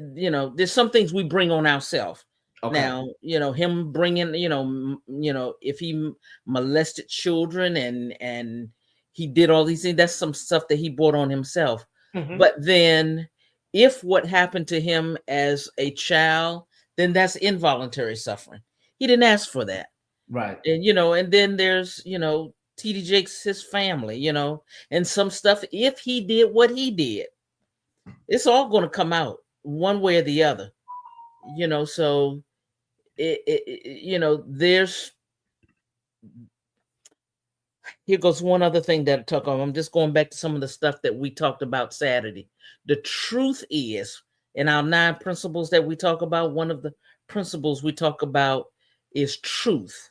H: there's some things we bring on ourselves. Okay. Now, him bringing, if he molested children and he did all these things, that's some stuff that he brought on himself. But then if what happened to him as a child, then that's involuntary suffering. He didn't ask for that.
B: Right.
H: And, and then there's, TD Jakes, his family, and some stuff, if he did what he did, it's all going to come out one way or the other, so there's, here goes one other thing that I talk on. I'm just going back to some of the stuff that we talked about Saturday. The truth is, in our 9 principles that we talk about, one of the principles we talk about is truth.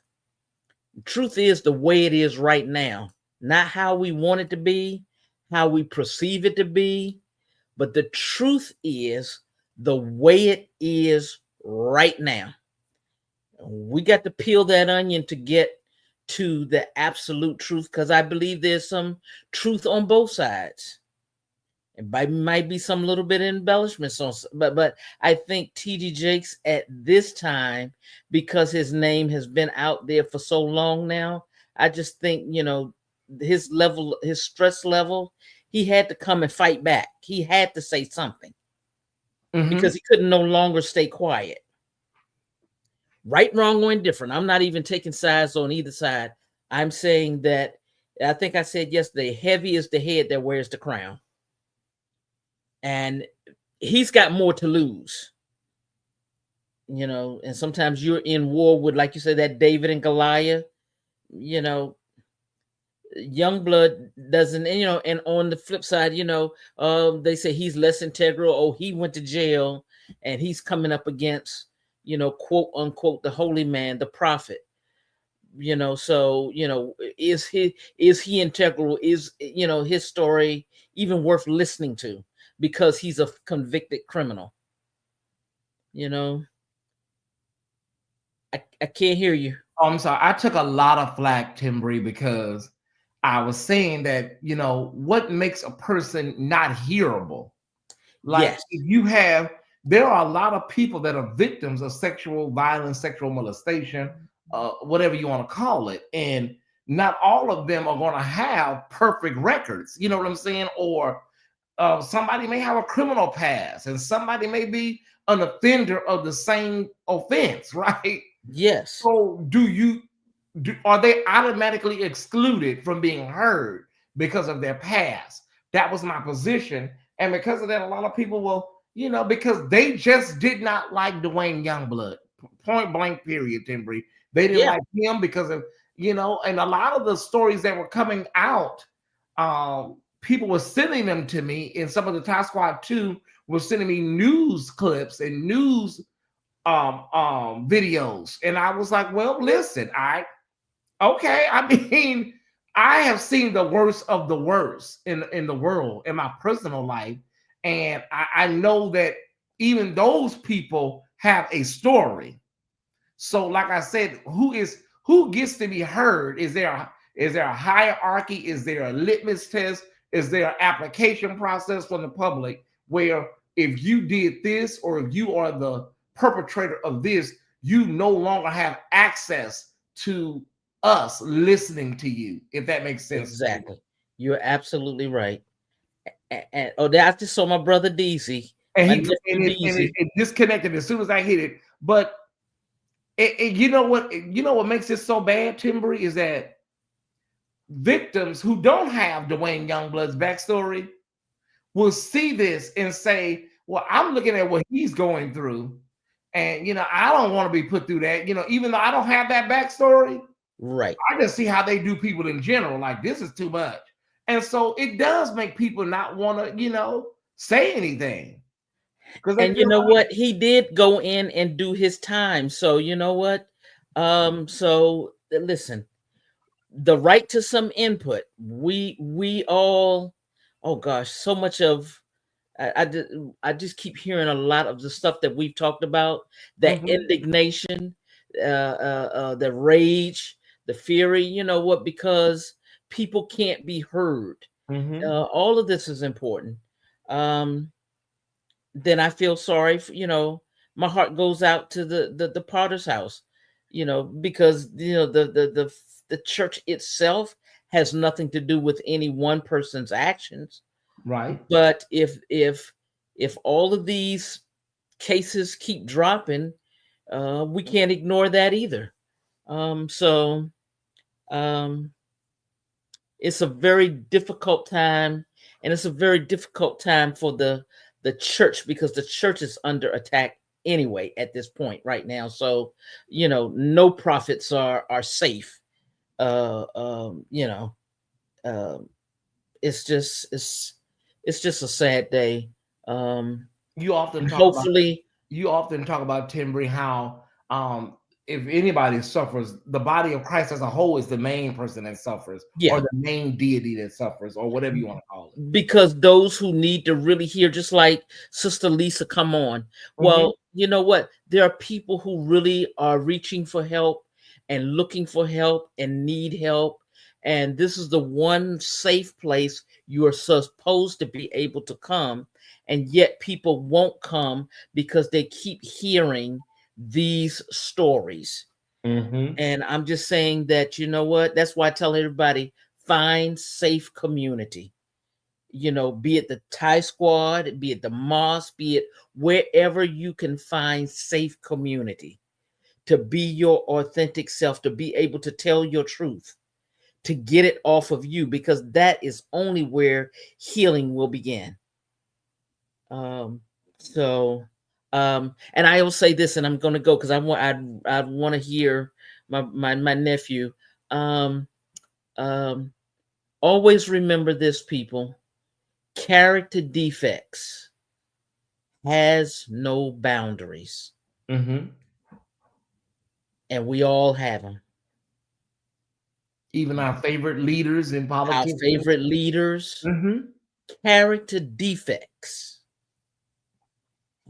H: Truth is the way it is right now, not how we want it to be, how we perceive it to be, but the truth is the way it is right now. We got to peel that onion to get to the absolute truth, because I believe there's some truth on both sides. It might be some little bit of embellishments on, but I think TD Jakes at this time, because his name has been out there for so long now, I just think, his stress level, he had to come and fight back. He had to say something, because he couldn't no longer stay quiet. Right, wrong, or indifferent. I'm not even taking sides on either side. I'm saying that, I think I said yesterday, heavy is the head that wears the crown. And he's got more to lose, and sometimes you're in war with, like you said, that David and Goliath, Youngblood doesn't, and on the flip side, they say he's less integral. Oh, he went to jail and he's coming up against, quote unquote, the holy man, the prophet, so, is he integral? Is, his story even worth listening to? Because he's a convicted criminal. I can't hear you.
B: Oh, I'm sorry. I took a lot of flack, Timbree, because I was saying that, what makes a person not hearable? Like, yes. If there are a lot of people that are victims of sexual violence, sexual molestation, whatever you want to call it. And not all of them are going to have perfect records. You know what I'm saying? Or somebody may have a criminal past, and somebody may be an offender of the same offense, right?
H: Yes.
B: So are they automatically excluded from being heard because of their past? That was my position. And because of that, a lot of people will, because they just did not like Duane Youngblood. Point blank, period, Timbree. They didn't like him because of, and a lot of the stories that were coming out, people were sending them to me, and some of the Top Squad 2 were sending me news clips and news videos. And I was like, well, listen, I mean, I have seen the worst of the worst in the world in my personal life. And I know that even those people have a story. So like I said, who gets to be heard? Is there a hierarchy? Is there a litmus test? Is there an application process from the public where if you did this, or if you are the perpetrator of this, you no longer have access to us listening to you, if that makes sense?
H: Exactly. You're absolutely right. And oh, I just saw my brother Deezy.
B: And
H: My
B: he
H: nephew
B: and
H: Deezy.
B: it disconnected as soon as I hit it. But you know what makes it so bad, Timbri, is that victims who don't have Duane Youngblood's backstory will see this and say, well, I'm looking at what he's going through, and I don't want to be put through that. Even though I don't have that backstory,
H: Right.
B: I just see how they do people in general. Like, this is too much. And so it does make people not want to, say anything.
H: And you know what? He did go in and do his time. So you know what? So listen, the right to some input. We all, oh gosh, so much of I just keep hearing a lot of the stuff that we've talked about, that indignation, the rage, the fury, you know what, because people can't be heard. All of this is important. Then I feel sorry for, my heart goes out to the Potter's house, because the church itself has nothing to do with any one person's actions.
B: Right.
H: But if all of these cases keep dropping, we can't ignore that either. So it's a very difficult time, and it's a very difficult time for the church, because the church is under attack anyway at this point right now. So no prophets are safe. It's just a sad day.
B: You often talk about Timbri, how if anybody suffers, the body of Christ as a whole is the main person that suffers, or the main deity that suffers, or whatever you want to call it.
H: Because those who need to really hear, just like Sister Lisa, come on. Well, you know what? There are people who really are reaching for help and looking for help and need help. And this is the one safe place you are supposed to be able to come. And yet people won't come because they keep hearing these stories. And I'm just saying that, you know what? That's why I tell everybody, find safe community. Be it the Thai Squad, be it the mosque, be it wherever you can find safe community to be your authentic self, to be able to tell your truth, to get it off of you, because that is only where healing will begin. And I will say this, and I'm going to go because I want to hear my nephew. Always remember this, people. Character defects has no boundaries. And we all have them.
B: Even our favorite leaders in politics.
H: Our favorite leaders. Character defects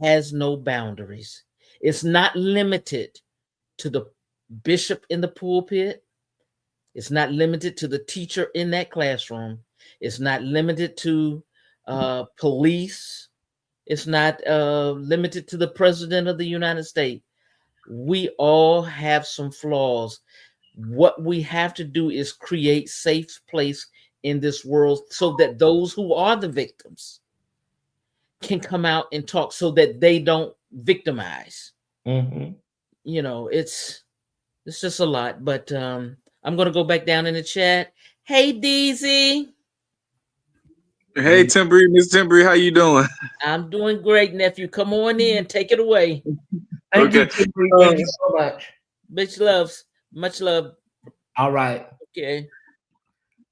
H: has no boundaries. It's not limited to the bishop in the pulpit. It's not limited to the teacher in that classroom. It's not limited to police. It's not limited to the president of the United States. We all have some flaws. What we have to do is create safe place in this world so that those who are the victims can come out and talk, so that they don't victimize. It's just a lot. But I'm going to go back down in the chat. Hey, Deezy.
I: Hey, Timbri, Miss Timbri, how you doing?
H: I'm doing great, nephew. Come on in, take it away.
B: Thank you, Timbri. Thank you so much.
H: Much love.
B: All right.
H: Okay.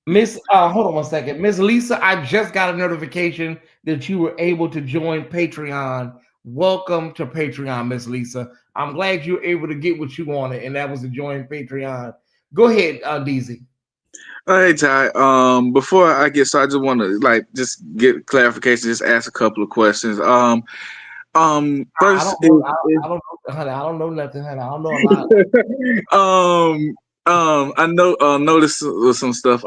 B: Miss, hold on one second. Miss Lisa, I just got a notification that you were able to join Patreon. Welcome to Patreon, Miss Lisa. I'm glad you were able to get what you wanted, and that was to join Patreon. Go ahead, Deezy.
I: Hey, Ty. Before I get started, I just want to just get clarification. Just ask a couple of questions. First,
B: I don't know nothing, honey. I don't know a lot.
I: I noticed some stuff.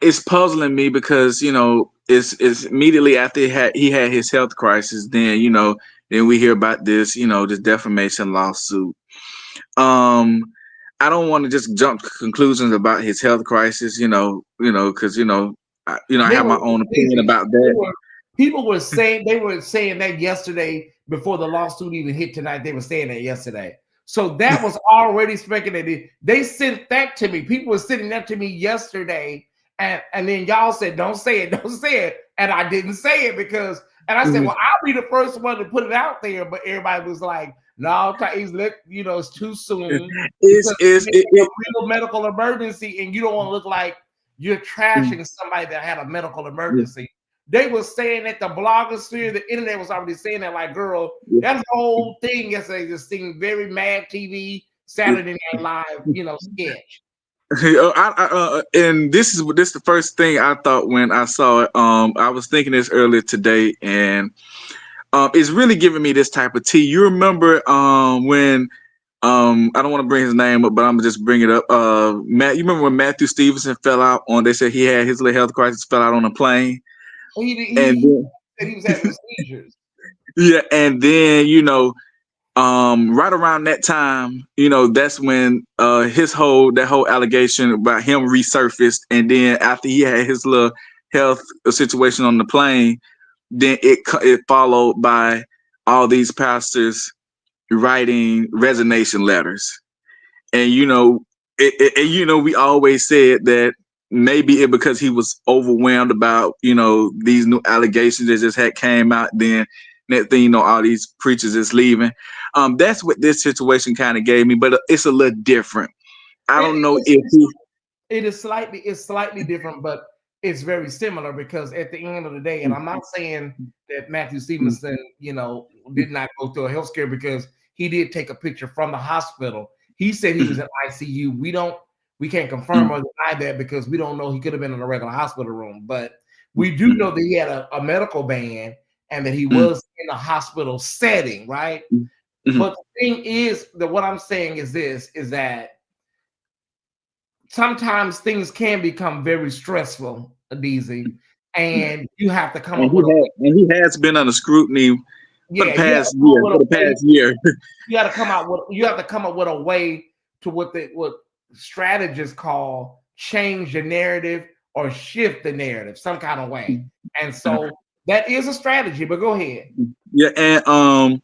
I: It's puzzling me because it's immediately after he had his health crisis. Then we hear about this this defamation lawsuit. I don't want to just jump to conclusions about his health crisis, because I
B: They
I: have
B: were
I: my own opinion about that.
B: people were saying that yesterday before the lawsuit even hit tonight. They were saying that yesterday. So that was already speculated. They sent that to me. People were sending that to me yesterday. And then y'all said, don't say it, don't say it. And I didn't say it because, and I said, well, I'll be the first one to put it out there. But everybody was like, no, it's too soon.
I: It's
B: a real medical emergency, and you don't want to look like you're trashing somebody that had a medical emergency. They were saying that the blogosphere, the internet was already saying that, like, girl, that whole thing yesterday just seemed very Mad TV, Saturday Night Live, sketch.
I: And this is the first thing I thought when I saw it. I was thinking this earlier today, and it's really giving me this type of tea. You remember when I don't want to bring his name up, but I'm gonna just bring it up. Matt, you remember when Matthew Stevenson fell out on? They said he had his little health crisis, fell out on a plane,
B: He said he was having seizures.
I: Yeah, and then right around that time, that's when that whole allegation about him resurfaced, and then after he had his little health situation on the plane, then it followed by all these pastors writing resignation letters. And we always said that maybe it because he was overwhelmed about these new allegations that just had came out. Then that thing, all these preachers is leaving. That's what this situation kind of gave me, but it's a little different. I don't know if
B: it's slightly different, but it's very similar because at the end of the day, and I'm not saying that Matthew Stevenson, did not go through a health scare because he did take a picture from the hospital. He said he was in ICU. We can't confirm or deny that because we don't know. He could have been in a regular hospital room, but we do know that he had a medical ban and that he was in a hospital setting, right? But the thing is that what I'm saying is that sometimes things can become very stressful, DZ, and you have to come up with
I: and he has been under scrutiny for the past year.
B: You have to come up with a way to what strategists call change the narrative or shift the narrative some kind of way. And so that is a strategy, but go ahead.
I: Yeah, and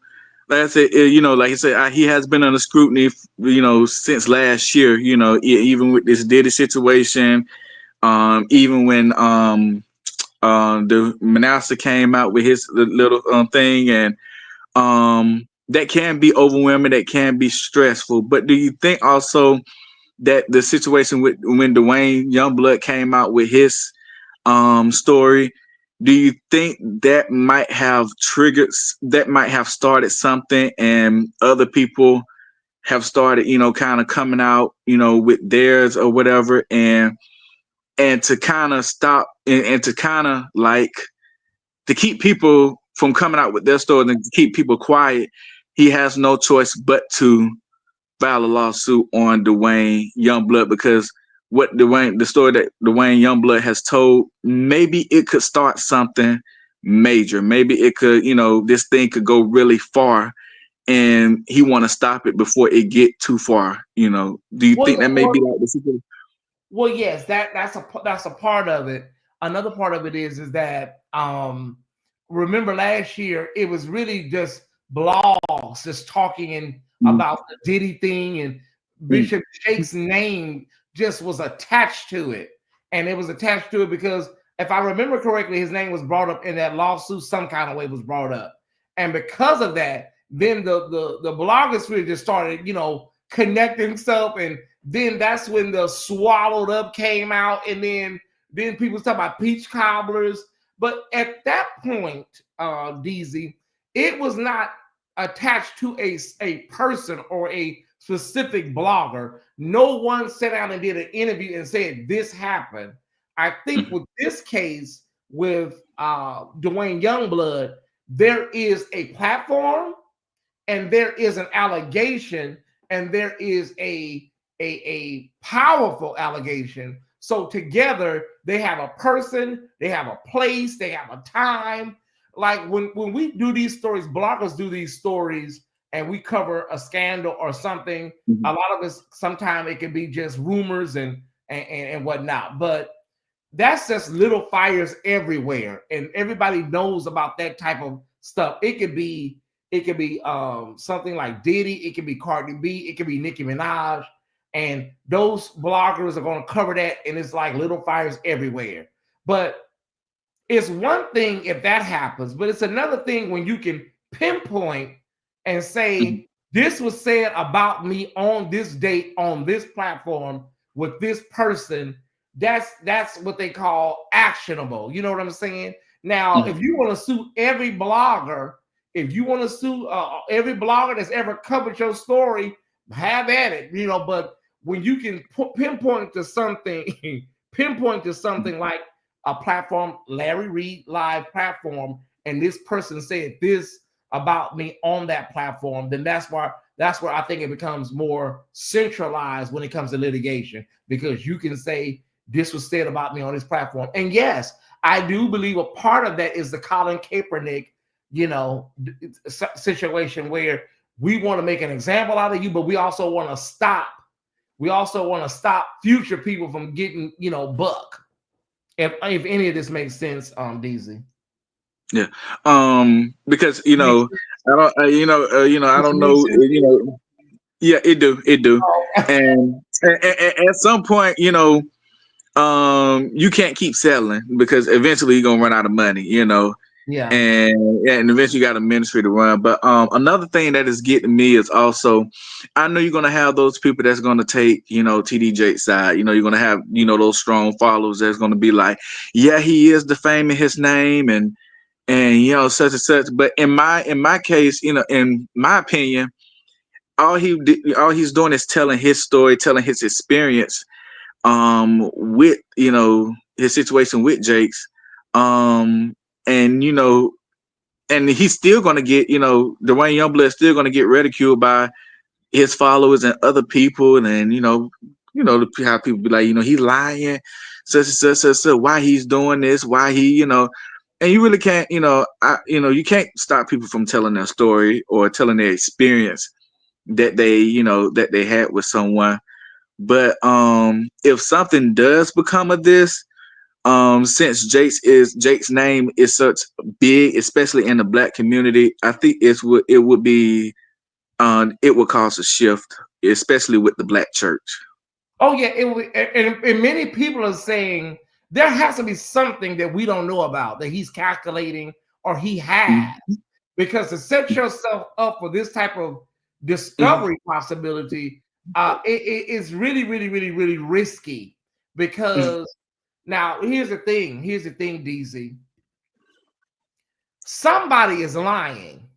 I: like I said, like I said, he has been under scrutiny, since last year. Even with this Diddy situation, even when the Manasseh came out with his little thing, and that can be overwhelming, that can be stressful. But do you think also that the situation with when Duane Youngblood came out with his story, do you think that might have started something, and other people have started, kind of coming out, with theirs or whatever, and to kind of stop and to kind of like to keep people from coming out with their stories and to keep people quiet? He has no choice but to file a lawsuit on Duane Youngblood, because the story that Duane Youngblood has told, maybe it could start something major. Maybe it could, this thing could go really far, and he want to stop it before it get too far. Do you think that may be like the situation?
B: Well, yes, that's a part of it. Another part of it is that remember last year it was really just blogs just talking about the Diddy thing, and Bishop Shake's name just was attached to it. And it was attached to it because if I remember correctly, his name was brought up in that lawsuit, some kind of way was brought up. And because of that, then the blogosphere just started, connecting stuff. And then that's when the Swallowed Up came out. And then people talk about peach cobblers. But at that point, DZ, it was not attached to a person or a specific blogger. No one sat down and did an interview and said this happened. I think with this case with Duane Youngblood, there is a platform and there is an allegation and there is a powerful allegation. So together they have a person, they have a place, they have a time. Like when we do these stories, bloggers do these stories and we cover a scandal or something,
I: Mhm.
B: a lot of us sometimes it can be just rumors and whatnot. But that's just little fires everywhere, and everybody knows about that type of stuff. It could be something like Diddy, it could be Cardi B, it could be Nicki Minaj, and those bloggers are going to cover that, and it's like little fires everywhere. But it's one thing if that happens, but it's another thing when you can pinpoint and
I: Mhm.
B: say, this was said about me on this date, on this platform, with this person. That's what they call actionable. You know what I'm saying? Now,
I: Mhm.
B: if you want to sue every blogger, if you want to sue every blogger that's ever covered your story, have at it. But when you can pinpoint to something, pinpoint to something like a platform, Larry Reed Live platform, and this person said this about me on that platform, then that's where I think it becomes more centralized when it comes to litigation, because you can say this was said about me on this platform. And yes, I do believe a part of that is the Colin Kaepernick, situation where we want to make an example out of you, but we also want to stop. We also want to stop future people from getting, buck. If any of this makes sense, DZ.
I: Yeah. Because
B: Makes
I: I don't, I
B: Does it
I: don't
B: make
I: know,
B: sense?
I: yeah, it do,
B: Oh,
I: and at some point, you can't keep settling because eventually you're gonna run out of money,
B: yeah.
I: and eventually you got a ministry to run. But another thing that is getting me is also, I know you're gonna have those people that's gonna take, TD Jake's side. You're gonna have, those strong followers that's gonna be like, yeah, he is defaming his name and such and such. But in my case, in my opinion, all he's doing is telling his story, telling his experience with his situation with Jake's, um and and he's still going to get, Duane Youngblood is still going to get ridiculed by his followers and other people, and then how people be like, he's lying, such, why he's doing this, why he, and you really can't, you can't stop people from telling their story or telling their experience that they had with someone. But if something does become of this, since Jake's name is such big, especially in the black community, I think it would cause a shift, especially with the black church.
B: Oh yeah. And many people are saying there has to be something that we don't know about that he's calculating or he has,
I: Mhm.
B: because to set yourself up for this type of
I: Mhm.
B: discovery possibility, it's really, really, really, really risky.
I: Mhm.
B: Because now here's the thing. DZ. Somebody is lying.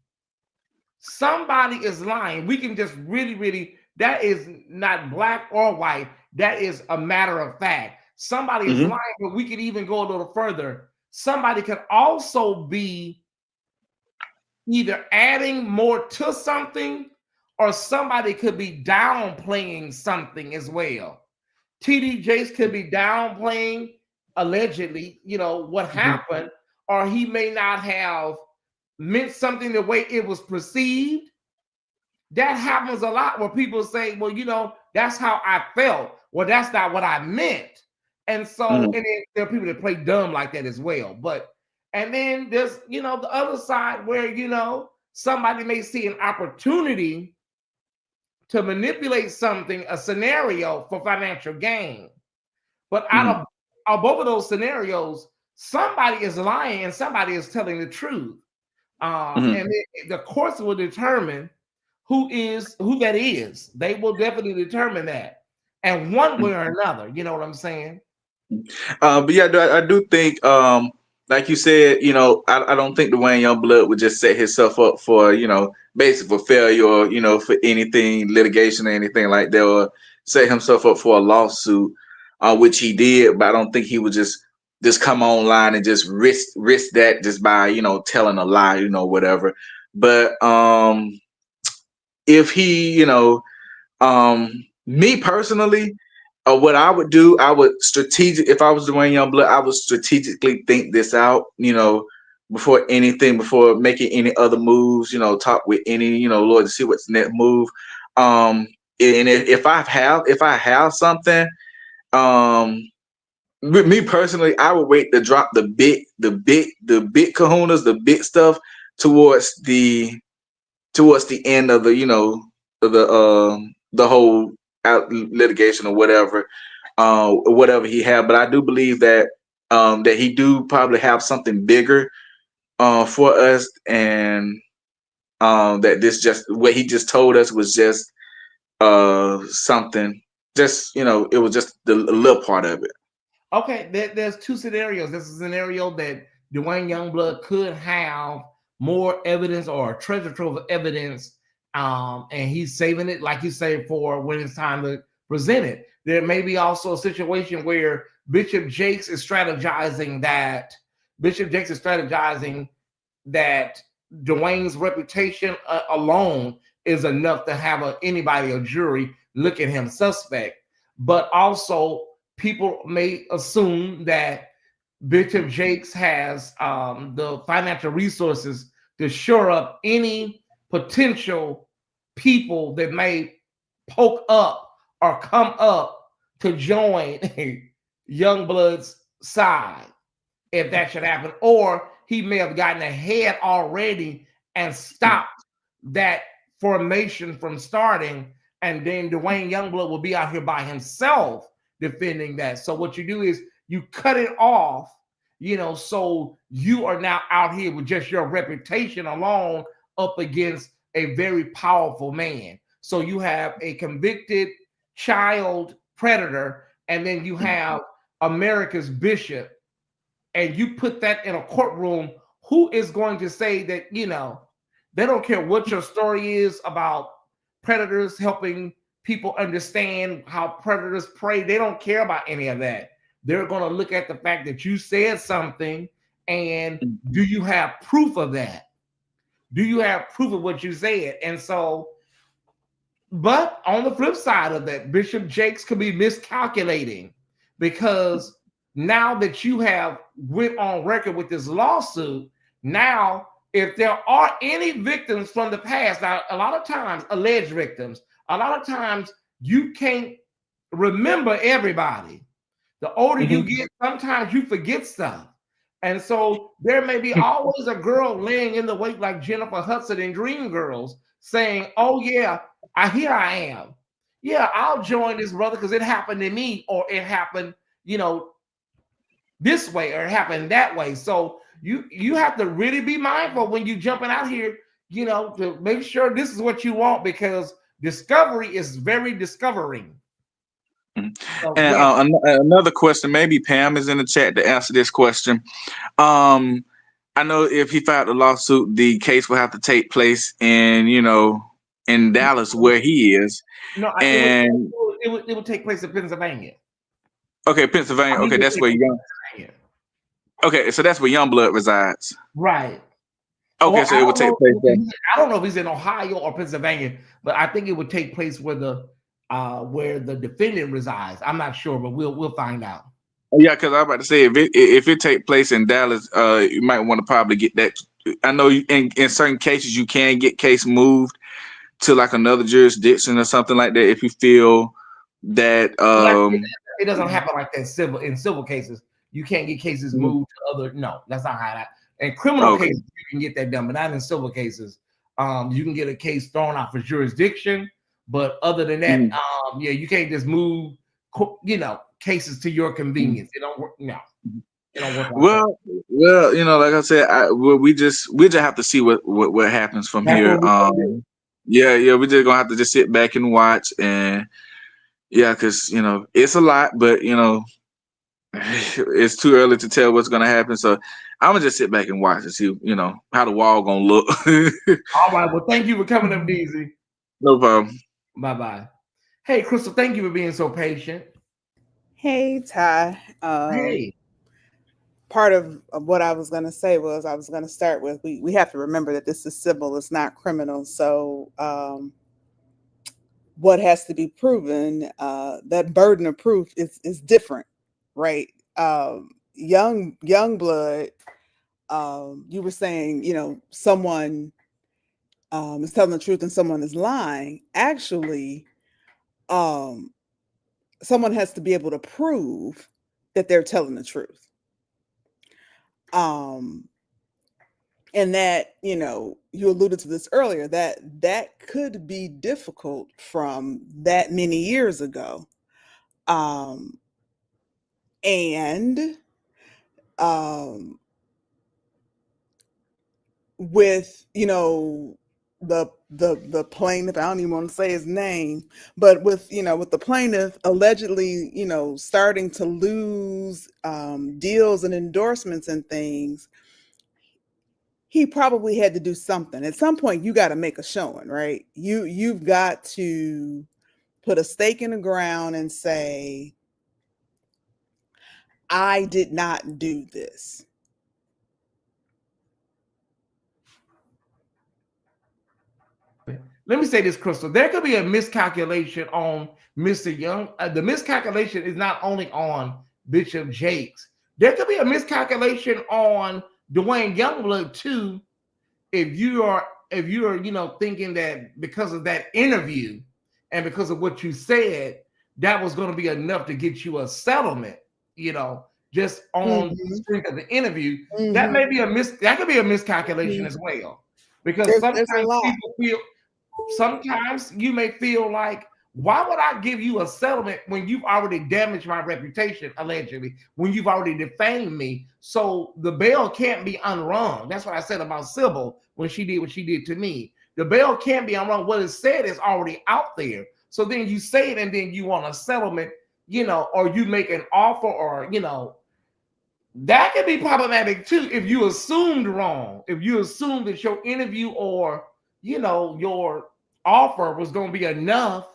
B: Somebody is lying. We can just really, really, that is not black or white. That is a matter of fact. Somebody is
I: Mhm.
B: lying, but we could even go a little further. Somebody could also be either adding more to something, or somebody could be downplaying something as well. TD Jakes could be downplaying allegedly, what
I: Mhm.
B: happened, or he may not have meant something the way it was perceived. That happens a lot where people say, well, that's how I felt. Well, that's not what I meant. And so,
I: Mhm.
B: and then there are people that play dumb like that as well. And then there's, the other side where, somebody may see an opportunity to manipulate something, a scenario for financial gain. But
I: Mhm.
B: out of both of those scenarios, somebody is lying and somebody is telling the truth.
I: Mhm.
B: And the courts will determine who that is. They will definitely determine that, and one way
I: Mhm.
B: or another. You know what I'm saying?
I: But yeah, I do think, like you said, I don't think Duane Youngblood would just set himself up for, basically for failure or, for anything, litigation or anything like that, or set himself up for a lawsuit, which he did. But I don't think he would just come online and just risk that just by, telling a lie, whatever. But if he, me personally, what I would do, I would if I was Duane Youngblood, I would strategically think this out, before anything, before making any other moves. Talk with any lawyer to see what's the next move. And if I have something, with me personally, I would wait to drop the big kahunas, the big stuff towards the end of the whole litigation or whatever he had. But I do believe that that he do probably have something bigger for us, and that this just what he just told us was just something, just it was just a little part of it.
B: Okay, there's two scenarios. There's a scenario that Duane Youngblood could have more evidence or a treasure trove of evidence, and he's saving it, like you say, for when it's time to present it. There may be also a situation where Bishop Jakes is strategizing that Duane's reputation alone is enough to have anybody, a jury, look at him suspect. But also, people may assume that Bishop Jakes has the financial resources to shore up any potential people that may poke up or come up to join Youngblood's side, if that should happen. Or he may have gotten ahead already and stopped that formation from starting, and then Duane Youngblood will be out here by himself defending that. So what you do is you cut it off, so you are now out here with just your reputation alone up against a very powerful man. So you have a convicted child predator, and then you have America's bishop, and you put that in a courtroom. Who is going to say that, they don't care what your story is about predators helping people understand how predators prey? They don't care about any of that. They're going to look at the fact that you said something, and do you have proof of that? Do you have proof of what you said? And so, but on the flip side of that, Bishop Jakes could be miscalculating, because now that you have went on record with this lawsuit, now if there are any victims from the past, now a lot of times alleged victims, a lot of times you can't remember everybody. The older you get, sometimes you forget stuff. And so there may be always a girl laying in the wait like Jennifer Hudson in Dreamgirls saying, oh yeah, here I am. Yeah, I'll join this brother because it happened to me, or it happened, this way, or it happened that way. So you have to really be mindful when you jumping out here, to make sure this is what you want, because discovery is very discovering. So,
I: And
B: yeah.
I: another question, maybe Pam is in the chat to answer this question. I know if he filed the lawsuit, the case will have to take place in Dallas, where he is.
B: No,
I: And
B: it would take place in Pennsylvania.
I: Okay, Pennsylvania. Okay, that's where Okay, so that's where Youngblood resides.
B: Right.
I: Okay, so it would take place there.
B: I don't know if he's in Ohio or Pennsylvania, but I think it would take place where the defendant resides. I'm not sure, but we'll find out.
I: Yeah, because I'm about to say, if it take place in Dallas, you might want to probably get that. I know in certain cases you can get case moved to like another jurisdiction or something like that if you feel that
B: it doesn't happen like that in civil cases. You can't get cases moved to other. No, that's not how that. In criminal cases, you can get that done, but not in civil cases. You can get a case thrown out for jurisdiction, but other than that, you can't just move, cases to your convenience. It don't work. No, it don't work.
I: Well, like I said, we just have to see what happens from here. Yeah, we just gonna have to just sit back and watch, and because it's a lot, but it's too early to tell what's gonna happen. So I'm gonna just sit back and watch and see, how the wall gonna look.
B: All right. Well, thank you for coming up, DZ.
I: No problem.
B: Bye. Hey, Crystal, thank you for being so patient.
J: Hey, Ty.
B: Hey.
J: Part of what I was going to say was I was going to start with we have to remember that this is civil, it's not criminal. So what has to be proven, that burden of proof is different, right? Youngblood you were saying, someone is telling the truth and someone is lying. Actually, someone has to be able to prove that they're telling the truth. And that, you alluded to this earlier, that could be difficult from that many years ago. And with, the plaintiff, I don't even want to say his name, but with the plaintiff allegedly, starting to lose deals and endorsements and things, he probably had to do something. At some point, you got to make a showing, right? You've got to put a stake in the ground and say, I did not do this.
B: Let me say this, Crystal. There could be a miscalculation on Mr. Young. The miscalculation is not only on Bishop Jakes. There could be a miscalculation on Duane Youngblood too. If you are thinking that because of that interview and because of what you said, that was going to be enough to get you a settlement, just on the strength of the interview, that may be that could be a miscalculation as well. Because sometimes people feel, sometimes you may feel like, why would I give you a settlement when you've already damaged my reputation, allegedly, when you've already defamed me? So the bail can't be unrung. That's what I said about Sybil when she did what she did to me. The bail can't be unrung. What is said is already out there. So then you say it and then you want a settlement, or you make an offer, or, that can be problematic too if you assumed wrong. If you assumed that your interview or, your offer was going to be enough,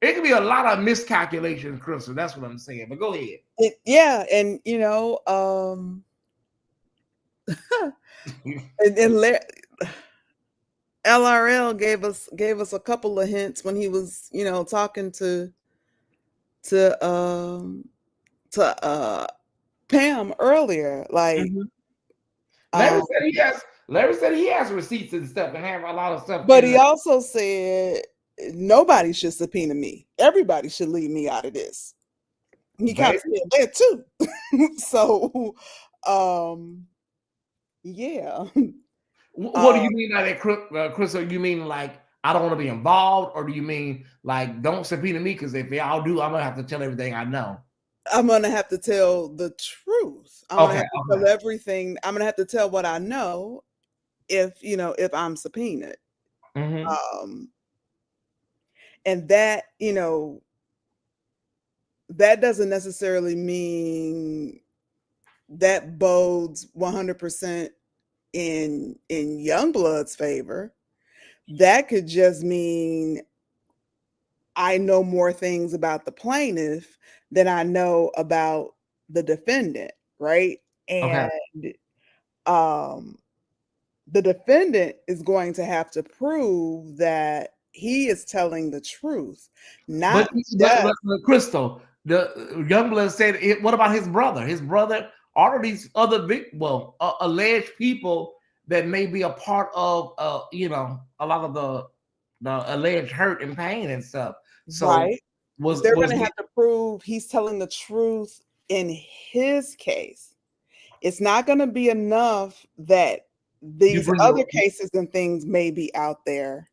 B: it could be a lot of miscalculations, Crystal. That's what I'm saying. But go ahead.
J: And and LRL gave us a couple of hints when he was, talking to Pam earlier. Like,
B: Larry said he has receipts and stuff and have a lot of stuff.
J: But he also said nobody should subpoena me. Everybody should leave me out of this. He kind of said that too. So, yeah.
B: What do you mean by that, Crystal? You mean like I don't want to be involved, or do you mean like don't subpoena me? Because if y'all do, I'm gonna have to tell everything I know.
J: I'm gonna have to tell the truth. I'm gonna have to tell everything. I'm gonna have to tell what I know if I'm subpoenaed. And that, that doesn't necessarily mean that bodes 100% in Youngblood's favor. That could just mean I know more things about the plaintiff than I know about the defendant, right? And the defendant is going to have to prove that he is telling the truth. But
B: Crystal, the Youngblood said, what about his brother? His brother, all of these other alleged people that may be a part of a lot of the alleged hurt and pain and stuff. So
J: they're going to have to prove he's telling the truth in his case. It's not going to be enough that these other cases and things may be out there.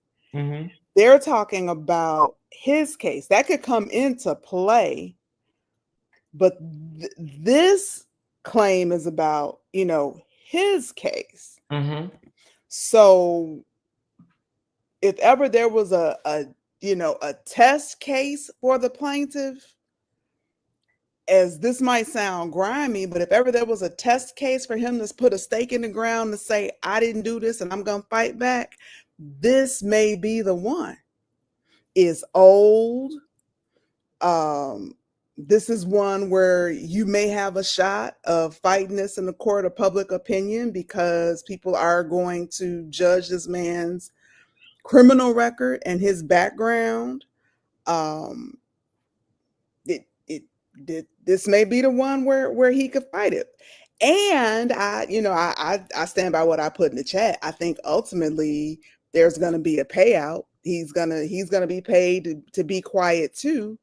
J: They're talking about his case that could come into play, but this claim is about his case. So if ever there was a test case for the plaintiff, as this might sound grimy, but if ever there was a test case for him to put a stake in the ground to say, I didn't do this and I'm going to fight back, this may be the one. It's old. This is one where you may have a shot of fighting this in the court of public opinion because people are going to judge this man's criminal record and his background. This may be the one where he could fight it. And I stand by what I put in the chat. I think ultimately there's going to be a payout. He's gonna be paid to be quiet too.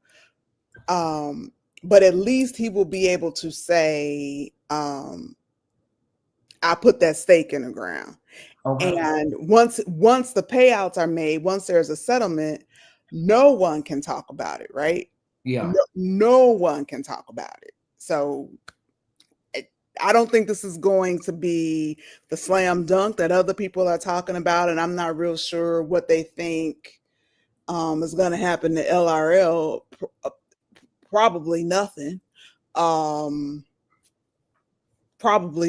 J: But at least he will be able to say, I put that stake in the ground.
B: Okay.
J: And once the payouts are made, once there's a settlement, no one can talk about it, right?
B: Yeah.
J: No one can talk about it. So I don't think this is going to be the slam dunk that other people are talking about, and I'm not real sure what they think is going to happen to LRL. Probably nothing. Probably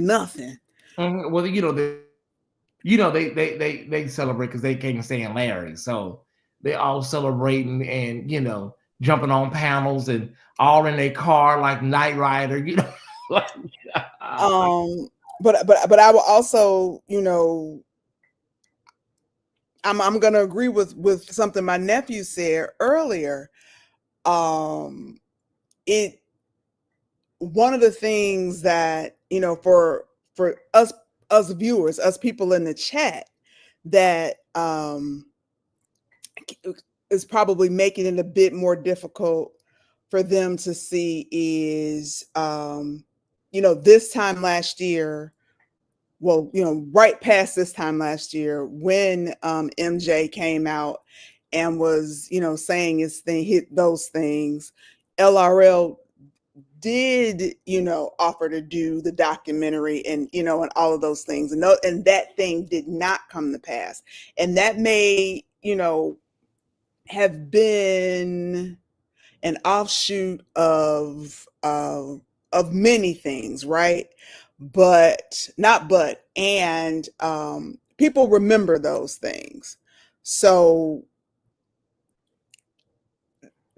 J: nothing.
B: Well, they celebrate because they can't stand Larry, so they all celebrating and jumping on panels and all in their car like Knight Rider, like,
J: but I will also, I'm gonna agree with something my nephew said earlier. One of the things that for us viewers, us people in the chat, that is probably making it a bit more difficult for them to see is this time last year, well, right past this time last year, when MJ came out and was saying his thing, hit those things, LRL did offer to do the documentary and and all of those things, and that thing did not come to pass, and that may have been an offshoot of many things, right? And people remember those things, so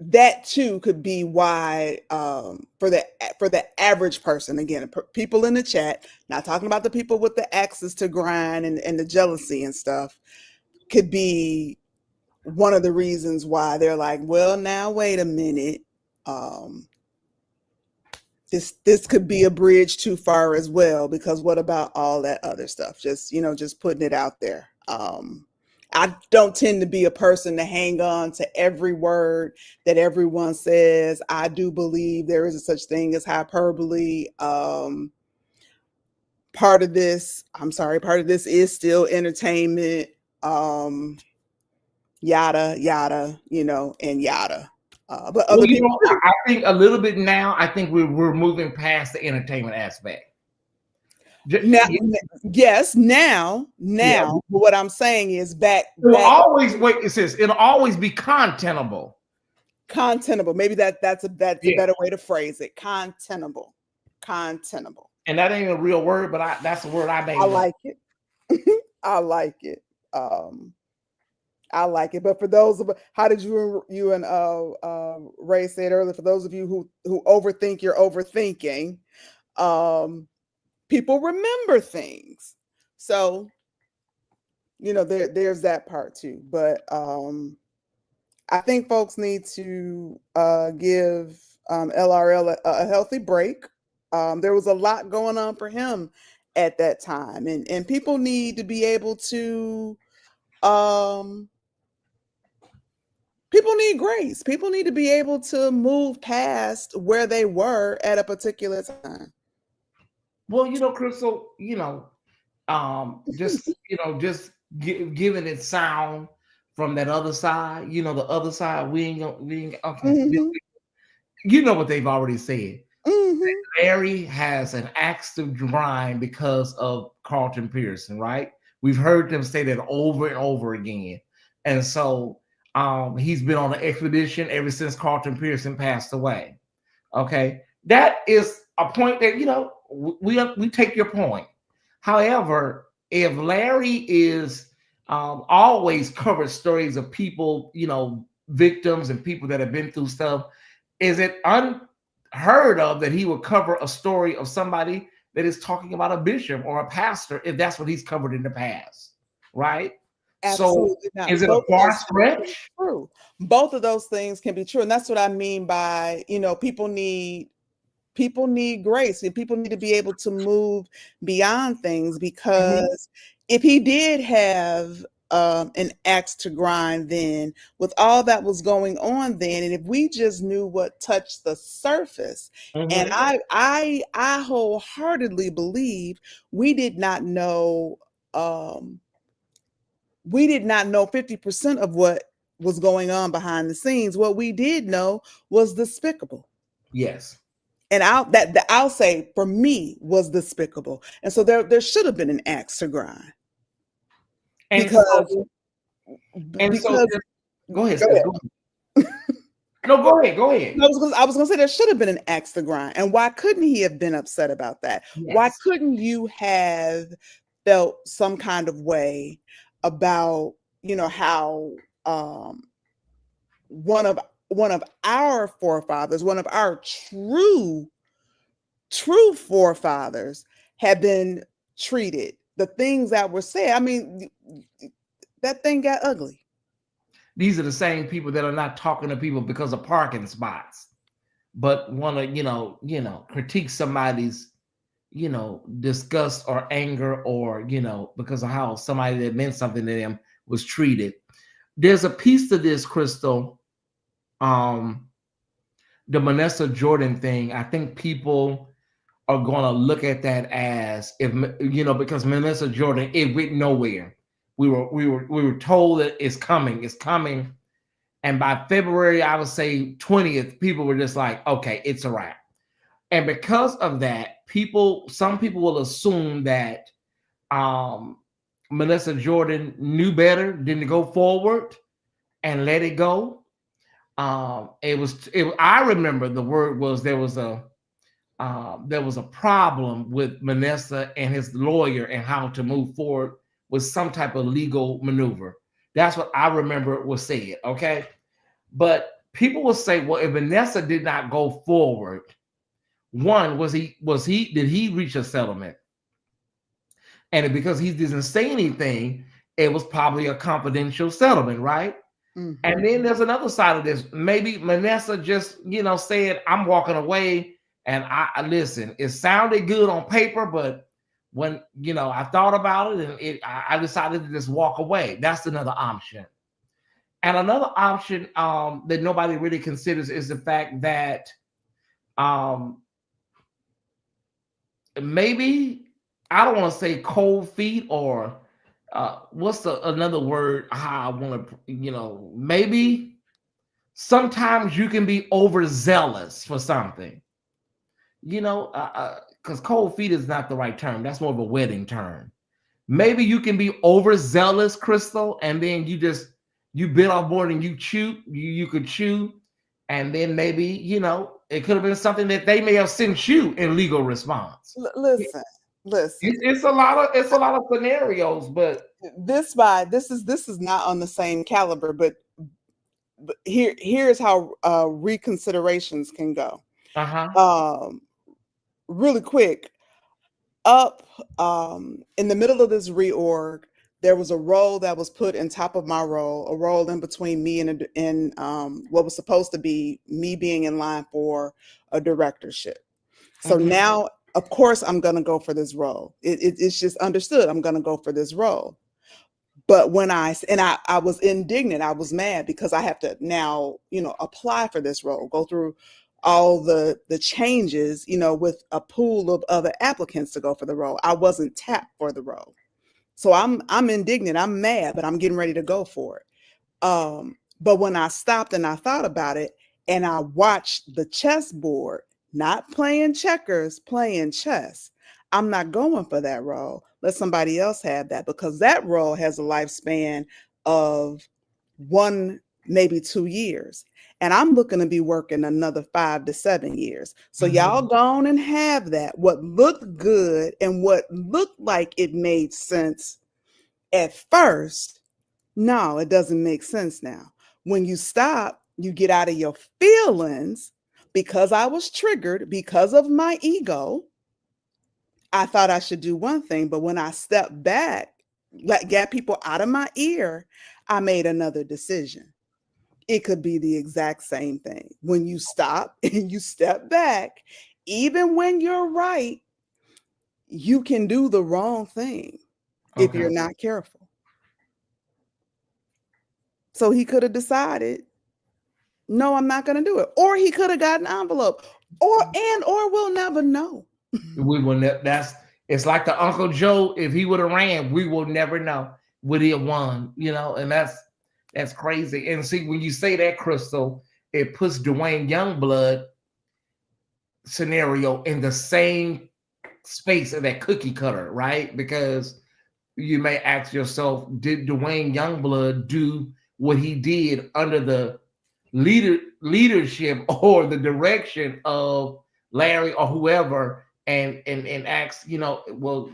J: that too could be why for the average person, again, people in the chat, not talking about the people with the access to grind and the jealousy and stuff, could be one of the reasons why they're like, well, now wait a minute, this could be a bridge too far as well, because what about all that other stuff? Just putting it out there. I don't tend to be a person to hang on to every word that everyone says. I do believe there is a such thing as hyperbole. Part of this is still entertainment. Yada yada, and yada. But other people,
B: I think a little bit now. I think we're moving past the entertainment aspect.
J: Now, yes, now. Yeah. But what I'm saying is
B: it'll always be contentable.
J: Contentable. Maybe that's a better way to phrase it. Contentable.
B: And that ain't a real word, but that's a word I made.
J: I like it. I like it. I like it. But for those of, how did you and Ray said earlier, for those of you who overthink, you're overthinking. People remember things, so there's that part too. But I think folks need to give LRL a healthy break. There was a lot going on for him at that time, and people need to be able to people need grace. People need to be able to move past where they were at a particular time.
B: Well, Crystal, just giving it sound from that other side. The other side, we ain't okay. Mm-hmm. You know what they've already said. Mm-hmm. Larry has an axe to grind because of Carlton Pearson, right? We've heard them say that over and over again, and so he's been on an expedition ever since Carlton Pearson passed away. Okay, that is a point that we take your point. However, if Larry is always covered stories of people, victims and people that have been through stuff, is it unheard of that he would cover a story of somebody that is talking about a bishop or a pastor if that's what he's covered in the past, right? Absolutely not. Is it a far stretch?
J: True. Both of those things can be true, and that's what I mean by people need people need grace, and people need to be able to move beyond things, because if he did have an axe to grind then, with all that was going on then, and if we just knew what touched the surface, and I wholeheartedly believe we did not know 50% of what was going on behind the scenes. What we did know was despicable.
B: Yes.
J: And I'll say for me was despicable. And so there should have been an axe to grind.
B: And
J: Because
B: go ahead. No, go ahead. Go ahead.
J: I was going to say there should have been an axe to grind. And why couldn't he have been upset about that?
B: Yes.
J: Why couldn't you have felt some kind of way about, how one of our forefathers, one of our true forefathers had been treated? The things that were said, I mean, that thing got ugly.
B: These are the same people that are not talking to people because of parking spots, but want to, critique somebody's, disgust or anger, or, because of how somebody that meant something to them was treated. There's a piece to this, Crystal. The Vanessa Jordan thing, I think people are going to look at that as, if because Vanessa Jordan, it went nowhere. We were told that it's coming, and by February, I would say 20th, people were just like, okay, it's a wrap. And because of that, some people will assume that Vanessa Jordan knew better than to go forward and let it go. I remember the word was there was a problem with Vanessa and his lawyer and how to move forward with some type of legal maneuver. That's what I remember was said. Okay. But people will say, well, if Vanessa did not go forward, one, did he reach a settlement? And because he didn't say anything, it was probably a confidential settlement, right? Mm-hmm. And then there's another side of this. Maybe Vanessa just, said, I'm walking away. And I listen, it sounded good on paper, but when, I thought about it, and I decided to just walk away. That's another option. And another option that nobody really considers is the fact that maybe, I don't want to say cold feet, or what's another word? How I want to, maybe sometimes you can be overzealous for something. Because cold feet is not the right term. That's more of a wedding term. Maybe you can be overzealous, Crystal, and then you bit off more than you could chew. And then maybe, it could have been something that they may have sent you in legal response.
J: Listen.
B: It's a lot of scenarios, but
J: this is not on the same caliber, but here's how reconsiderations can go. Really quick, in the middle of this reorg, there was a role that was put in top of my role, a role in between me and what was supposed to be me being in line for a directorship. So now, of course, I'm going to go for this role. It's just understood. I'm going to go for this role. But when I was indignant, I was mad because I have to now, apply for this role, go through all the changes, with a pool of other applicants to go for the role. I wasn't tapped for the role. So I'm indignant, I'm mad, but I'm getting ready to go for it. But when I stopped and I thought about it and I watched the chessboard, not playing checkers, playing chess, I'm not going for that role. Let somebody else have that, because that role has a lifespan of 1, maybe 2 years. And I'm looking to be working another 5 to 7 years. So y'all go on and have that. What looked good and what looked like it made sense at first, no, it doesn't make sense now. When you stop, you get out of your feelings, because I was triggered because of my ego. I thought I should do one thing, but when I stepped back, got people out of my ear, I made another decision. It could be the exact same thing. When you stop and you step back, even when you're right, you can do the wrong thing if you're not careful. So he could have decided, no, I'm not going to do it. Or he could have gotten an envelope. Or we'll never know.
B: We will it's like the Uncle Joe. If he would have ran, we will never know. Would he have won? And that's crazy. And see, when you say that, Crystal, it puts Duane Youngblood scenario in the same space of that cookie cutter, right? Because you may ask yourself, did Duane Youngblood do what he did under the leadership or the direction of Larry or whoever, and ask, well,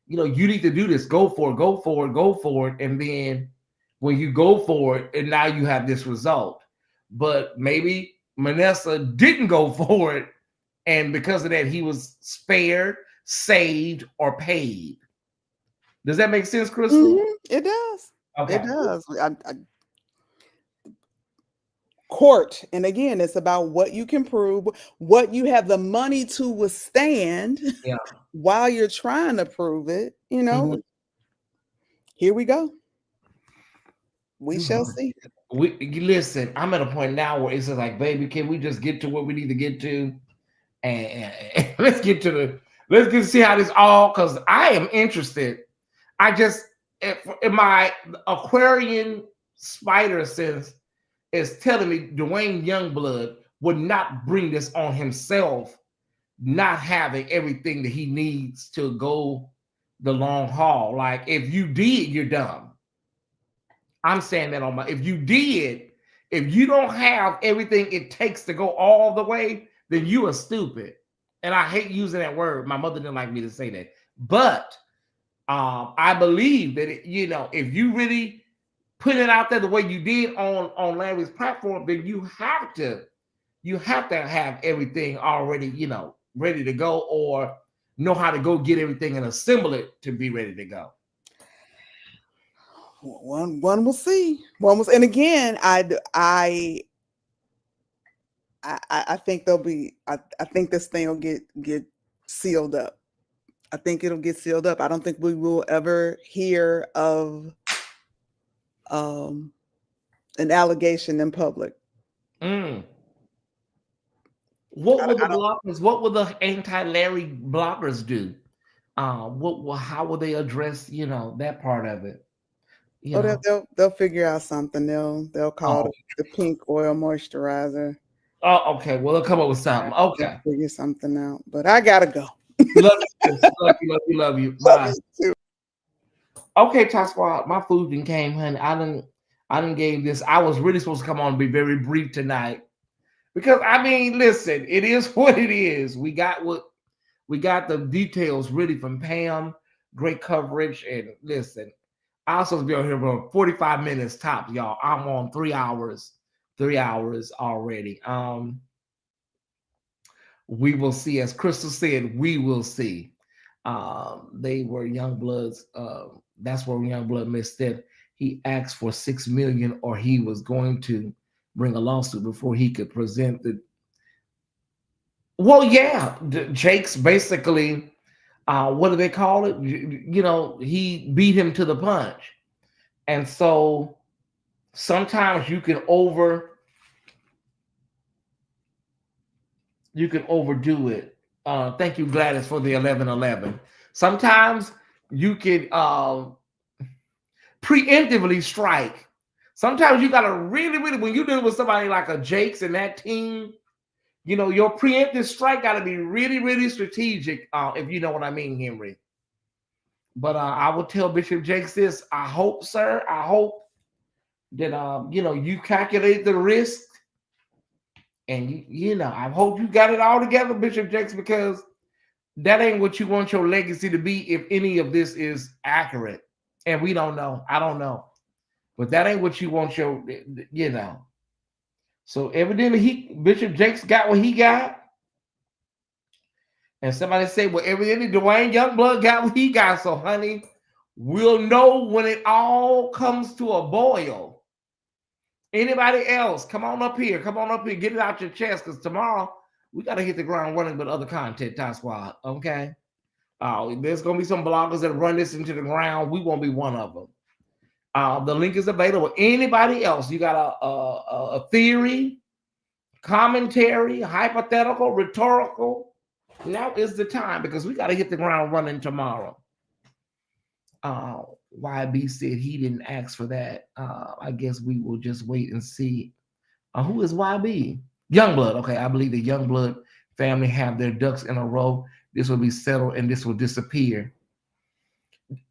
B: you need to do this, go for it. And then when you go for it, and now you have this result. But maybe Manessa didn't go for it, and because of that, he was spared, saved, or paid. Does that make sense, Crystal?
J: It does.
B: Okay.
J: It does. Court, and again, it's about what you can prove, what you have the money to withstand while you're trying to prove it. Here we go. We shall see.
B: Listen, I'm at a point now where it's like, baby, can we just get to what we need to get to, and let's get to see how this all, because I am interested. I just, in my Aquarian spider sense, is telling me Duane Youngblood would not bring this on himself, not having everything that he needs to go the long haul. Like, if you did, you're dumb. I'm saying that if you don't have everything it takes to go all the way, then you are stupid. And I hate using that word. My mother didn't like me to say that. But I believe that, if you really put it out there the way you did on Larry's platform, then you have to have everything already, ready to go, or know how to go get everything and assemble it to be ready to go.
J: One will see. And again, I think there'll be. I think this thing will get sealed up. I think it'll get sealed up. I don't think we will ever hear of an allegation in public.
B: What will the blockers? What will the anti-Larry blockers do? How will they address that part of it?
J: They'll figure out something. They'll call the pink oil moisturizer.
B: Oh, okay. Well, they'll come up with something. Okay,
J: they'll figure something out. But I gotta go.
B: Love you. Bye. Okay, Top Squad, my food then came, honey. I didn't gave this. I was really supposed to come on and be very brief tonight, because listen, it is what it is. We got the details really from Pam. Great coverage, and listen, I was supposed to be on here for 45 minutes tops, y'all. I'm on 3 hours already. We will see. As Crystal said, we will see. They were Youngbloods. That's where Youngblood missed it. He asked for $6 million, or he was going to bring a lawsuit before he could present the. Well, yeah, Jake's basically, what do they call it? He beat him to the punch, and so sometimes you can overdo it. Thank you, Gladys, for the 1111. Sometimes you can preemptively strike. Sometimes you gotta really, when you're dealing with somebody like a Jakes and that team, your preemptive strike gotta be really, really strategic, if you know what I mean, Henry. But I will tell Bishop Jakes this. I hope, sir, that you calculate the risk, and I hope you got it all together, Bishop Jakes, because that ain't what you want your legacy to be if any of this is accurate. And we don't know. I don't know. But that ain't what you want your, So evidently Bishop Jakes got what he got. And somebody said, well, evidently Duane Youngblood got what he got. So, honey, we'll know when it all comes to a boil. Anybody else? Come on up here. Get it out your chest, because tomorrow we got to hit the ground running with other content, Top Squad. Okay. There's going to be some bloggers that run this into the ground. We won't be one of them. The link is available. Anybody else? You got a theory, commentary, hypothetical, rhetorical? Now is the time because we got to hit the ground running tomorrow. YB said he didn't ask for that. I guess we will just wait and see. Who is YB? Youngblood. Okay, I believe the Youngblood family have their ducks in a row. This will be settled and this will disappear.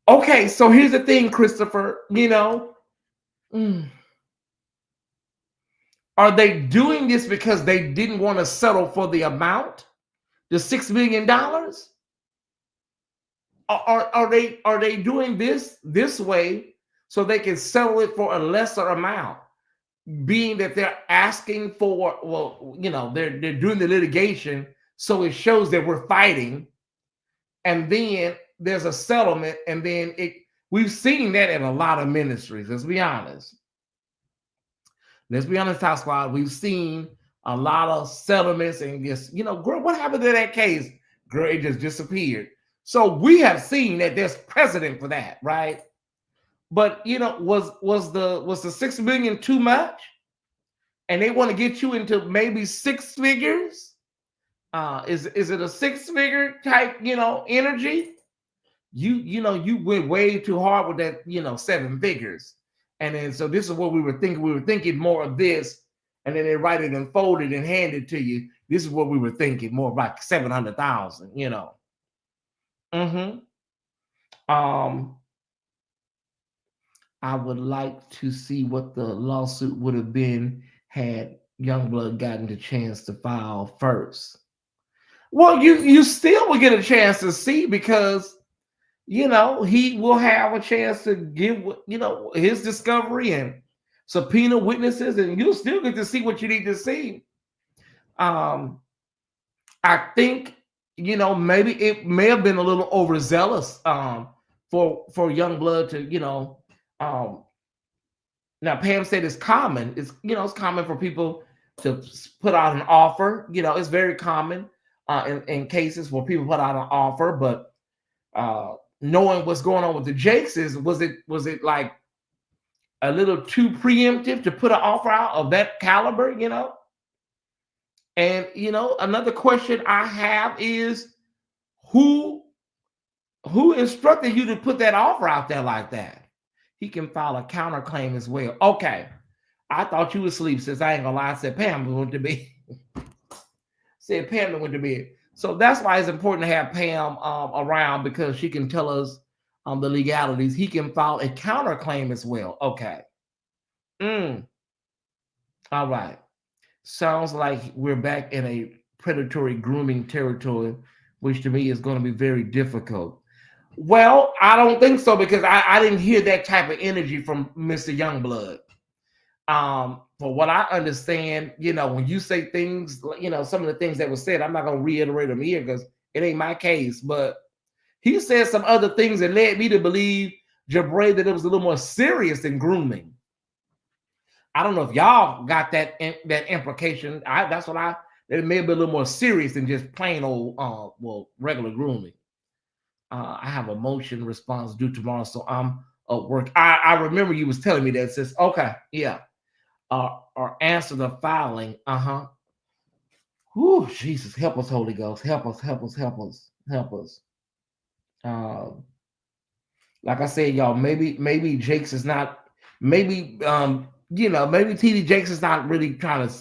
B: Okay, so here's the thing, Christopher. Are they doing this because they didn't want to settle for the amount, the $6 million? Are they doing this way so they can settle it for a lesser amount? Being that they're asking for, they're doing the litigation, so it shows that we're fighting, and then there's a settlement, and then we've seen that in a lot of ministries. Let's be honest, Top Squad. We've seen a lot of settlements, and just girl, what happened to that case? Girl, it just disappeared. So we have seen that there's precedent for that, right? But was the $6 million too much? And they want to get you into maybe six figures? Is it a six-figure type energy? You went way too hard with that seven figures. And then so this is what we were thinking. We were thinking more of this, and then they write it and fold it and hand it to you. This is what we were thinking, more like 700,000. I would like to see what the lawsuit would have been had Youngblood gotten the chance to file first. Well, you still will get a chance to see because he will have a chance to give his discovery and subpoena witnesses, and you'll still get to see what you need to see. I think maybe it may have been a little overzealous for Youngblood to now Pam said it's common. It's common for people to put out an offer. It's very common in cases where people put out an offer, but knowing what's going on with the Jakes was it like a little too preemptive to put an offer out of that caliber? And another question I have is who instructed you to put that offer out there like that? He can file a counterclaim as well. Okay. I thought you were asleep, since I ain't gonna lie. I said Pam went to bed. So that's why it's important to have Pam around, because she can tell us the legalities. He can file a counterclaim as well. Okay. All right. Sounds like we're back in a predatory grooming territory, which to me is going to be very difficult. Well, I don't think so, because I didn't hear that type of energy from Mr. Youngblood. For what I understand, when you say things, some of the things that were said, I'm not going to reiterate them here because it ain't my case, but he said some other things that led me to believe, Jabray, that it was a little more serious than grooming. I don't know if y'all got that implication. It may have been a little more serious than just plain old, regular grooming. I have a motion response due tomorrow, so I'm at work. I remember you was telling me that. It says, okay, yeah. Or answer the filing. Whew, Jesus, help us, Holy Ghost. Help us. Like I said, y'all, maybe Jakes is not, maybe TD Jakes is not really trying to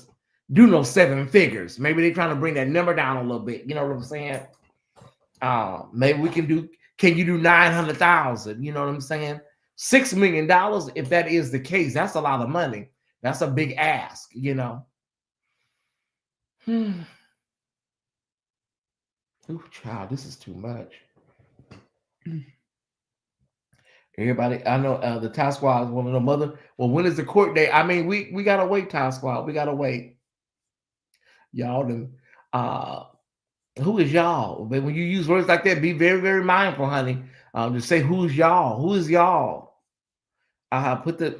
B: do no seven figures. Maybe they're trying to bring that number down a little bit. You know what I'm saying? Maybe we can you do 900,000? You know what I'm saying? $6 million, if that is the case, that's a lot of money. That's a big ask, Ooh, child, this is too much. Everybody, I know the Ty Squad is one of the mother. Well, when is the court date? I mean, we gotta wait, Ty Squad. We gotta wait. Y'all, who is y'all? But when you use words like that, be very, very mindful, honey. Just say who's y'all. Who is y'all? Put the,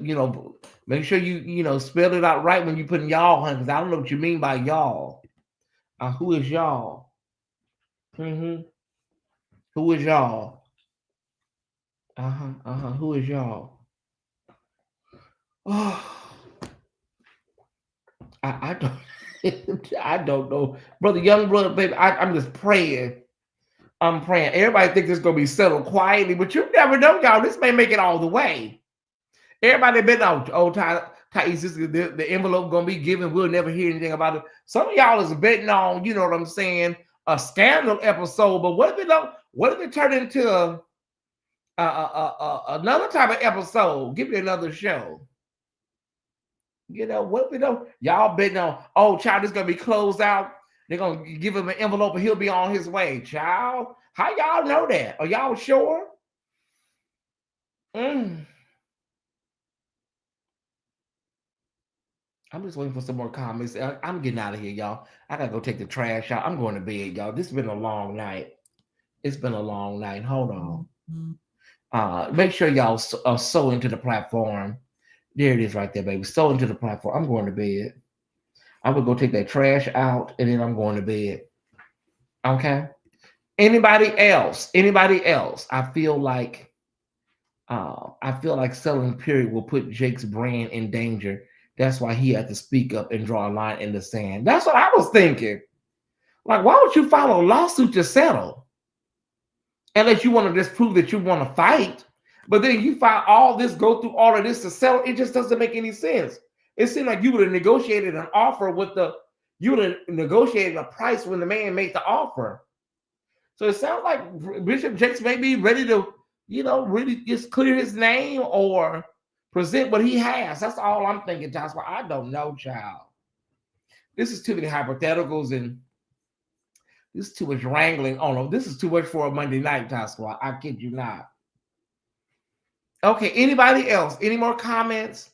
B: make sure you spell it out right when you put in y'all, honey, because I don't know what you mean by y'all. Who is y'all? Who is y'all? Who is y'all? Oh, I don't I don't know. Brother Youngblood, baby, I'm just praying. I'm praying. Everybody thinks it's gonna be settled quietly, but you never know, y'all. This may make it all the way. Everybody been on Tyesse, the envelope gonna be given. We'll never hear anything about it. Some of y'all is betting on, you know what I'm saying, a scandal episode. But what if it don't? What if it turned into another type of episode? Give me another show. You know, what if it don't? Y'all betting on, oh, child, this gonna be closed out. They're gonna give him an envelope and he'll be on his way. Child, how y'all know that? Are y'all sure? I'm just waiting for some more comments. I'm getting out of here, y'all. I gotta go take the trash out. I'm going to bed, y'all. This has been a long night. It's been a long night. Hold on. Make sure y'all sew into the platform. There it is right there, baby. Sew into the platform. I'm going to bed. I'm gonna go take that trash out and then I'm going to bed. Okay. Anybody else? Anybody else? I feel like selling period will put Jake's brand in danger. That's why he had to speak up and draw a line in the sand. That's what I was thinking. Like, why would you file a lawsuit to settle? Unless you want to just prove that you want to fight. But then you file all this, go through all of this to settle. It just doesn't make any sense. It seemed like you would have negotiated an offer you would have negotiated a price when the man made the offer. So it sounds like Bishop Jakes may be ready to, really just clear his name or present what he has. That's all I'm thinking, Joshua. I don't know, child. This is too many hypotheticals and this is too much wrangling. Oh no, this is too much for a Monday night, Joshua. I kid you not. Okay, anybody else? Any more comments?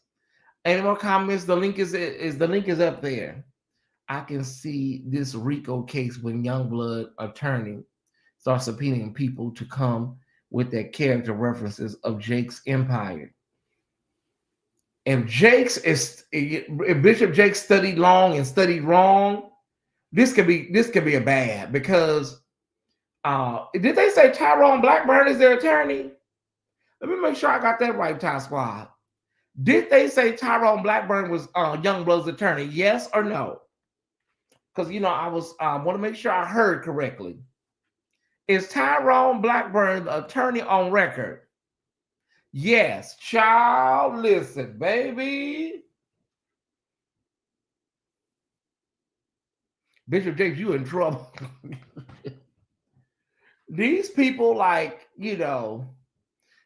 B: Any more comments? The link is up there. I can see this RICO case when Youngblood attorney starts subpoenaing people to come with their character references of Jake's empire. If Bishop Jakes studied long and studied wrong, this could be a bad, because did they say Tyrone Blackburn is their attorney? Let me make sure I got that right, Ty Squad. Did they say Tyrone Blackburn was Youngblood's attorney? Yes or no? Because I want to make sure I heard correctly. Is Tyrone Blackburn the attorney on record? Yes, child. Listen, baby. Bishop Jakes, you in trouble. These people,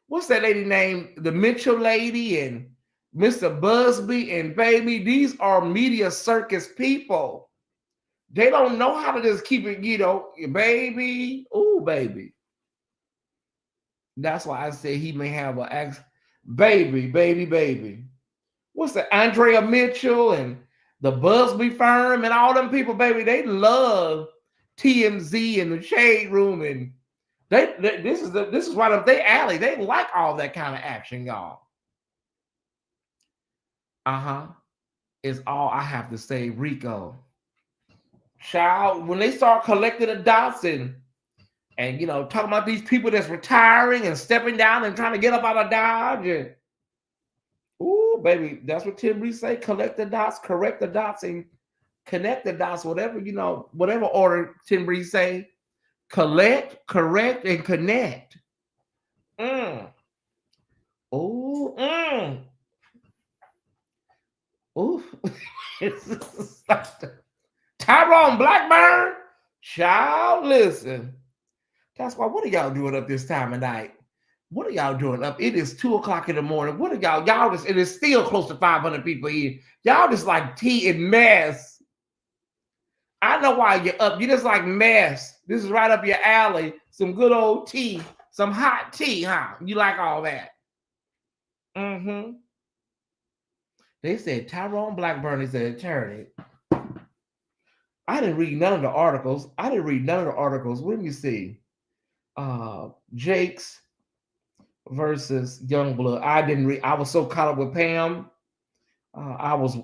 B: what's that lady named? The Mitchell lady and Mr. Busby and baby. These are media circus people. They don't know how to just keep it, baby. Ooh, baby. That's why I say he may have an ex. Baby. What's that? Andrea Mitchell and the Busby firm and all them people, baby. They love TMZ and the Shade Room, and this is right up their alley. They like all that kind of action, y'all. It's all I have to say, Rico. Child, when they start collecting the dots and talking about these people that's retiring and stepping down and trying to get up out of Dodge, and ooh, baby, that's what Tim Reese say. Collect the dots, correct the dots, and connect the dots. Whatever whatever order Tim Reese say. Collect, correct, and connect. Ooh. Tyrone Blackburn, child, listen. That's why. What are y'all doing up this time of night? What are y'all doing up? It is 2:00 in the morning. What are y'all? Y'all just, it is still close to 500 people here. Y'all just like tea and mess. I know why you're up. You just like mess. This is right up your alley. Some good old tea, some hot tea, huh? You like all that. They said Tyrone Blackburn is an attorney. I didn't read none of the articles. Let me see. Jakes versus Youngblood. I didn't read. I was so caught up with Pam. I was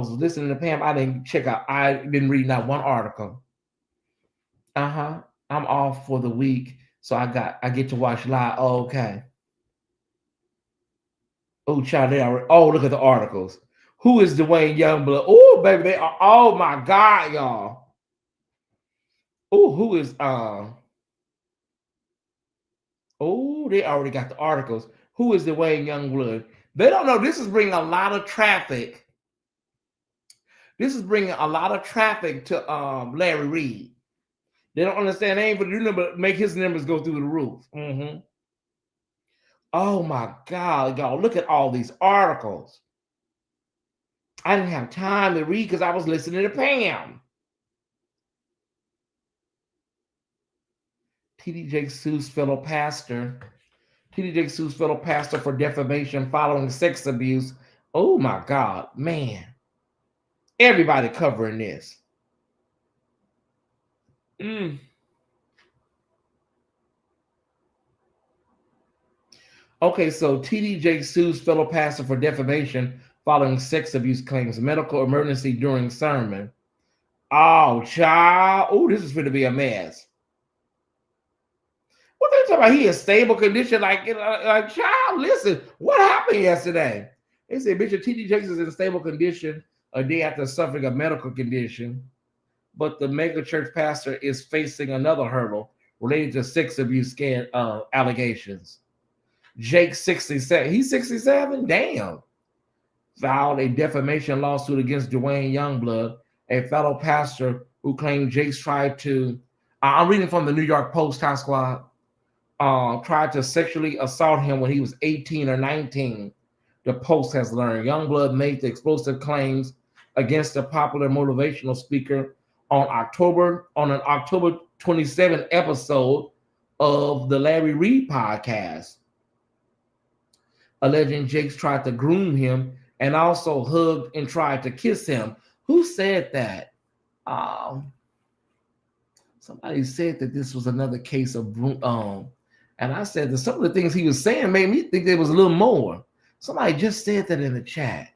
B: listening to Pam. I didn't check out. I didn't read not one article. Uh-huh. I'm off for the week, so I get to watch live. Oh, okay. Oh, child, they already. Oh, look at the articles. Who is Duane Youngblood? Oh, baby, they are. Oh my God, y'all. Oh, who is Oh, they already got the articles. Who is Duane Youngblood? They don't know. This is bringing a lot of traffic. This is bringing a lot of traffic to Larry Reed. They don't understand. They ain't for the number make his numbers go through the roof. Mm-hmm. Oh my God, y'all! Look at all these articles. I didn't have time to read because I was listening to Pam. T.D. Jakes sues fellow pastor. T.D. Jakes sues fellow pastor for defamation following sex abuse. Oh my God, man! Everybody covering this. Okay, so T.D. Jakes sues fellow pastor for defamation following sex abuse claims. Medical emergency during sermon. Oh, child. Oh, this is going to be a mess. What they talking about? He in stable condition, like child. Listen, what happened yesterday? They said Bishop T.D. Jakes is in stable condition a day after suffering a medical condition, but the mega church pastor is facing another hurdle related to sex abuse allegations. Jake 67. He's 67. Damn. Filed a defamation lawsuit against Duane Youngblood, a fellow pastor who claimed Jakes tried to. I'm reading from the New York Post, Time Squad. Tried to sexually assault him when he was 18 or 19. The Post has learned Youngblood made the explosive claims against the popular motivational speaker on an October 27 episode of the Larry Reed podcast, alleging Jakes tried to groom him and also hugged and tried to kiss him. Who said that? Somebody said that this was another case of and I said that some of the things he was saying made me think there was a little more. Somebody just said that in the chat.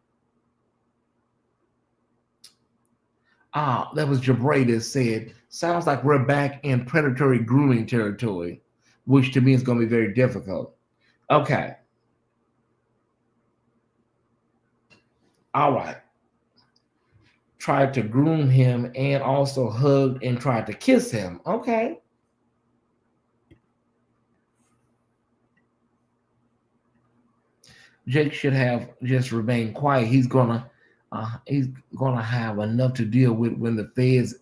B: That was Jabray that said, sounds like we're back in predatory grooming territory, which to me is going to be very difficult. Okay. All right. Tried to groom him and also hugged and tried to kiss him. Okay. Jake should have just remained quiet. He's gonna have enough to deal with when the feds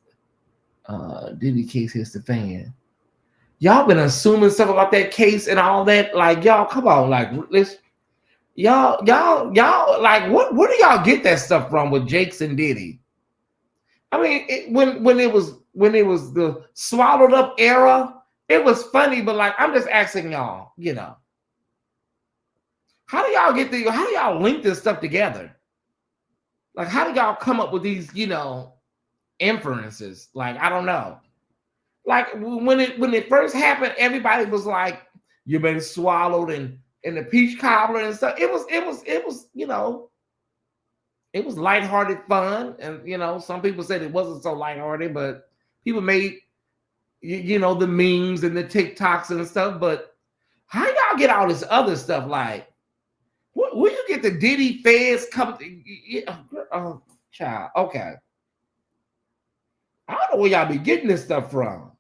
B: Diddy case hits the fan. Y'all been assuming stuff about that case and all that. Like, y'all, come on, like, let's y'all like what do y'all get that stuff from with Jakes and Diddy? I mean, when it was the swallowed up era, it was funny, but like I'm just asking y'all, how do y'all link this stuff together? Like, how do y'all come up with these, inferences? Like, I don't know. Like when it first happened, everybody was like, "You've been swallowed in the peach cobbler and stuff." It was it was lighthearted fun, and some people said it wasn't so lighthearted, but people made the memes and the TikToks and stuff. But how y'all get all this other stuff? Like, where you get the Diddy feds come? Oh, child. Okay. I don't know where y'all be getting this stuff from.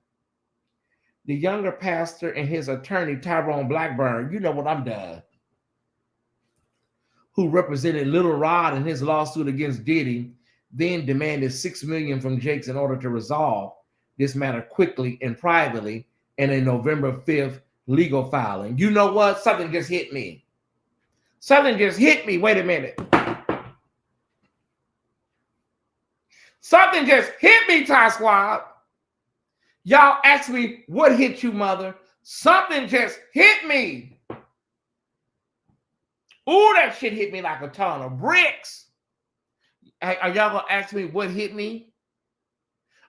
B: The younger pastor and his attorney, Tyrone Blackburn, you know what I'm done, who represented Little Rod in his lawsuit against Diddy, then demanded $6 million from Jakes in order to resolve this matter quickly and privately in a November 5th legal filing. You know what? Something just hit me. Something just hit me. Wait a minute. Something just hit me, Ty Squad. Y'all ask me, what hit you, mother? Something just hit me. Ooh, that shit hit me like a ton of bricks. Are y'all gonna ask me what hit me?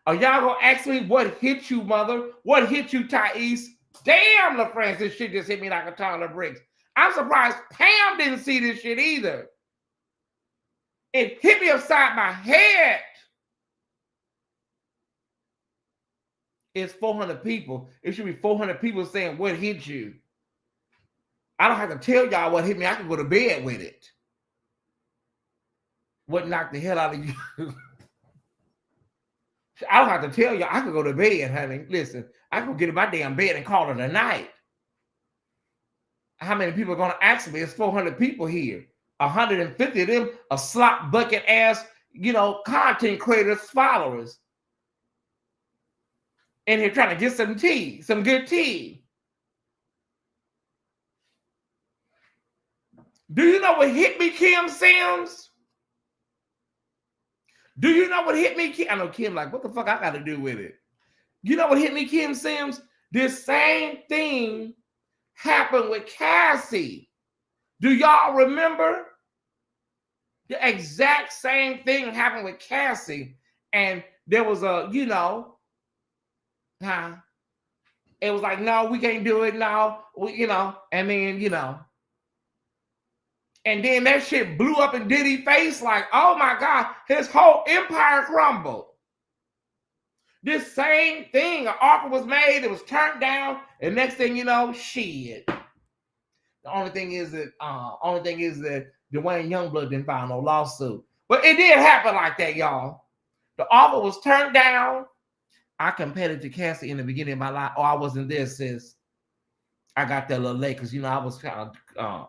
B: Are y'all gonna ask me what hit you, mother? What hit you, Tyesse? Damn, LaFrance, this shit just hit me like a ton of bricks. I'm surprised Pam didn't see this shit either. It hit me upside my head. it's 400 people. It should be 400 people saying what hit you. I don't have to tell y'all what hit me. I can go to bed with it. What knocked the hell out of you? I don't have to tell y'all. I can go to bed, honey. Listen, I can get in my damn bed and call it a night. How many people are going to ask me? It's 400 people here. 150 of them are slop bucket ass, content creators, followers. And here trying to get some tea, some good tea. Do you know what hit me, Kim Sims? Do you know what hit me, Kim? I know Kim like, what the fuck I got to do with it? You know what hit me, Kim Sims? This same thing happened with Cassie. Do y'all remember? The exact same thing happened with Cassie. And there was a, it was like, no, we can't do it. No, and then, and then that shit blew up in Diddy's face like, oh my God, his whole empire crumbled. This same thing, an offer was made, it was turned down, and next thing you know, shit. The only thing is that Duane Youngblood didn't file no lawsuit. But it did happen like that, y'all. The offer was turned down. I compared it to Cassie in the beginning of my life. Oh, I wasn't there, sis. I got there a little late because, I was kind of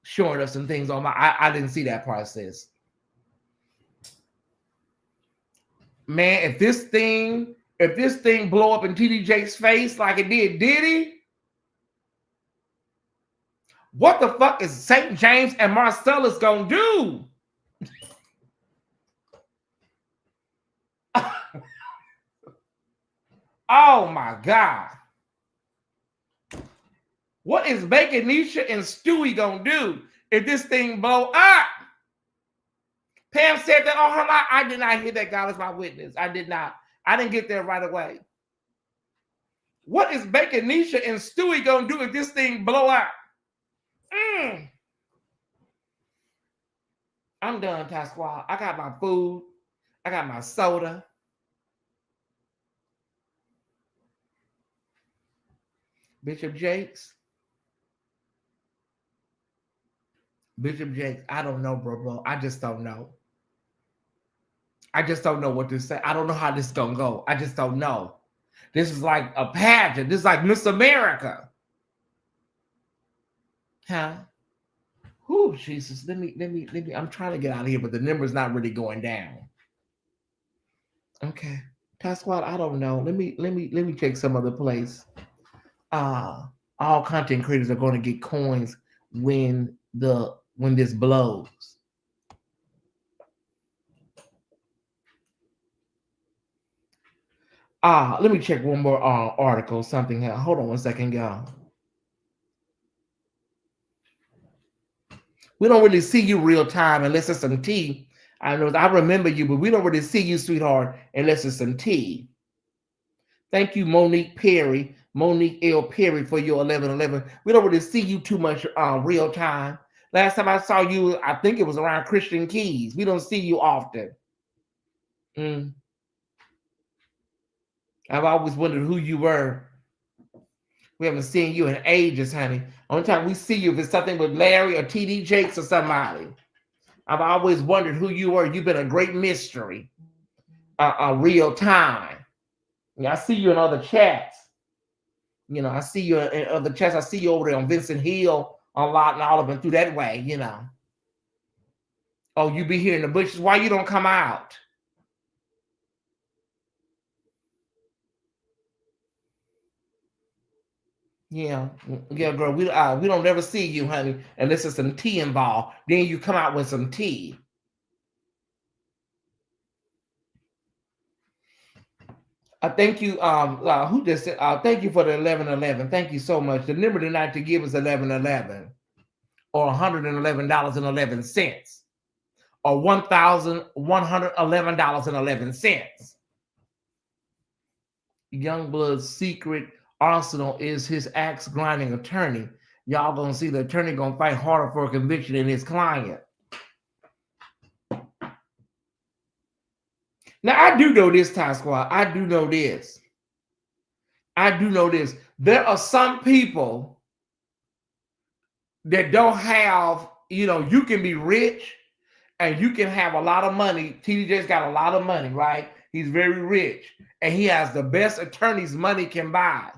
B: showing up some things on I didn't see that process. Man, if this thing blow up in TD Jakes' face like it did Diddy, what the fuck is St. James and Marcellus gonna do? Oh my God. What is Baconisha and Stewie gonna do if this thing blow up? Pam said that on her life. I did not hear that. God is my witness. I did not. I didn't get there right away. What is Baconisha and Stewie gonna do if this thing blow up? I'm done, Tasquad. I got my food. I got my soda. Bishop Jakes, I don't know, bro. I just don't know. I just don't know what to say. I don't know how this is going to go. I just don't know. This is like a pageant. This is like Miss America. Huh? Whew, Jesus. Let me. I'm trying to get out of here, but the number's not really going down. Okay. Task Squad, I don't know. Let me check some other place. All content creators are going to get coins when this blows. Let me check one more article, something here. Hold on one second, y'all. We don't really see you real time unless it's some tea. I remember you, but we don't really see you, sweetheart, unless it's some tea. Thank you, Monique L. Perry, for your 1111. We don't really see you too much real time. Last time I saw you, I think it was around Christian Keys. We don't see you often. I've always wondered who you were. We haven't seen you in ages, honey. Only time we see you if it's something with Larry or TD Jakes or somebody. I've always wondered who you were. You've been a great mystery. Real time. Yeah, I see you in other chats. I see you in other chats. I see you over there on Vincent Hill a lot and all of them through that way, Oh, you be here in the bushes. Why you don't come out? Yeah, girl. We don't ever see you, honey, unless there's some tea involved. Then you come out with some tea. Thank you. Who just said? Thank you for the 1111. Thank you so much. The number tonight to give is 1111, or $111.11, or $1,111.11. Youngblood's secret arsenal is his axe grinding attorney. Y'all gonna see the attorney gonna fight harder for a conviction than his client. Now I do know this, Ty Squad. I do know this. I do know this. There are some people that don't have, you can be rich and you can have a lot of money. TDJ's got a lot of money, right? He's very rich and he has the best attorneys money can buy.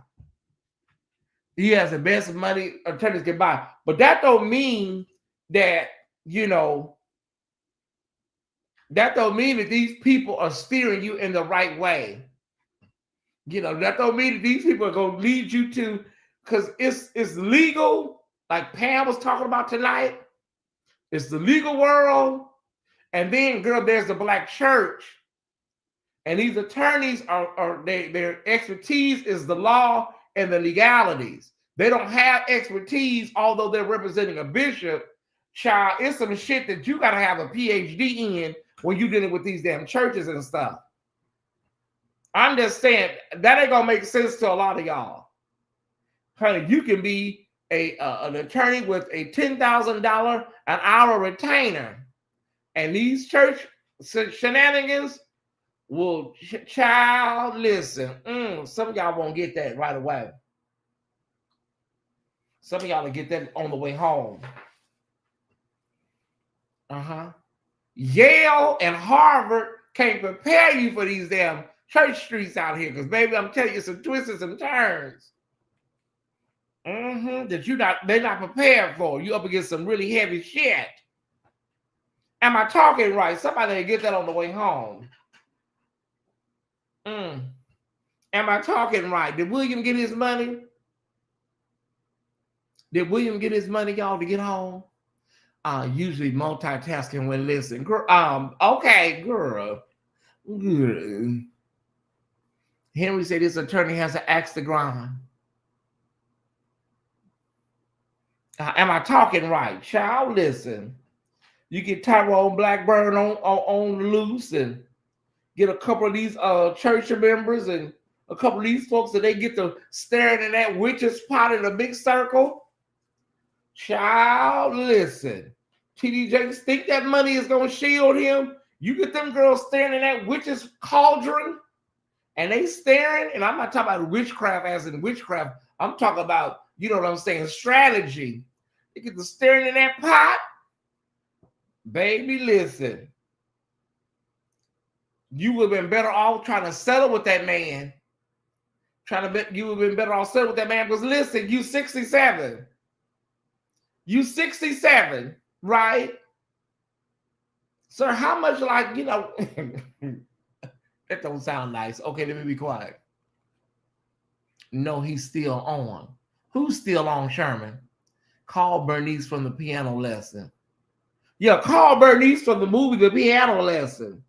B: He has the best money attorneys can buy. But that don't mean that, that don't mean that these people are steering you in the right way. That don't mean that these people are going to lead you to, because it's legal, like Pam was talking about tonight. It's the legal world. And then, girl, there's the black church. And these attorneys their expertise is the law and the legalities. They don't have expertise, although they're representing a bishop. Child, it's some shit that you got to have a PhD in when you're dealing with these damn churches and stuff. I'm just saying, that ain't going to make sense to a lot of y'all. Honey, you can be an attorney with a $10,000 an hour retainer. And these church shenanigans will, child, listen. Some of y'all won't get that right away. Some of y'all will get that on the way home. Yale and Harvard can't prepare you for these damn church streets out here. Because, baby, I'm telling you, some twists and some turns. That they're not prepared for. You up against some really heavy shit. Am I talking right? Somebody get that on the way home. Am I talking right? Did William get his money? Did William get his money, y'all, to get home? Usually multitasking when listening. Okay, girl. Good. Henry said this attorney has an axe to grind. Am I talking right? Child, listen. You get Tyrone Blackburn on loose and get a couple of these church members and a couple of these folks that they get to staring in that witch's pot in a big circle. Child, listen. TDJs think that money is going to shield him. You get them girls staring in that witch's cauldron and they staring, and I'm not talking about witchcraft as in witchcraft. I'm talking about, you know what I'm saying, strategy. They get to staring in that pot. Baby, listen. You would have been better off trying to settle with that man. You would have been better off settling with that man because listen, you 67. You 67, right? Sir, how much that don't sound nice. Okay, let me be quiet. No, he's still on. Who's still on, Sherman? Call Bernice from the piano lesson. Yeah, call Bernice from the movie The Piano Lesson.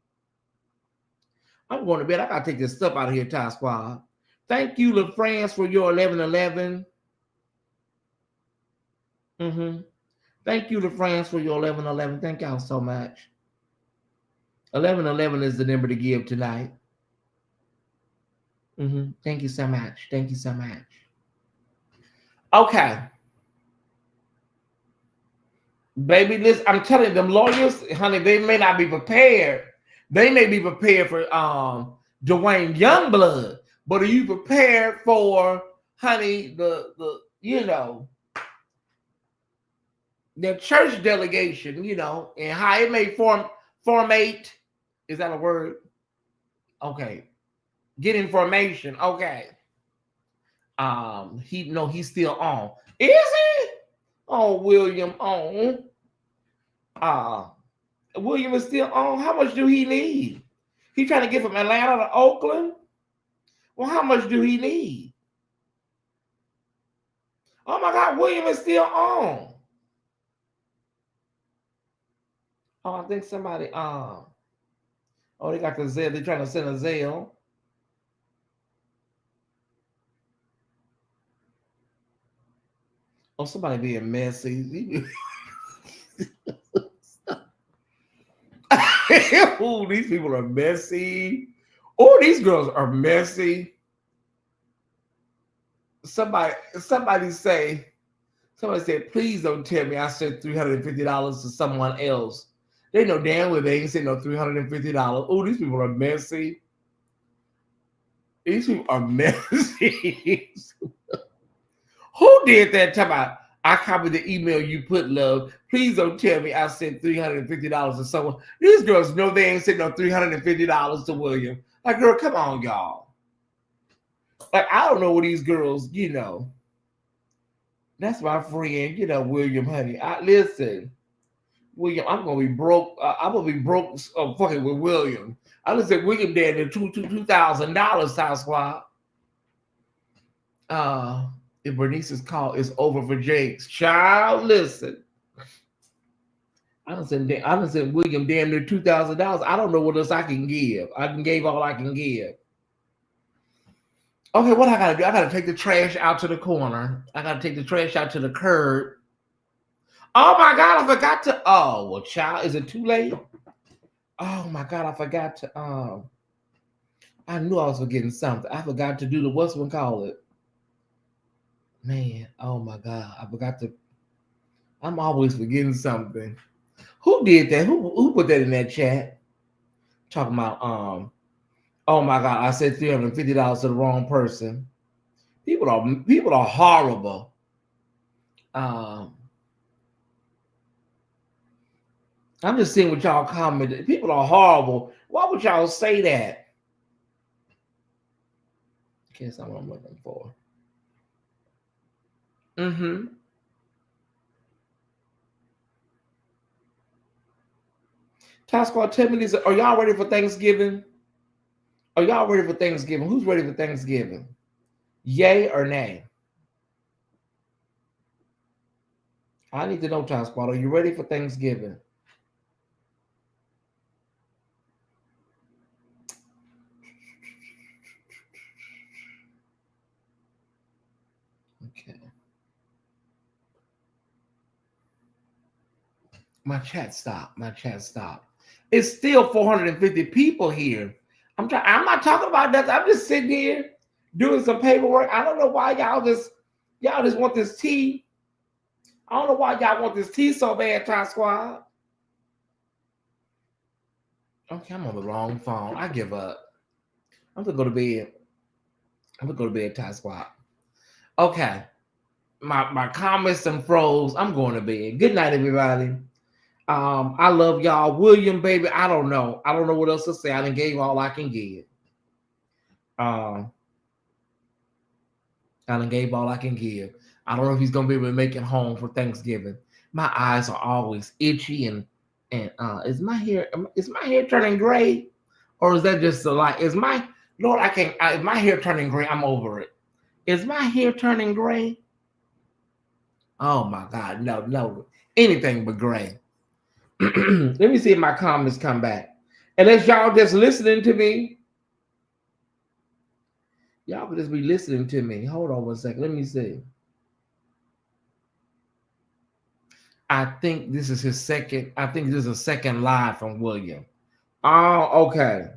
B: I'm going to bed. I got to take this stuff out of here, Ty Squad. Thank you, LaFrance, for your 1111. Thank you, LaFrance, for your 1111. Thank y'all so much. 1111 is the number to give tonight. Thank you so much. Thank you so much. Okay. Baby, listen, I'm telling you, them lawyers, honey, they may not be prepared. They may be prepared for Duane Youngblood, but are you prepared for, honey, the church delegation, and how it may formate? Is that a word? Okay. Get information. Okay. He's still on. Is he? Oh, William on. William is still on. How much do he need? He trying to get from Atlanta to Oakland? Well, how much do he need? Oh my God, William is still on. Oh, I think somebody, they got the Zelle. They're trying to send a Zelle. Oh, somebody being messy. Oh, these people are messy. Oh, these girls are messy. Somebody said, please don't tell me I sent $350 to someone else. They know damn well they ain't sent no $350. Oh, these people are messy. These people are messy. Who did that? Talk about, I copied the email you put, love. Please don't tell me I sent $350 to someone. These girls know they ain't sent no $350 to William. Like, girl, come on, y'all. Like, I don't know what these girls, That's my friend, William, honey. Listen, William, I'm gonna be broke. I'm gonna be broke fucking with William. I just said William dead in $2,000, South Squad. If Bernice's call is over for Jake's child, listen. I done sent William damn near $2,000. I don't know what else I can give. I gave all I can give. Okay, what I gotta do? I gotta take the trash out to the corner. I gotta take the trash out to the curb. Oh my God, I forgot to. Oh, well, child, is it too late? Oh my God, I forgot to. I knew I was forgetting something. I forgot to do the what's one call it. Man, oh my God, I forgot to. I'm always forgetting something. Who did that? Who put that in that chat? Talking about oh my God, I said $350 to the wrong person. People are horrible. I'm just seeing what y'all commented. People are horrible. Why would y'all say that? Okay, that's not what I'm looking for. Task Squad, 10 minutes. Are y'all ready for Thanksgiving? Are y'all ready for Thanksgiving? Who's ready for Thanksgiving? Yay or nay? I need to know, Task Squad. Are you ready for Thanksgiving? Okay. My chat stopped. It's still 450 people here. I'm not talking about that. I'm just sitting here doing some paperwork. I don't know why y'all just want this tea. I don't know why y'all want this tea so bad, Task Squad. Okay, I'm on the wrong phone. I give up. I'm gonna go to bed. Task Squad. Okay. My comments and froze. I'm going to bed. Good night, everybody. I love y'all. William, baby, I don't know. I don't know what else to say. I done gave all I can give. I done gave all I can give. I don't know if he's gonna be able to make it home for Thanksgiving. My eyes are always itchy and is my hair turning gray? Or is that just a lie? Is my hair turning gray? I'm over it. Is my hair turning gray? Oh my God, no. Anything but gray. Let me see if my comments come back. Unless y'all just listening to me. Y'all could just be listening to me. Hold on one second. Let me see. I think this is his second. I think this is a second live from William. Oh, okay.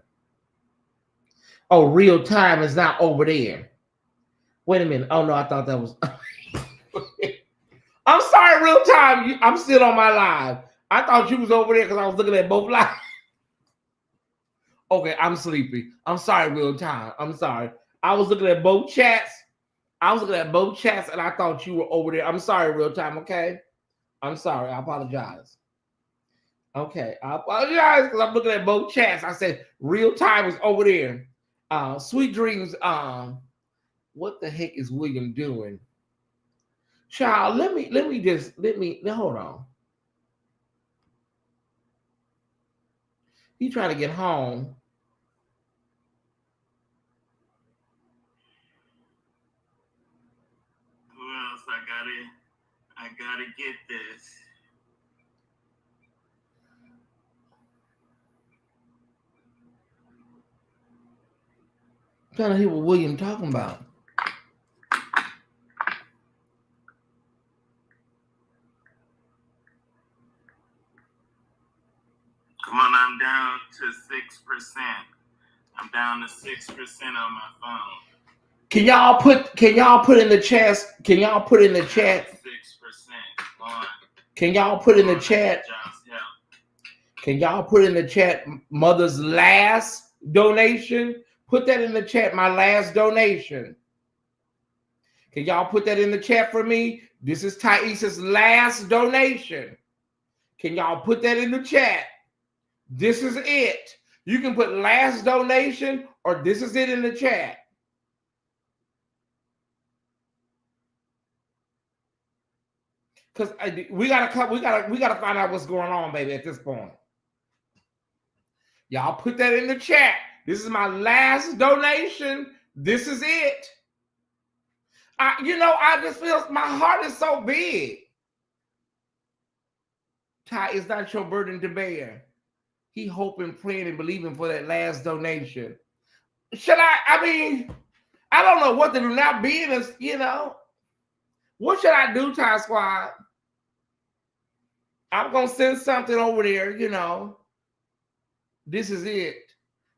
B: Oh, real time is not over there. Wait a minute. Oh no, I thought that was. I'm sorry, real time. I'm still on my live. I thought you was over there because I was looking at both lives. Okay, I'm sleepy. I'm sorry, real time. I'm sorry. I was looking at both chats. And I thought you were over there. I'm sorry, real time. Okay, I'm sorry. I apologize. Okay, I apologize because I'm looking at both chats. I said real time is over there. Sweet dreams. What the heck is William doing? Child, let me hold on. He trying to get home.
K: Who else? I gotta get this.
B: I'm trying to hear what William talking about.
K: Come on, I'm down to 6%. I'm down to 6% on my phone.
B: Can y'all put in the chat? Can y'all put in the chat?
K: 6%. On.
B: Can y'all put in the chat? Can y'all put in the chat mother's last donation? put that in the chat, my last donation. Can y'all put that in the chat for me? This is Tyesse's last donation. Can y'all put that in the chat? This is it. You can put last donation or this is it in the chat. Because we gotta find out what's going on, baby, at this point. Y'all put that in the chat. This is my last donation. This is it. I just feel my heart is so big. Ty, it's not your burden to bear. He hoping, praying, and believing for that last donation. Should I don't know what to do now, being as, what should I do, Ty Squad? I'm going to send something over there, This is it.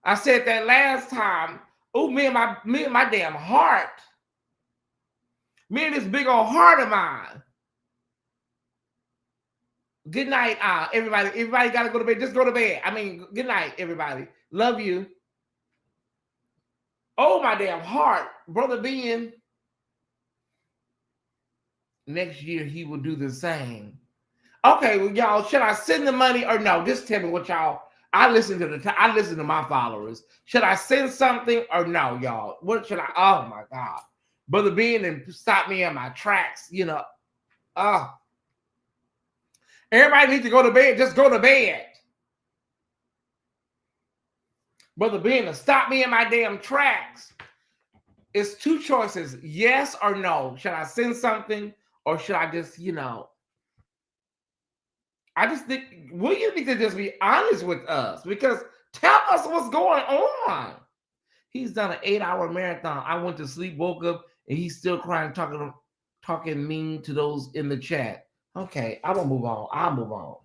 B: I said that last time. Oh, me and my damn heart. Me and this big old heart of mine. Good night, everybody. Everybody got to go to bed. Just go to bed. Good night, everybody. Love you. Oh, my damn heart. Brother Ben. Next year, he will do the same. Okay, well, y'all, should I send the money or no? Just tell me what y'all. I listen to my followers. Should I send something or no, y'all? What should I? Oh, my God. Brother Ben and stop me in my tracks, Everybody needs to go to bed. Just go to bed. Brother Ben, stop me in my damn tracks. It's two choices, yes or no. Should I send something or should I just, I just think, you need to just be honest with us because tell us what's going on. He's done an 8-hour marathon. I went to sleep, woke up, and he's still crying, talking mean to those in the chat. Okay, I'm gonna move on. I'll move on.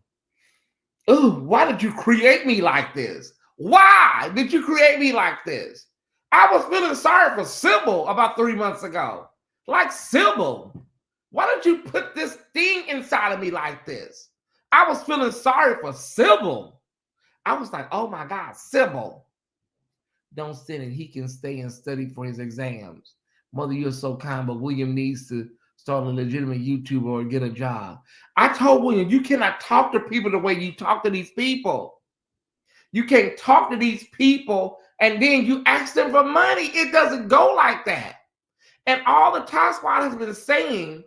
B: Ooh, why did you create me like this? Why did you create me like this? I was feeling sorry for Sybil about 3 months ago. Like Sybil, why did you put this thing inside of me like this? I was feeling sorry for Sybil. I was like, oh my God, Sybil. Don't send it. He can stay and study for his exams. Mother, you're so kind, but William needs to start a legitimate YouTuber or get a job. I told William, you cannot talk to people the way you talk to these people. You can't talk to these people and then you ask them for money. It doesn't go like that. And all the Ty Squad has been saying,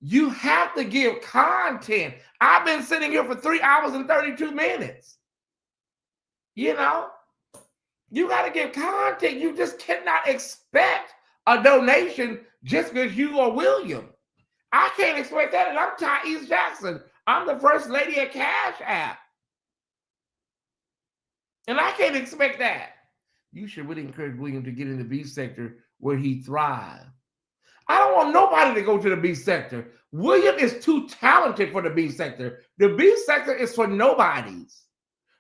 B: you have to give content. I've been sitting here for 3 hours and 32 minutes. You got to give content. You just cannot expect a donation just because you are William. I can't expect that. And I'm Tyesse Jackson. I'm the first lady of Cash App. And I can't expect that. You should really encourage William to get in the B sector where he thrives. I don't want nobody to go to the B sector. William is too talented for the B sector. The B sector is for nobodies.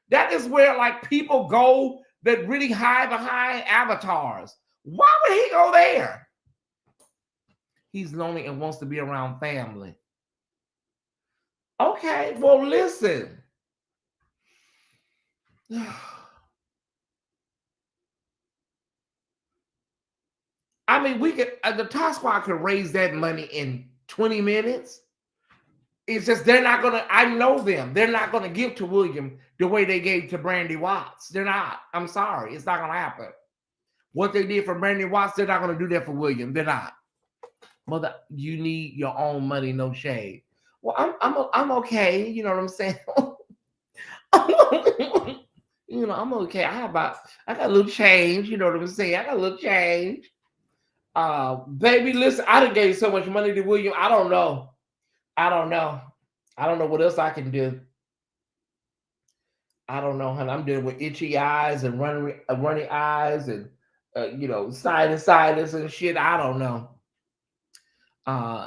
B: That is where people go that really hide behind avatars. Why would he go there? He's lonely and wants to be around family. Okay, well, listen. We could, the Ty Squad could raise that money in 20 minutes. It's just they're not going to, I know them. They're not going to give to William the way they gave to Brandy Watts. They're not. I'm sorry. It's not going to happen. What they did for Brandy Watts, they're not going to do that for William. They're not. Mother, you need your own money, no shade. Well, I'm okay. You know what I'm saying? I'm okay. I got a little change. You know what I'm saying? I got a little change. Baby, listen, I done gave so much money to William. I don't know. I don't know what else I can do. I don't know, honey. I'm dealing with itchy eyes and runny eyes and, sinusitis and shit. I don't know.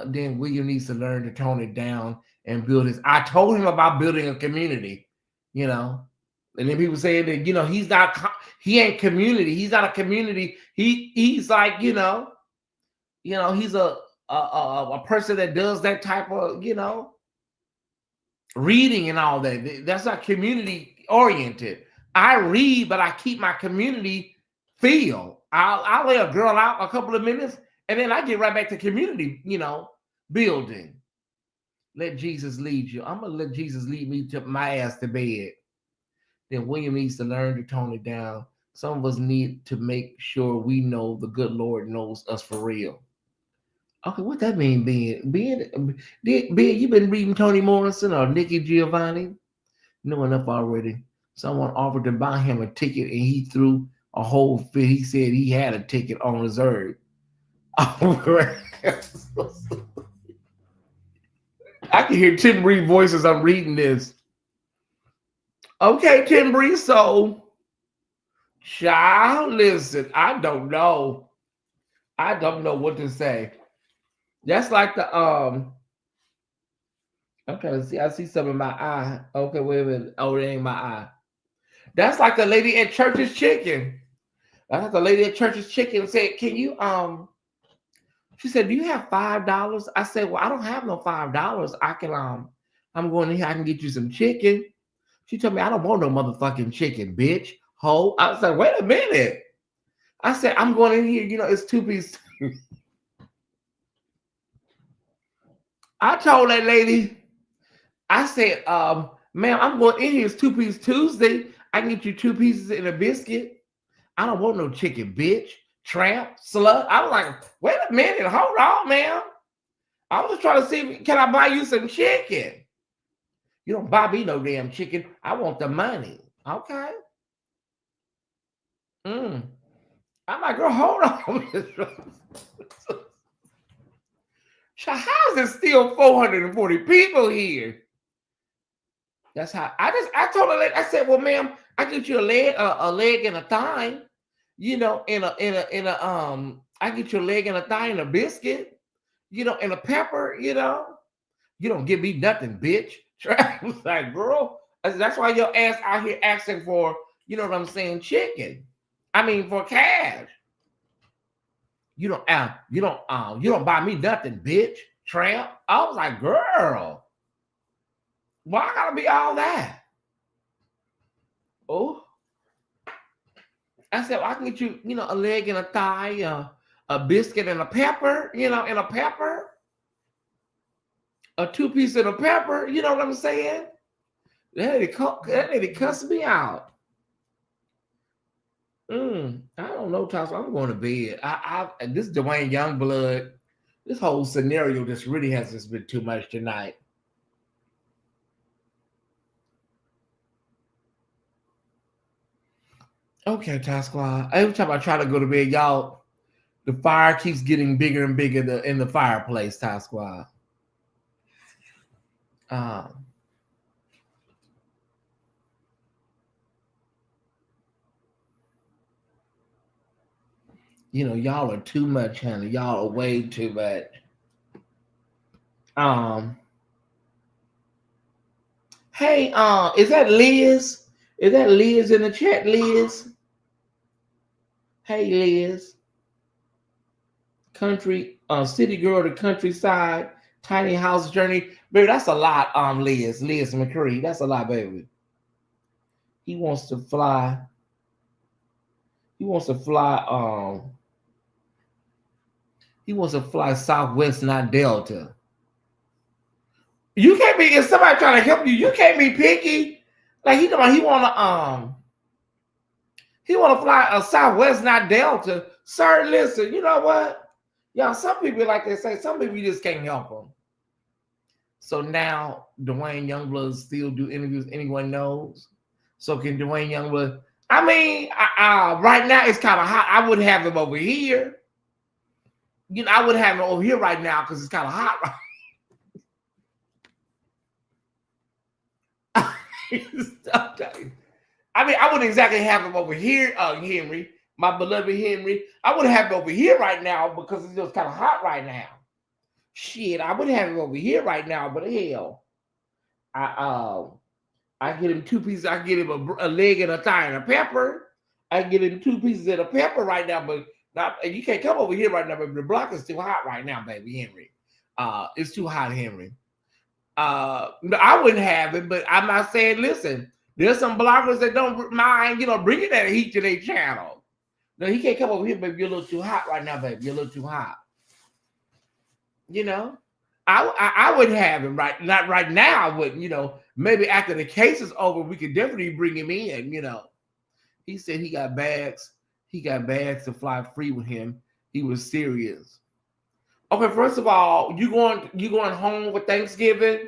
B: Then William needs to learn to tone it down and build his. I told him about building a community, and then people saying that, he ain't community. He's not a community. He's like, he's a person that does that type of, reading and all that. That's not community oriented. I read, but I keep my community feel. I'll lay a girl out a couple of minutes, and then I get right back to community, building. Let Jesus lead you. I'm gonna let Jesus lead me to my ass to bed. Then William needs to learn to tone it down. Some of us need to make sure we know the good Lord knows us for real. Okay, what that mean, Ben? Ben, you been reading Toni Morrison or Nikki Giovanni? Know enough already. Someone offered to buy him a ticket, and he threw a whole fit. He said he had a ticket on reserve. I can hear Tim Bree voices. I'm reading this. Okay, Tim Bree. So, child, listen. I don't know. I don't know what to say. That's like the I'm trying to see. I see some in my eye. Okay, wait a minute. Oh, it ain't my eye. That's like the lady at Church's Chicken. That's like the lady at Church's Chicken said, "Can you She said, "Do you have $5?" I said, "Well, I don't have no $5. I can I'm going in here. I can get you some chicken." She told me, "I don't want no motherfucking chicken, bitch, ho." I was like, "Wait a minute." I said, "I'm going in here. It's 2-piece." I told that lady, I said, "Ma'am, I'm going in here. It's 2-piece Tuesday. I can get you 2 pieces and a biscuit. I don't want no chicken, bitch, tramp, slut." I was like, "Wait a minute. Hold on, ma'am. I was just trying to see, can I buy you some chicken? You don't buy me no damn chicken. I want the money." Okay. I'm like, "Girl, hold on." How is there still 440 people here? That's how I told her, I said, "Well, ma'am, I get you a leg and a thigh, I get you a leg and a thigh and a biscuit, and a pepper, You don't give me nothing, bitch." I was like, "Girl, that's why your ass out here asking for, you know what I'm saying, chicken. I mean, for cash. You don't buy me nothing, bitch, tramp." I was like, "Girl, why I gotta be all that?" Oh, I said, "Well, I can get you, a leg and a thigh, a biscuit and a pepper, and a pepper, a 2-piece and a pepper." You know what I'm saying? That lady cussed me out. I don't know, Tasha. I'm going to bed. This Duane Youngblood, this whole scenario just really has just been too much tonight. Okay, Tasha. Every time I try to go to bed, y'all, the fire keeps getting bigger and bigger in the fireplace, Tasha. Y'all are too much, honey. Y'all are way too much. Hey, is that Liz? Is that Liz in the chat, Liz? Hey, Liz. Country, city girl to countryside, tiny house journey. Baby, that's a lot, Liz McCree. That's a lot, baby. He wants to fly. He wants to fly Southwest, not Delta. You can't be, if somebody trying to help you, you can't be picky. Like he wanna fly a Southwest, not Delta. Sir, listen, you know what? Y'all, some people, like they say, some people you just can't help them. So now Duane Youngblood still do interviews anyone knows. So can Duane Youngblood? I mean, right now it's kind of hot. I wouldn't have him over here. I would have him over here right now because it's kind of hot right. I mean, I wouldn't exactly have him over here, Henry, my beloved Henry. I wouldn't have him over here right now because it's just kind of hot right now. Shit, I wouldn't have him over here right now, but hell, I get him 2 pieces. I get him a leg and a thigh and a pepper. I get him 2 pieces and a pepper right now, but you can't come over here right now. But the block is too hot right now, baby Henry. It's too hot, Henry. I wouldn't have it, but I'm not saying. Listen, there's some bloggers that don't mind, bringing that heat to their channel. No, he can't come over here, baby. You're a little too hot right now, baby. You're a little too hot. You know, I wouldn't have him right. Not right now. I wouldn't. You know, maybe after the case is over, we could definitely bring him in. You know, he said he got bags. He got bags to fly free with him. He was serious. Okay, first of all, you going home for Thanksgiving?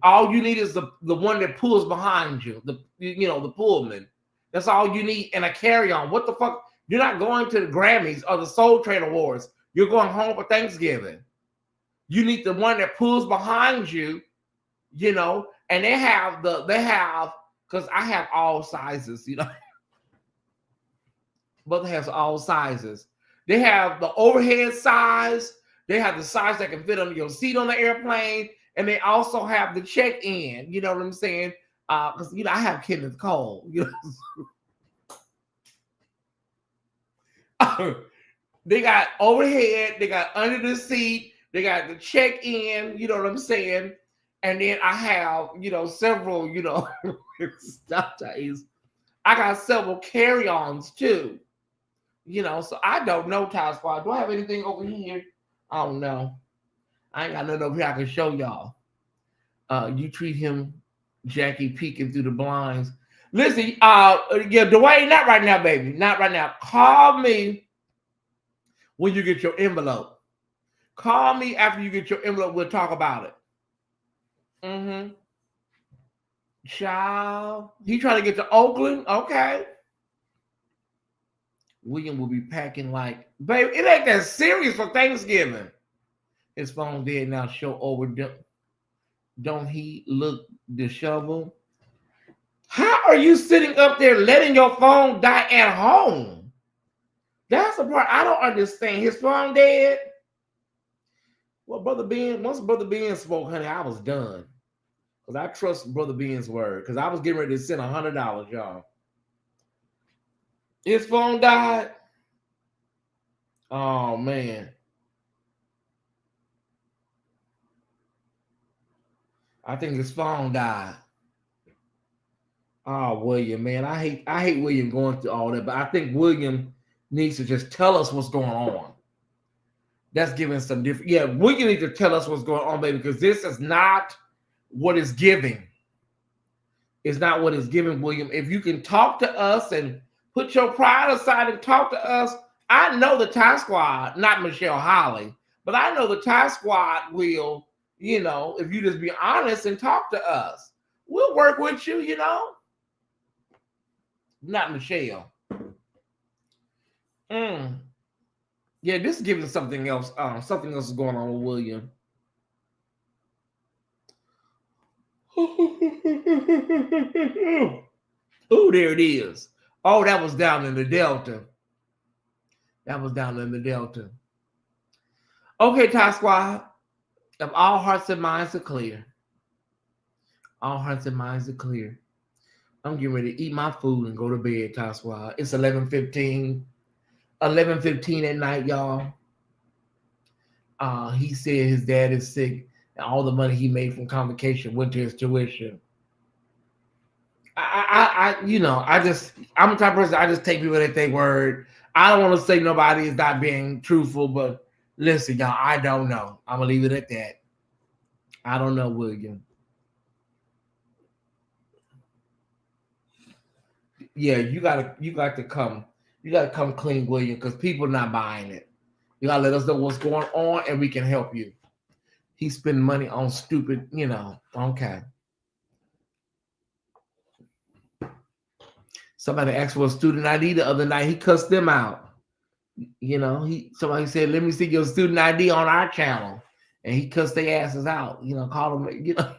B: All you need is the one that pulls behind you. The pullman. That's all you need, and a carry-on. What the fuck? You're not going to the Grammys or the Soul Train Awards. You're going home for Thanksgiving. You need the one that pulls behind you, you know, and they have, because I have all sizes, you know. But has all sizes. They have the overhead size. They have the size that can fit under your seat on the airplane. And they also have the check-in. You know what I'm saying? Because, you know, I have Kenneth Cole. You know? They got overhead. They got under the seat. They got the check-in. You know what I'm saying? And then I have, you know, several, you know, stop days. I got several carry-ons too. You know, so I don't know, Tyesse Squad. Do I have anything over here? I don't know. I ain't got nothing over here I can show y'all. You treat him, Jackie, peeking through the blinds. Listen, yeah, Duane, not right now, baby. Not right now. Call me when you get your envelope. Call me after you get your envelope. We'll talk about it. Child. He trying to get to Oakland? Okay. William will be packing like, babe, it ain't that serious for Thanksgiving. His phone dead now. Show over. Don't he look disheveled? How are you sitting up there letting your phone die at home? That's the part I don't understand. His phone dead? Well, Brother Ben, once Brother Ben spoke, honey, I was done. Because I trust Brother Ben's word. Because I was getting ready to send $100, y'all. His phone died? Oh, man. I think his phone died. Oh, William, man. I hate William going through all that, but I think William needs to just tell us what's going on. That's giving some different. Yeah, William needs to tell us what's going on, baby, because this is not what is giving. It's not what is giving, William. If you can talk to us and put your pride aside and talk to us, I know the Tyesse Squad, not Michelle Holly, but I know the Tyesse Squad will, you know, if you just be honest and talk to us, we'll work with you, you know. Not Michelle. Yeah, this is giving something else. Something else is going on with William. Oh, there it is. Oh, that was down in the Delta. That was down in the Delta. Okay, Tyesse Squad. If all hearts and minds are clear. All hearts and minds are clear. I'm getting ready to eat my food and go to bed, Tyesse Squad. It's 11:15. 11:15 at night, y'all. He said his dad is sick and all the money he made from convocation went to his tuition. I'm the type of person, I just take people at their word. I don't want to say nobody is not being truthful, but listen, y'all, I don't know. I'm gonna leave it at that. I don't know, William. Yeah, you got to come clean, William, because people are not buying it. You gotta let us know what's going on and we can help you. He spending money on stupid, you know. Okay. Somebody asked for a student ID the other night. He cussed them out. You know, somebody said, "Let me see your student ID on our channel," and he cussed their asses out. You know, call them. You know,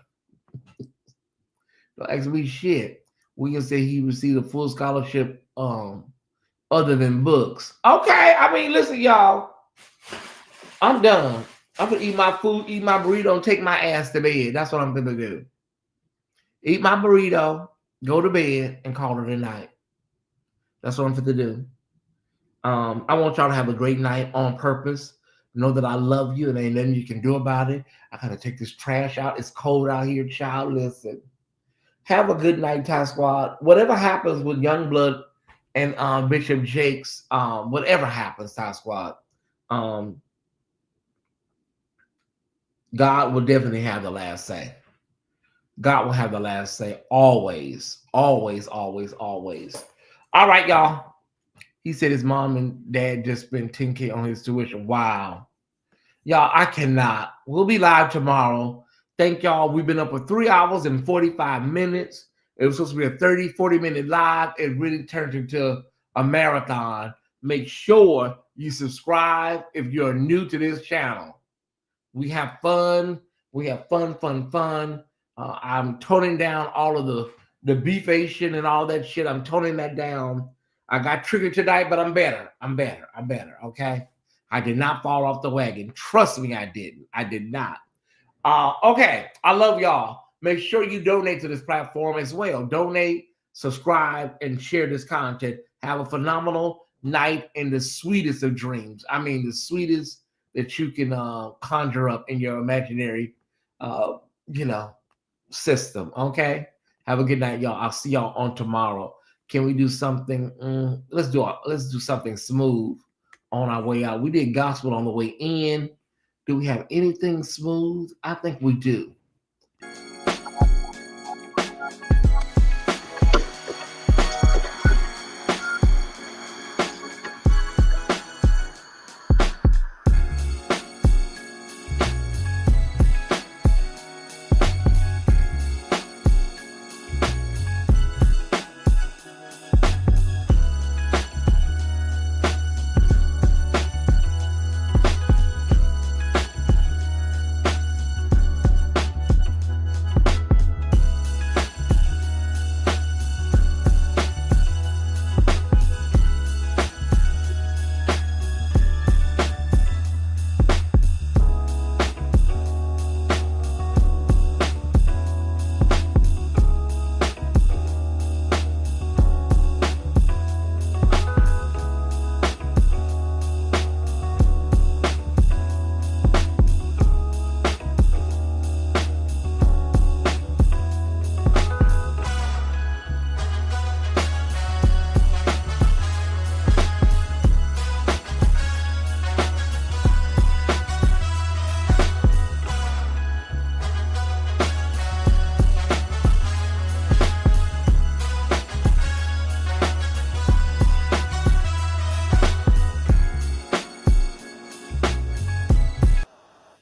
B: don't ask me shit. William said he received a full scholarship, other than books. Okay, I mean, listen, y'all. I'm done. I'm gonna eat my food, eat my burrito, and take my ass to bed. That's what I'm gonna do. Eat my burrito, go to bed, and call it a night. That's what I'm gonna do. I want y'all to have a great night on purpose. Know that I love you and ain't nothing you can do about it. I gotta take this trash out. It's cold out here, child. Listen. Have a good night, Tyesse Squad. Whatever happens with Youngblood and Bishop Jakes, whatever happens, Ty Squad, God will definitely have the last say. God will have the last say always, always, always, always. All right, y'all. He said his mom and dad just spent $10K on his tuition. Wow. Y'all, I cannot. We'll be live tomorrow. Thank y'all. We've been up for 3 hours and 45 minutes. It was supposed to be a 30, 40-minute live. It really turned into a marathon. Make sure you subscribe if you're new to this channel. We have fun. We have fun, fun, fun. I'm toning down all of the beefation and all that shit. I'm toning that down. I got triggered tonight, but I'm better. I'm better. I'm better. Okay. I did not fall off the wagon. Trust me, I didn't. I did not. Okay. I love y'all. Make sure you donate to this platform as well. Donate, subscribe, and share this content. Have a phenomenal night in the sweetest of dreams. I mean, the sweetest that you can conjure up in your imaginary, system. Okay. Have a good night, y'all. I'll see y'all on tomorrow. Can we do something? Let's do something smooth on our way out. We did gospel on the way in. Do we have anything smooth? I think we do.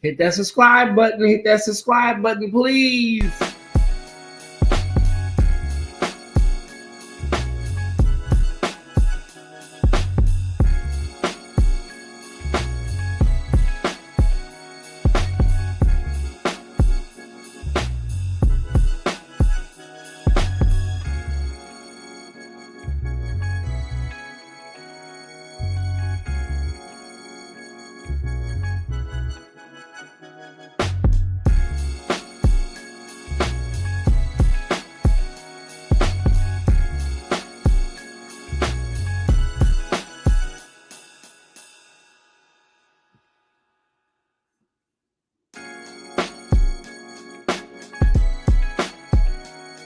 B: Hit that subscribe button. Hit that subscribe button, please.